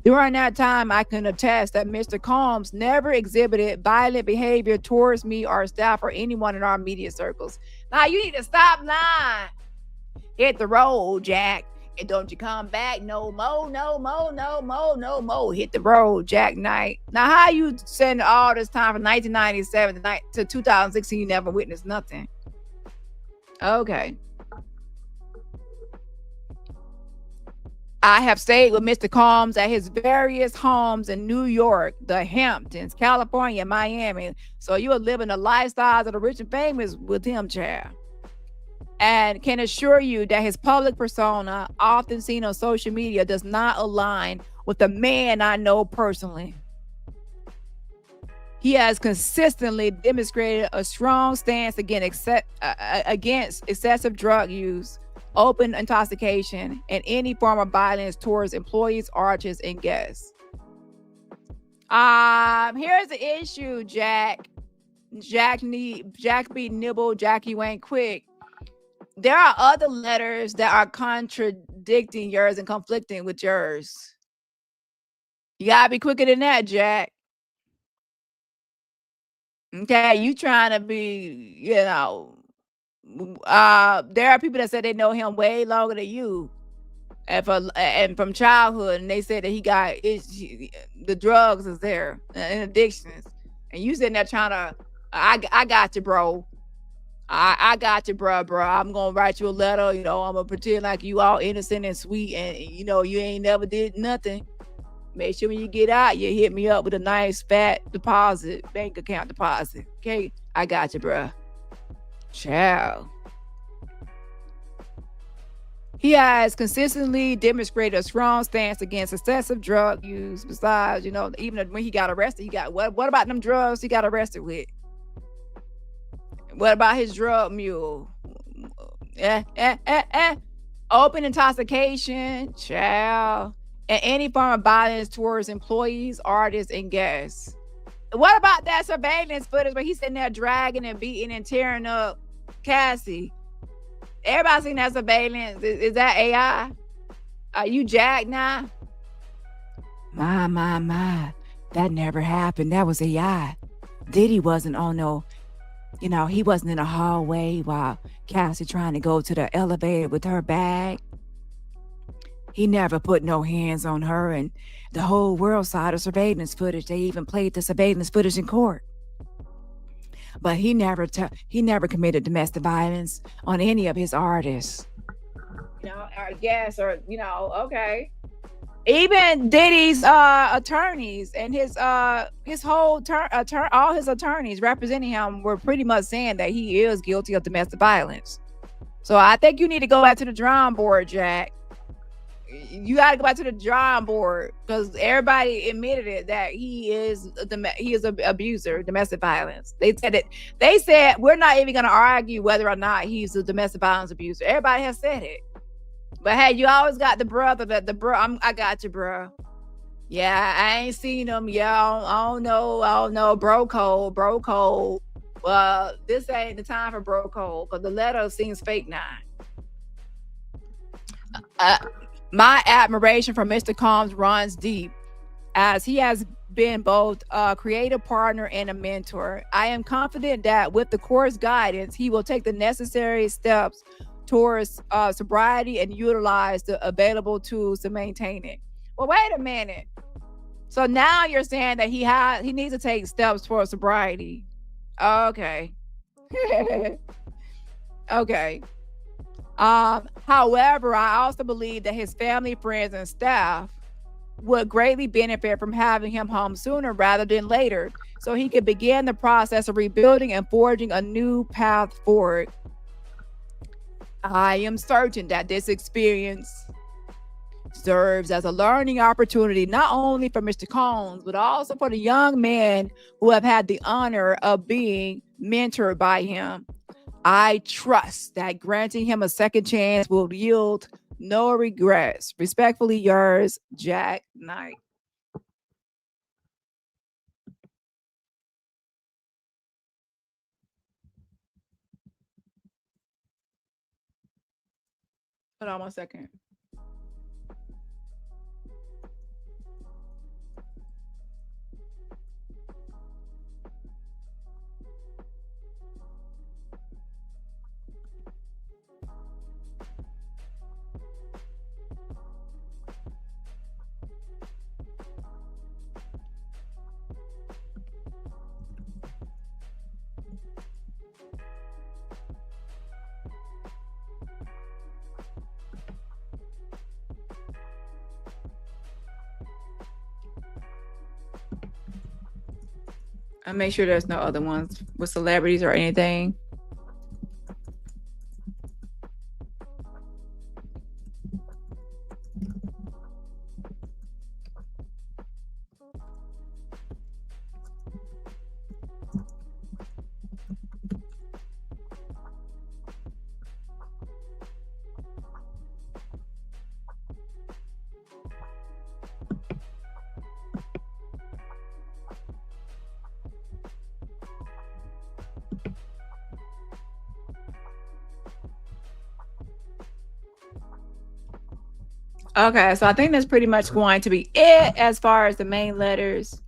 During that time, I can attest that Mr. Combs never exhibited violent behavior towards me or staff or anyone in our media circles. Now, you need to stop lying. Hit the road, Jack. And don't you come back no more, no more, no more, no more. Hit the road, Jack Knight. Now, how you send all this time from 1997 to 2016, you never witnessed nothing? Okay. I have stayed with Mr. Combs at his various homes in New York, the Hamptons, California, Miami. So you are living the lifestyles of the rich and famous with him, child. And can assure you that his public persona, often seen on social media, does not align with the man I know personally. He has consistently demonstrated a strong stance against excessive drug use, open intoxication, and any form of violence towards employees, artists, and guests. Here's the issue, Jack. Jack be nibble, Jack you ain't quick. There are other letters that are contradicting yours and conflicting with yours. You gotta be quicker than that, Jack. Okay, you trying to be, there are people that said they know him way longer than you, and from childhood, and they said that he got the drugs is there and addictions, and you sitting there trying to, I got you, bro. I got you, bro. I'm gonna write you a letter. I'm gonna pretend like you all innocent and sweet, and you ain't never did nothing. Make sure when you get out, you hit me up with a nice fat deposit, bank account deposit. Okay, I got you, bro. Ciao. He has consistently demonstrated a strong stance against excessive drug use. Besides, even when he got arrested, he got what about them drugs he got arrested with? What about his drug mule? Open intoxication, child, and any form of violence towards employees, artists, and guests. What about that surveillance footage where he's sitting there dragging and beating and tearing up Cassie? Everybody seen that surveillance. Is that AI? Are you Jack now? My. That never happened. That was AI. Diddy wasn't on no... he wasn't in the hallway while Cassie trying to go to the elevator with her bag. He never put no hands on her, and the whole world saw the surveillance footage. They even played the surveillance footage in court. But he never committed domestic violence on any of his artists. I guess, or okay. Even Diddy's attorneys and his whole all his attorneys representing him were pretty much saying that he is guilty of domestic violence. So I think you need to go back to the drawing board, Jack. you got to go back to the drawing board because everybody admitted it that he is an abuser, domestic violence. They said it. They said we're not even going to argue whether or not he's a domestic violence abuser. Everybody has said it. But hey, you always got the brother that I got you, bro. Yeah, I ain't seen him. Yeah, I don't know. Bro code. Well, this ain't the time for bro code because the letter seems fake now. My admiration for Mr. Combs runs deep, as he has been both a creative partner and a mentor. I am confident that with the course guidance, he will take the necessary steps towards sobriety and utilize the available tools to maintain it. Well, wait a minute. So now you're saying that he needs to take steps towards sobriety. Okay. Okay. However, I also believe that his family, friends, and staff would greatly benefit from having him home sooner rather than later, so he could begin the process of rebuilding and forging a new path forward. I am certain that this experience serves as a learning opportunity not only for Mr. Combs, but also for the young men who have had the honor of being mentored by him. I trust that granting him a second chance will yield no regrets. Respectfully yours, Jack Knight. Hold on 1 second. I make sure there's no other ones with celebrities or anything. Okay, so I think that's pretty much going to be it as far as the main letters.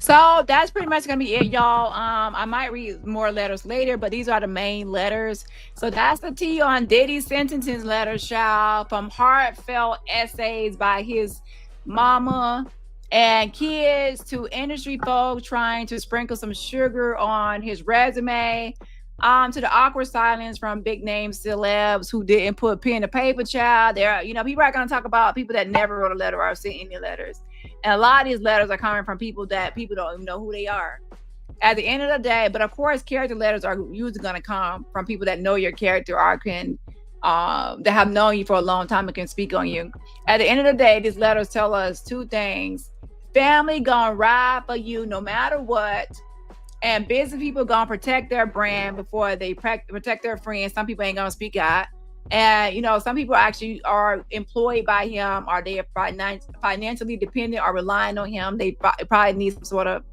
So that's pretty much gonna be it, y'all. I might read more letters later, but these are the main letters. So that's the T on Diddy's sentencing letters, y'all, from heartfelt essays by his mama and kids to industry folk trying to sprinkle some sugar on his resume. To the awkward silence from big name celebs who didn't put pen to paper, child. There, people are gonna talk about people that never wrote a letter or sent any letters. And a lot of these letters are coming from people that people don't even know who they are. At the end of the day, but of course, character letters are usually going to come from people that know your character or that have known you for a long time and can speak on you. At the end of the day, these letters tell us two things. Family gonna ride for you no matter what. And business people gonna protect their brand before they protect their friends. Some people ain't gonna speak out. And some people actually are employed by him, or they are financially dependent or relying on him. They probably need some sort of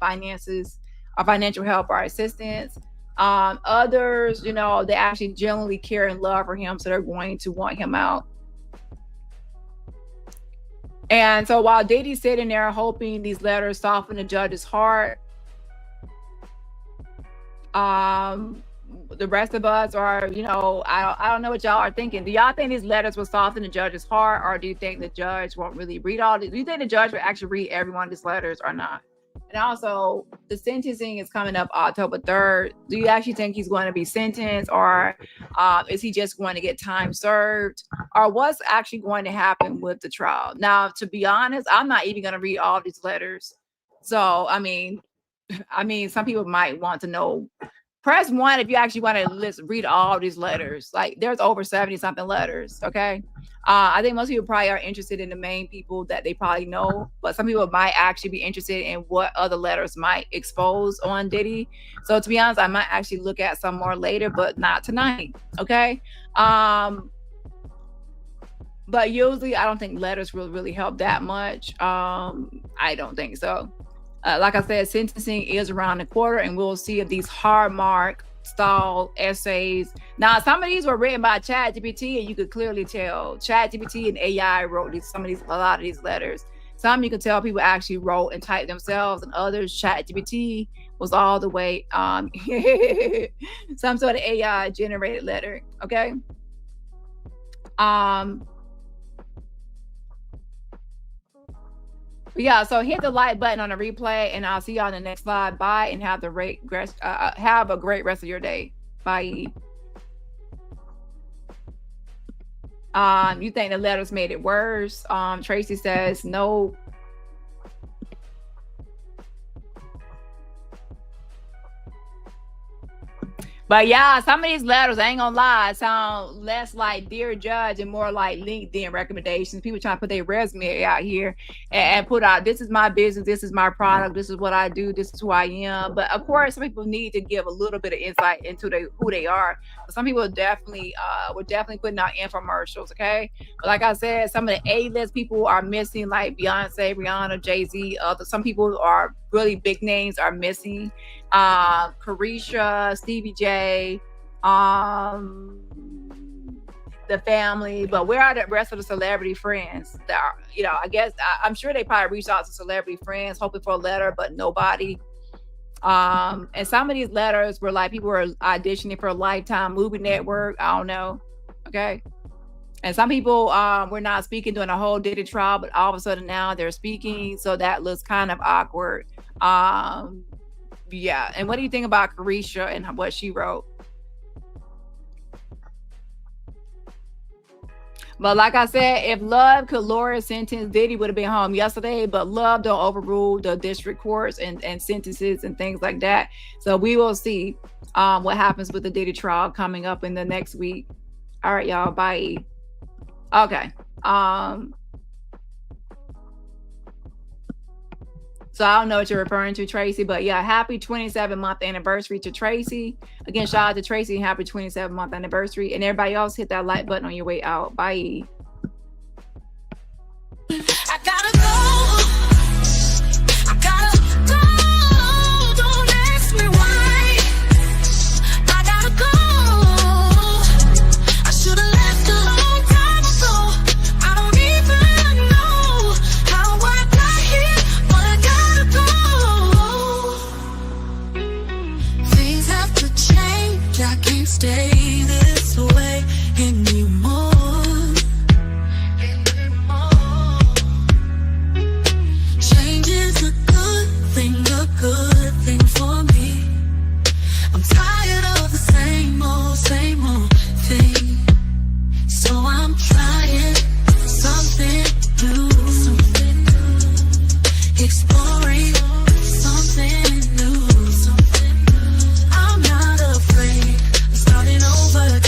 finances or financial help or assistance. Others, they actually genuinely care and love for him, so they're going to want him out. And so while Diddy's sitting there hoping these letters soften the judge's heart, the rest of us are, I don't know what y'all are thinking. Do y'all think these letters will soften the judge's heart, or do you think the judge won't really read all these? Do you think the judge will actually read every one of these letters or not? And also, the sentencing is coming up October 3rd. Do you actually think he's going to be sentenced, or is he just going to get time served, or what's actually going to happen with the trial? Now, to be honest, I'm not even going to read all these letters. So, I mean, some people might want to know. Press 1 if you actually want to read all these letters. Like, there's over 70 something letters. Okay. I think most people probably are interested in the main people that they probably know, but some people might actually be interested in what other letters might expose on Diddy. So to be honest, I might actually look at some more later, but not tonight. Okay. But usually I don't think letters will really help that much. I don't think so. Like I said, sentencing is around the corner, and we'll see if these hard mark style essays. Now, some of these were written by ChatGPT, and you could clearly tell ChatGPT and AI wrote a lot of these letters. Some you can tell people actually wrote and typed themselves, and others ChatGPT was all the way some sort of AI generated letter. Okay. Yeah, so hit the like button on the replay, and I'll see y'all on the next slide. Bye, and have a great rest of your day. Bye. You think the letters made it worse? Tracy says no. But yeah, some of these letters, I ain't gonna lie, sound less like Dear Judge and more like LinkedIn recommendations. People trying to put their resume out here and put out, this is my business, this is my product, this is what I do, this is who I am. But of course, some people need to give a little bit of insight into who they are. But some people definitely were putting out infomercials, okay? But like I said, some of the A-list people are missing, like Beyonce, Rihanna, Jay-Z. Some people are really big names are missing. Karisha, Stevie J, the family, but where are the rest of the celebrity friends that are, I guess I'm sure they probably reached out to celebrity friends hoping for a letter, but nobody. And some of these letters were like people were auditioning for a Lifetime movie network. I don't know. Okay. And some people were not speaking during the whole Diddy trial, but all of a sudden now they're speaking. So that looks kind of awkward. Yeah. And what do you think about Karisha and what she wrote? But like I said, if Love could lower a sentence, Diddy would have been home yesterday. But Love don't overrule the district courts and sentences and things like that. So we will see what happens with the Diddy trial coming up in the next week. All right, y'all. Bye. Okay. So I don't know what you're referring to, Tracy, but yeah, happy 27-month anniversary to Tracy. Again, shout out to Tracy and happy 27-month anniversary. And everybody else, hit that like button on your way out. Bye. I gotta go. I gotta go. Don't ask me why. I gotta go. I should have left a long time ago. I don't even know how I got here, but I gotta go. Things have to change. I can't stay this way anymore. Change is a good thing for me. I'm tired of the same old thing. So I'm trying something new, exploring something new. I'm not afraid of starting over.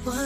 What